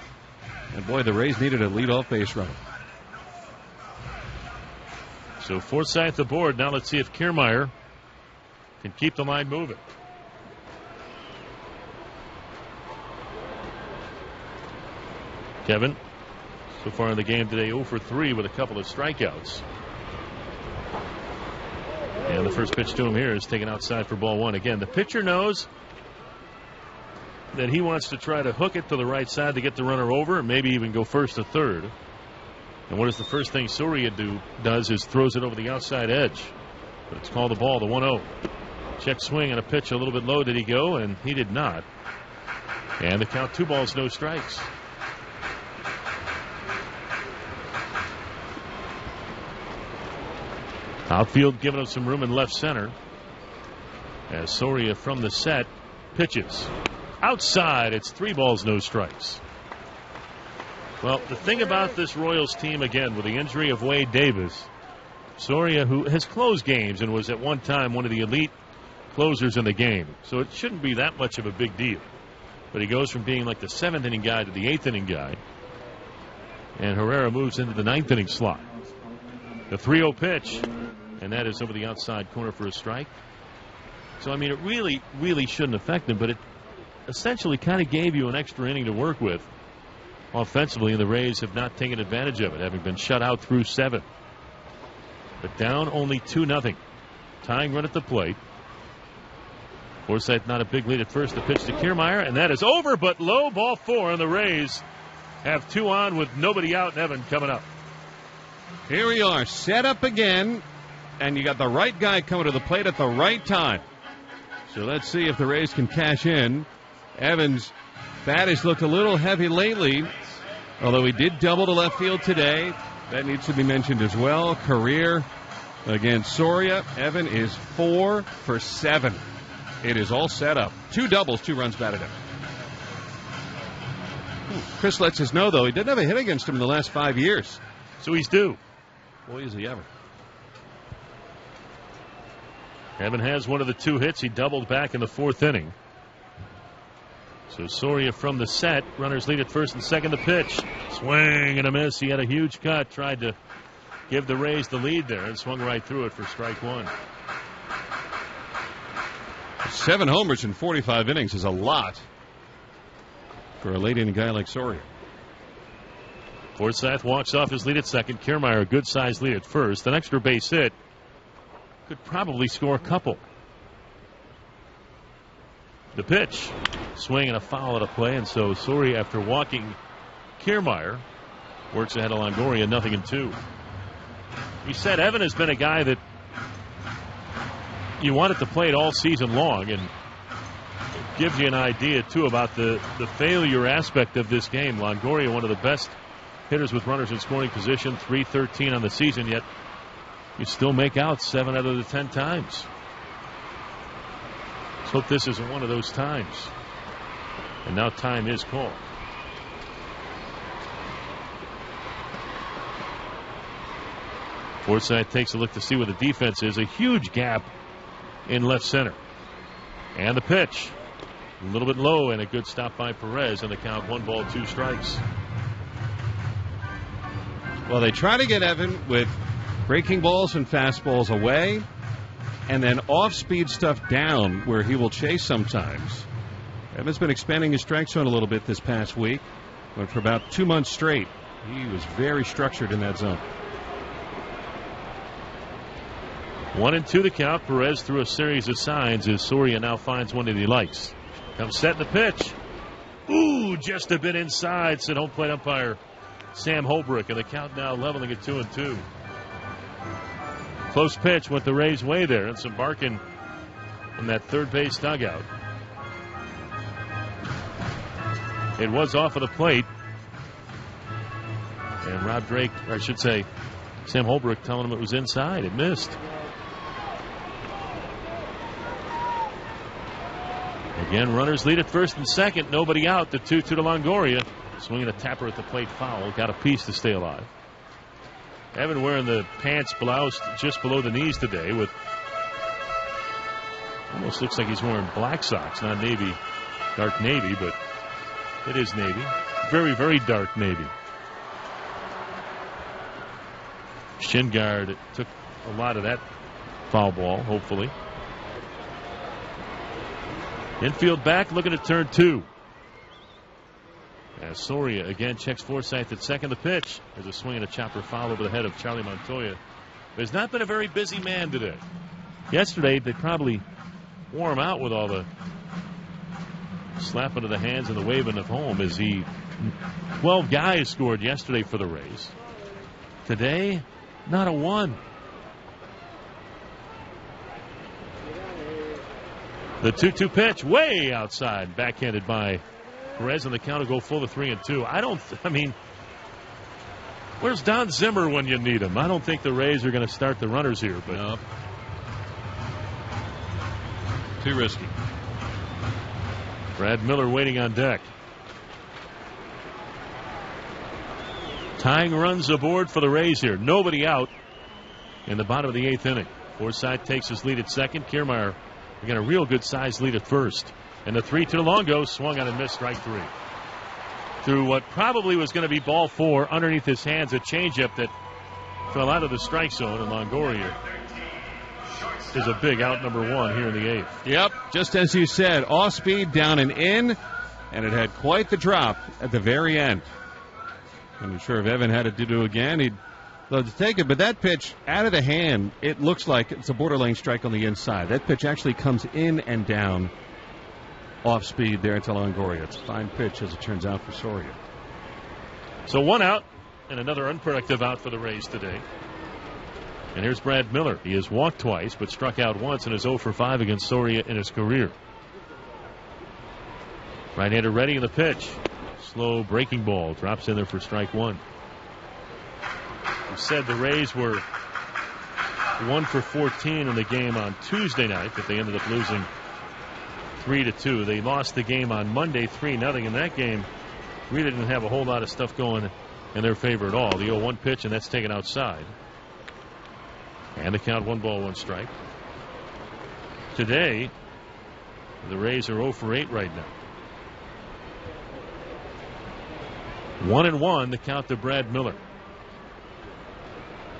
And boy, the Rays needed a leadoff base runner. So Forsythe aboard. Now let's see if Kiermaier can keep the line moving. Kevin, so far in the game today, 0 for 3 with a couple of strikeouts. And the first pitch to him here is taken outside for ball 1. Again, the pitcher knows that he wants to try to hook it to the right side to get the runner over, and maybe even go first to third. And what is the first thing Soria does is throws it over the outside edge. But it's called the ball, the 1-0. Check swing and a pitch a little bit low. Did he go? And he did not. And the count 2 balls, no strikes. Outfield giving him some room in left center. As Soria from the set pitches. Outside, it's 3 balls, no strikes. Well, the thing about this Royals team, again, with the injury of Wade Davis, Soria, who has closed games and was at one time one of the elite closers in the game, so it shouldn't be that much of a big deal. But he goes from being like the 7th inning guy to the 8th inning guy, and Herrera moves into the 9th inning slot. The 3-0 pitch, and that is over the outside corner for a strike. So, I mean, it really, really shouldn't affect him, but it essentially kind of gave you an extra inning to work with offensively, and the Rays have not taken advantage of it, having been shut out through 7. But down only 2-0. Tying run at the plate. Forsythe not a big lead at first. The pitch to Kiermaier, and that is over, but low, ball 4, and the Rays have 2 on with nobody out, and Evan coming up. Here we are, set up again, and you got the right guy coming to the plate at the right time. So let's see if the Rays can cash in. Evans' bat has looked a little heavy lately, although he did double to left field today. That needs to be mentioned as well. Career against Soria. Evan is 4 for 7. It is all set up. 2 doubles, 2 runs batted in. Chris lets us know, though, he didn't have a hit against him in the last 5 years. So he's due. Boy, is he ever. Evan has one of the 2 hits. He doubled back in the 4th inning. So Soria from the set. Runners lead at first and second. The pitch. Swing and a miss. He had a huge cut. Tried to give the Rays the lead there and swung right through it for strike 1. 7 homers in 45 innings is a lot for a late inning guy like Soria. Forsythe walks off his lead at second. Kiermaier, a good-sized lead at first. An extra base hit. Could probably score a couple. The pitch. Swing and a foul at a play. And so Soria, after walking Kiermaier, works ahead of Longoria, 0-2. He said Evan has been a guy that you wanted to play it all season long, and it gives you an idea, too, about the failure aspect of this game. Longoria, one of the best hitters with runners in scoring position, .313 on the season, yet you still make out 7 out of the 10 times. Let's hope this isn't one of those times. And now time is called. Forsythe takes a look to see where the defense is. A huge gap in left center. And the pitch. A little bit low, and a good stop by Perez, and the count 1 ball, 2 strikes. Well, they try to get Evan with breaking balls and fastballs away, and then off-speed stuff down where he will chase sometimes. Evan's been expanding his strike zone a little bit this past week, but for about 2 months straight, he was very structured in that zone. 1-2 the count. Perez threw a series of signs as Soria now finds one that he likes. Comes set in the pitch. Ooh, just a bit inside, said home plate umpire Sam Holbrook, and the count now leveling at 2-2. Close pitch went the Rays' way there, and some barking from that third base dugout. It was off of the plate, and Rob Drake, or I should say Sam Holbrook, telling him it was inside. It missed. Again, runners lead at first and second. Nobody out. The 2-2 to Longoria. Swinging a tapper at the plate, foul. Got a piece to stay alive. Evan wearing the pants bloused just below the knees today with almost looks like he's wearing black socks, not navy, dark navy, but it is navy. Very, very dark navy. Shin guard took a lot of that foul ball, hopefully. Infield back, looking at turn 2. As Soria again checks Forsythe at second. The pitch. There's a swing and a chopper foul over the head of Charlie Montoya. There's not been a very busy man today. Yesterday, they probably wore him out with all the slapping of the hands and the waving of home as 12 guys scored yesterday for the Rays. Today, not a one. The 2-2 pitch way outside, backhanded by Perez, and the count will go full to 3-2. I mean, where's Don Zimmer when you need him? I don't think the Rays are going to start the runners here, but no. Too risky. Brad Miller waiting on deck. Tying runs aboard for the Rays here. Nobody out in the bottom of the 8th inning. Forsythe takes his lead at second. Kiermaier again a real good sized lead at first. And the 3-2 to Longo, swung on and missed, strike 3. Through what probably was going to be ball 4 underneath his hands, a changeup that fell out of the strike zone, and Longoria is a big out number 1 here in the 8th. Yep, just as you said, off speed, down and in, and it had quite the drop at the very end. I'm sure if Evan had it to do again, he'd love to take it, but that pitch out of the hand, it looks like it's a borderline strike on the inside. That pitch actually comes in and down off speed there into Longoria. It's a fine pitch, as it turns out, for Soria. So 1 out. and another unproductive out for the Rays today. And here's Brad Miller. He has walked twice, but struck out once and is 0 for 5 against Soria in his career. Right-hander ready in the pitch. Slow breaking ball. Drops in there for strike one. We said the Rays were 1 for 14 in the game on Tuesday night, but they ended up losing 3-2. They lost the game on Monday 3-0. In that game, we didn't have a whole lot of stuff going in their favor at all. The 0-1 pitch, and that's taken outside. And the count 1 ball, 1 strike. Today, the Rays are 0 for 8 right now. 1-1, the count to Brad Miller.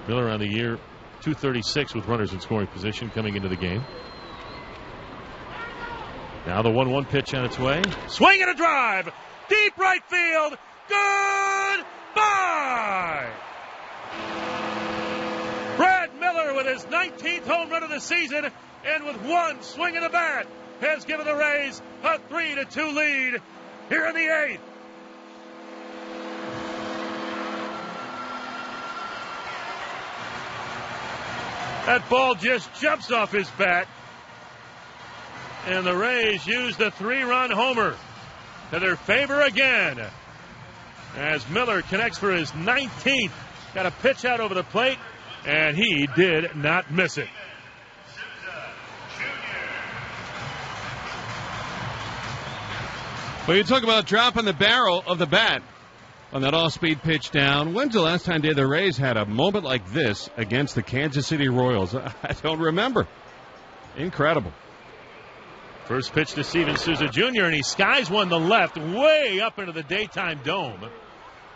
Miller on the year, .236 with runners in scoring position coming into the game. Now the 1-1 pitch on its way. Swing and a drive. Deep right field. Goodbye. Brad Miller with his 19th home run of the season, and with one swing of the bat has given the Rays a 3-2 lead here in the 8th. That ball just jumps off his bat, and the Rays use the 3-run homer to their favor again as Miller connects for his 19th. Got a pitch out over the plate, and he did not miss it. Well, you talk about dropping the barrel of the bat on that off-speed pitch down. When's the last time the Rays had a moment like this against the Kansas City Royals? I don't remember. Incredible. First pitch to Steven Souza Jr., and he skies one to left way up into the daytime dome.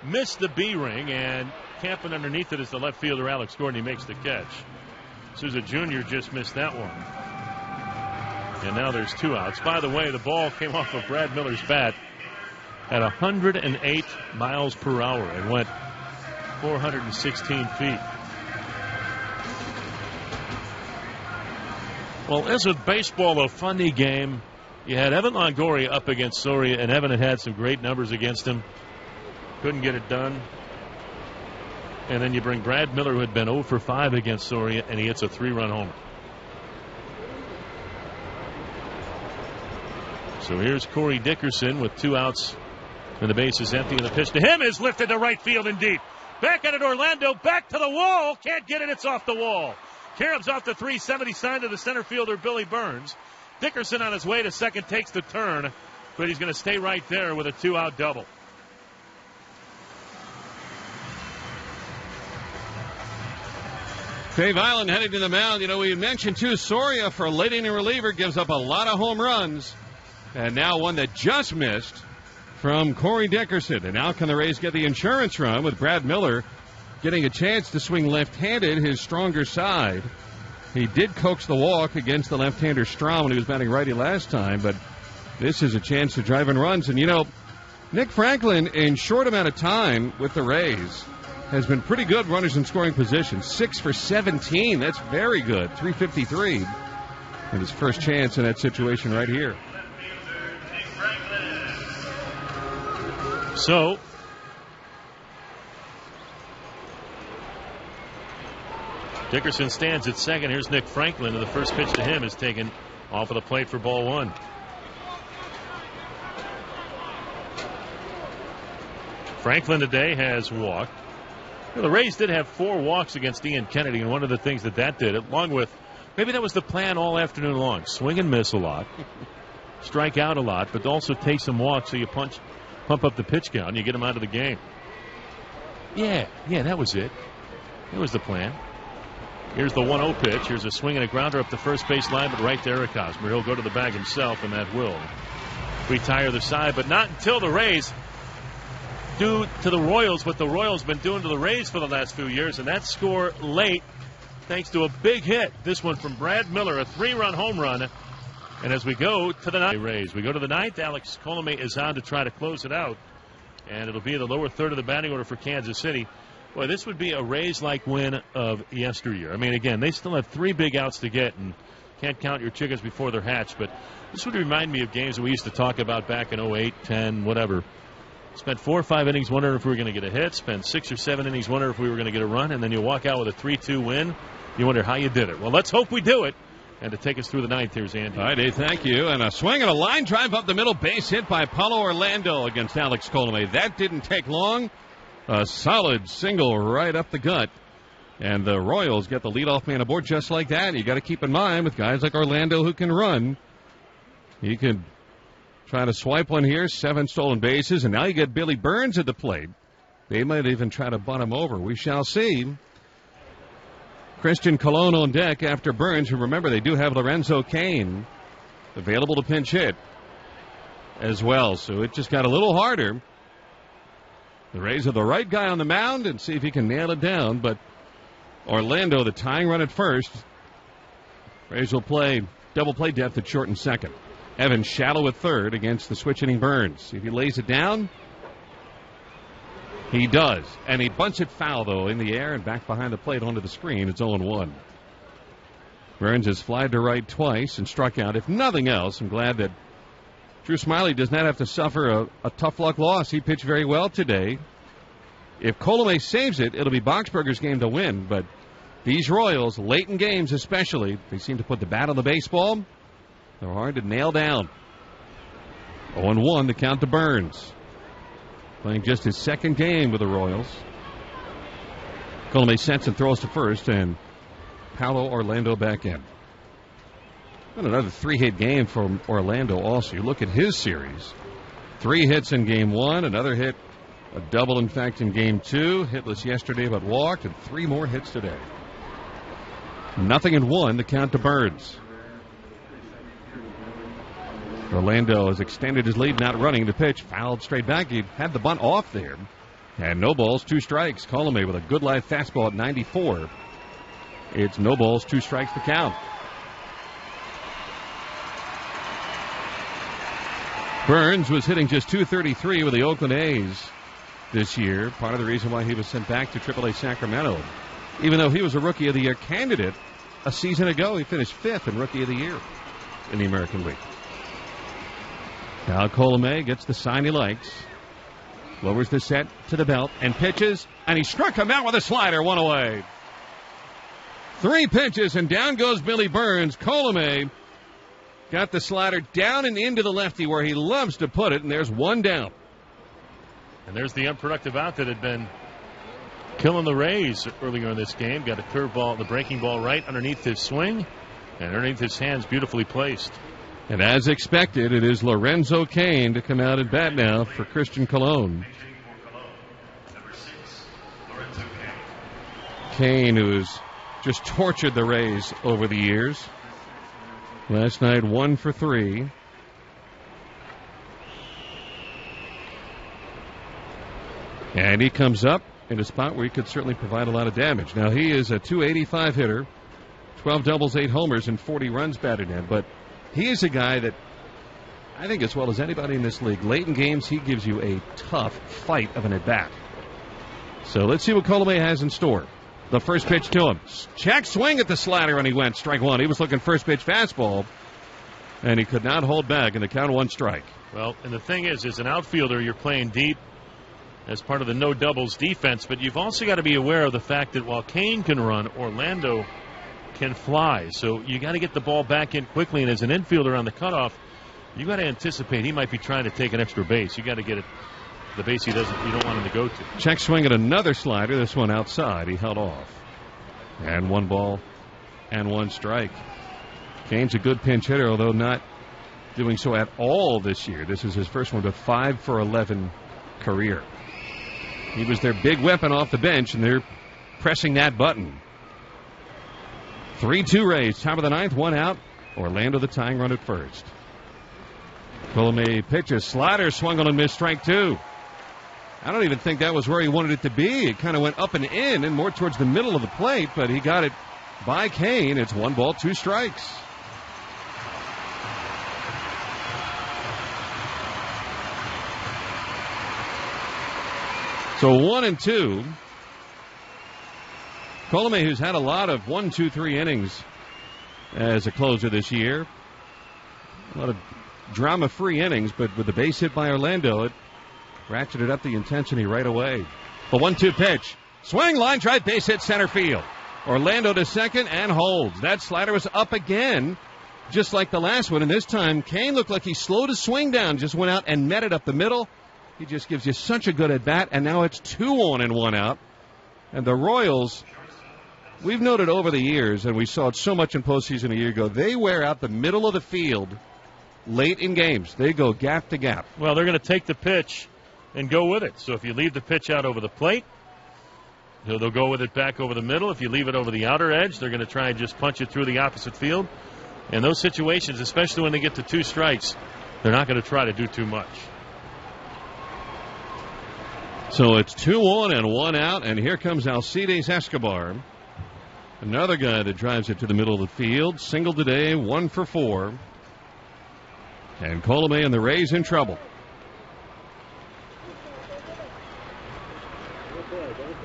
Missed the B ring, and camping underneath it is the left fielder Alex Gordon. He makes the catch. Souza Jr. just missed that one. And now there's 2 outs. By the way, the ball came off of Brad Miller's bat at 108 miles per hour and went 416 feet. Well, isn't baseball a funny game? You had Evan Longoria up against Soria, and Evan had some great numbers against him. Couldn't get it done. And then you bring Brad Miller, who had been 0 for 5 against Soria, and he hits a 3-run homer. So here's Corey Dickerson with 2 outs. And the base is empty, and the pitch to him is lifted to right field and deep. Back at it, Orlando, back to the wall. Can't get it, it's off the wall. Carob's off the 370 sign to the center fielder, Billy Burns. Dickerson on his way to second takes the turn, but he's going to stay right there with a 2-out double. Dave Island heading to the mound. You know, we mentioned, too, Soria for a late inning reliever gives up a lot of home runs. And now one that just missed from Corey Dickerson. And now can the Rays get the insurance run with Brad Miller getting a chance to swing left-handed, his stronger side. He did coax the walk against the left-hander Strom when he was batting righty last time, but this is a chance to drive in runs. And, you know, Nick Franklin, in short amount of time with the Rays, has been pretty good runners in scoring position. 6 for 17. That's very good. 353. And his first chance in that situation right here. So, Dickerson stands at second. Here's Nick Franklin, and the first pitch to him is taken off of the plate for ball 1. Franklin today has walked. The Rays did have 4 walks against Ian Kennedy, and one of the things that did, along with, maybe that was the plan all afternoon long, swing and miss a lot, strike out a lot, but also take some walks so you pump up the pitch count and you get them out of the game. Yeah, that was it. That was the plan. Here's the 1-0 pitch. Here's a swing and a grounder up the first base line, but right there at Cosmer. He'll go to the bag himself, and that will retire the side, but not until the Rays do to the Royals what the Royals been doing to the Rays for the last few years, and that score late thanks to a big hit. This one from Brad Miller, a 3-run home run. And as we go to the Rays, we go to the 9th. Alex Colomé is on to try to close it out, and it'll be the lower third of the batting order for Kansas City. Boy, this would be a Rays-like win of yesteryear. I mean, again, they still have 3 big outs to get, and can't count your chickens before they're hatched. But this would remind me of games that we used to talk about back in 08, 10, whatever, Spent 4 or 5 innings wondering if we were going to get a hit. Spent 6 or 7 innings wondering if we were going to get a run. And then you walk out with a 3-2 win. You wonder how you did it. Well, let's hope we do it. And to take us through the ninth, here's Andy. All right, Dave, thank you. And a swing and a line drive up the middle, base hit by Paulo Orlando against Alex Colomé. That didn't take long. A solid single right up the gut. And the Royals get the leadoff man aboard just like that. You got to keep in mind with guys like Orlando who can run, he could try to swipe one here, 7 stolen bases, and now you get Billy Burns at the plate. They might even try to bunt him over. We shall see. Christian Colon on deck after Burns, who, remember, they do have Lorenzo Cain available to pinch hit as well. So it just got a little harder. The Rays are the right guy on the mound and see if he can nail it down. But Orlando, the tying run at first. Rays will play double play depth at short and second. Evans shallow at third against the switch-hitting Burns. See if he lays it down. He does. And he bunts it foul, though, in the air and back behind the plate onto the screen. It's 0-1. Burns has flied to right twice and struck out. If nothing else, I'm glad that Drew Smyly does not have to suffer a tough luck loss. He pitched very well today. If Colomé saves it, it'll be Boxberger's game to win. But these Royals, late in games especially, they seem to put the bat on the baseball. They're hard to nail down. 0-1, the count to Burns. Playing just his second game with the Royals. Colomé sets and throws to first, and Paulo Orlando back in. And another 3-hit game from Orlando also. You look at his series. 3 hits in game 1, another hit, a double, in fact, in game 2. Hitless yesterday, but walked, and 3 more hits today. 0-1, the count to Burns. Orlando has extended his lead, not running the pitch. Fouled straight back. He had the bunt off there. And no balls, 2 strikes. Colomé with a good live fastball at 94. It's no balls, 2 strikes to count. Burns was hitting just .233 with the Oakland A's this year. Part of the reason why he was sent back to AAA Sacramento. Even though he was a Rookie of the Year candidate a season ago, he finished 5th in Rookie of the Year in the American League. Now Colomé gets the sign he likes. Lowers the set to the belt and pitches, and he struck him out with a slider, 1 away. 3 pitches, and down goes Billy Burns. Colomé got the slider down and into the lefty where he loves to put it, and there's 1 down. And there's the unproductive out that had been killing the Rays earlier in this game. Got a curveball, the breaking ball right underneath his swing, and underneath his hands, beautifully placed. And as expected, it is Lorenzo Cain to come out at bat now for Christian Colon. Cain, who's just tortured the Rays over the years. Last night, 1 for 3. And he comes up in a spot where he could certainly provide a lot of damage. Now, he is a .285 hitter, 12 doubles, 8 homers, and 40 runs batted in. But he is a guy that, I think as well as anybody in this league, late in games, he gives you a tough fight of an at-bat. So let's see what Colomé has in store. The first pitch to him. Check swing at the slider, and he went strike 1. He was looking first pitch fastball, and he could not hold back, and the count 1 strike. Well, and the thing is, as an outfielder, you're playing deep as part of the no doubles defense, but you've also got to be aware of the fact that while Cain can run, Orlando can fly. So you got to get the ball back in quickly, and as an infielder on the cutoff, you got to anticipate he might be trying to take an extra base. You got to get it the base you don't want him to go to. Check swing at another slider. This one outside. He held off. And 1 ball and 1 strike. Cain's a good pinch hitter, although not doing so at all this year. This is his first one, but 5 for 11 career. He was their big weapon off the bench, and they're pressing that button. 3-2 Rays. Top of the 9th, 1 out. Orlando the tying run at first. Colomé pitches. Slider swung on and missed, strike 2. I don't even think that was where he wanted it to be. It kind of went up and in and more towards the middle of the plate, but he got it by Cain. It's 1 ball, 2 strikes. So 1-2. Colomé, who's had a lot of 1, 2, 3 innings as a closer this year. A lot of drama-free innings, but with the base hit by Orlando, it ratcheted up the intensity right away. The 1-2 pitch. Swing, line drive, base hit center field. Orlando to second and holds. That slider was up again, just like the last one. And this time, Kane looked like he slowed his swing down, just went out and met it up the middle. He just gives you such a good at-bat, and now it's 2 on and 1 out. And the Royals, we've noted over the years, and we saw it so much in postseason a year ago, they wear out the middle of the field late in games. They go gap to gap. Well, they're going to take the pitch and go with it. So if you leave the pitch out over the plate, they'll go with it back over the middle. If you leave it over the outer edge, they're going to try and just punch it through the opposite field. In those situations, especially when they get to 2 strikes, they're not going to try to do too much. So it's 2 on and 1 out, and here comes Alcides Escobar. Another guy that drives it to the middle of the field. Single today, 1 for 4. And Colomé and the Rays in trouble.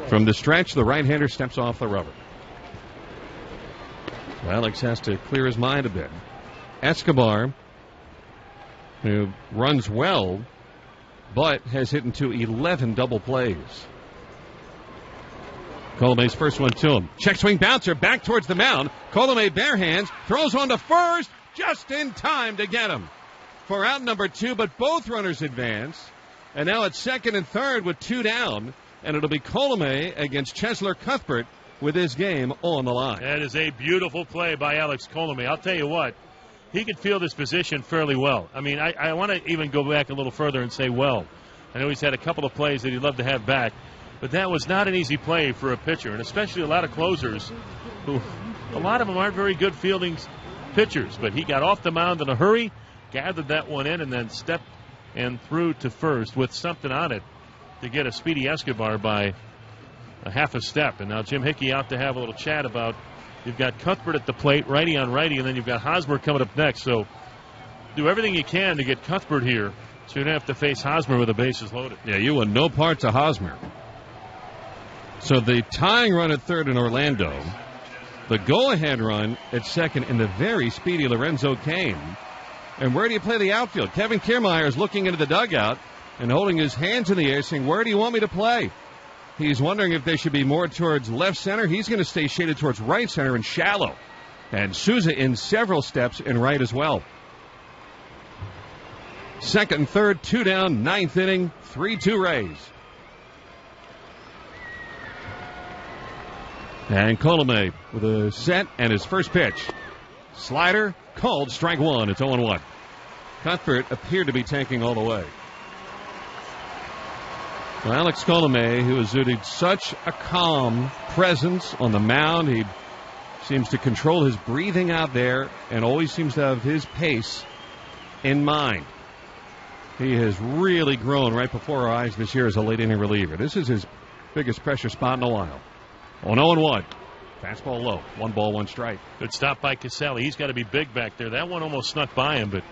From the stretch, the right-hander steps off the rubber. So Alex has to clear his mind a bit. Escobar, who runs well, but has hit into 11 double plays. Colomé's first one to him. Check swing bouncer back towards the mound. Colomé bare hands, throws on to first, just in time to get him for out number 2, but both runners advance. And now it's second and third with 2 down, and it'll be Colomé against Cheslor Cuthbert with his game on the line. That is a beautiful play by Alex Colomé. I'll tell you what, he could field his position fairly well. I mean, I want to even go back a little further and say well. I know he's had a couple of plays that he'd love to have back, but that was not an easy play for a pitcher, and especially a lot of closers who, a lot of them aren't very good fielding pitchers, but he got off the mound in a hurry, gathered that one in, and then stepped and threw to first with something on it to get a Speedy Escobar by a half a step. And now Jim Hickey out to have a little chat about, you've got Cuthbert at the plate, righty on righty, and then you've got Hosmer coming up next. So do everything you can to get Cuthbert here so you don't have to face Hosmer with the bases loaded. Yeah, you want no parts of Hosmer. So the tying run at third in Orlando, the go-ahead run at second in the very speedy Lorenzo Kane. And where do you play the outfield? Kevin Kiermaier is looking into the dugout and holding his hands in the air saying, where do you want me to play? He's wondering if they should be more towards left center. He's going to stay shaded towards right center and shallow. And Souza in several steps in right as well. Second and third, 2 down, 9th inning, 3-2 Rays. And Colomé with a set and his first pitch. Slider called strike 1. It's 0-1. Cuthbert appeared to be tanking all the way. Well, Alex Colomé, who exuded such a calm presence on the mound, he seems to control his breathing out there and always seems to have his pace in mind. He has really grown right before our eyes this year as a late inning reliever. This is his biggest pressure spot in a while. 0-1. Fastball low. 1 ball, 1 strike. Good stop by Caselli. He's got to be big back there. That one almost snuck by him, but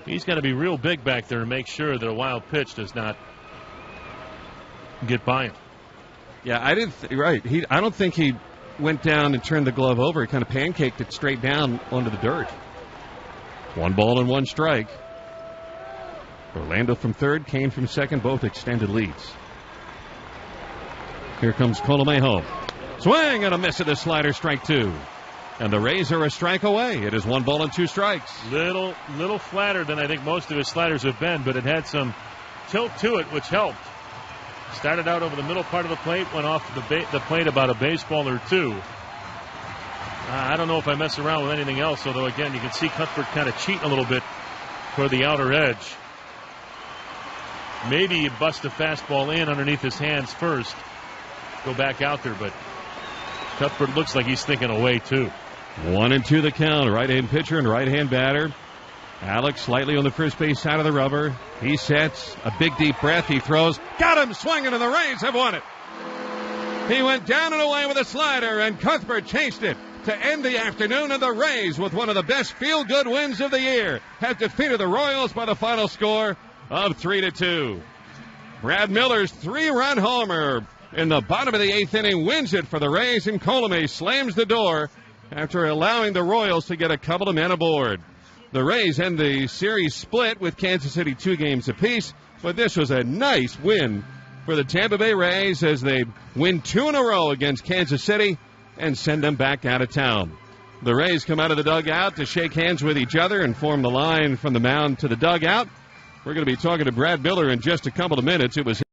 he's got to be real big back there to make sure that a wild pitch does not get by him. Yeah, I don't think he went down and turned the glove over. He kind of pancaked it straight down onto the dirt. 1 ball and 1 strike. Orlando from third, Kane from second, both extended leads. Here comes Colomé home. Swing and a miss at the slider, strike 2. And the Rays are a strike away. It is 1 ball and 2 strikes. Little flatter than I think most of his sliders have been, but it had some tilt to it, which helped. Started out over the middle part of the plate, went off the plate about a baseball or 2. I don't know if I mess around with anything else, although, again, you can see Cuthbert kind of cheating a little bit toward the outer edge. Maybe you bust a fastball in underneath his hands first, go back out there, but Cuthbert looks like he's thinking away, too. 1-2 the count. Right-hand pitcher and right-hand batter. Alex slightly on the first base side of the rubber. He sets a big deep breath. He throws. Got him swinging, and the Rays have won it. He went down and away with a slider, and Cuthbert chased it to end the afternoon. And the Rays, with one of the best feel-good wins of the year, have defeated the Royals by the final score of 3-2. Brad Miller's 3-run homer in the bottom of the 8th inning wins it for the Rays, and Colomé slams the door after allowing the Royals to get a couple of men aboard. The Rays end the series split with Kansas City 2 games apiece. But this was a nice win for the Tampa Bay Rays as they win 2 in a row against Kansas City and send them back out of town. The Rays come out of the dugout to shake hands with each other and form the line from the mound to the dugout. We're going to be talking to Brad Miller in just a couple of minutes. It was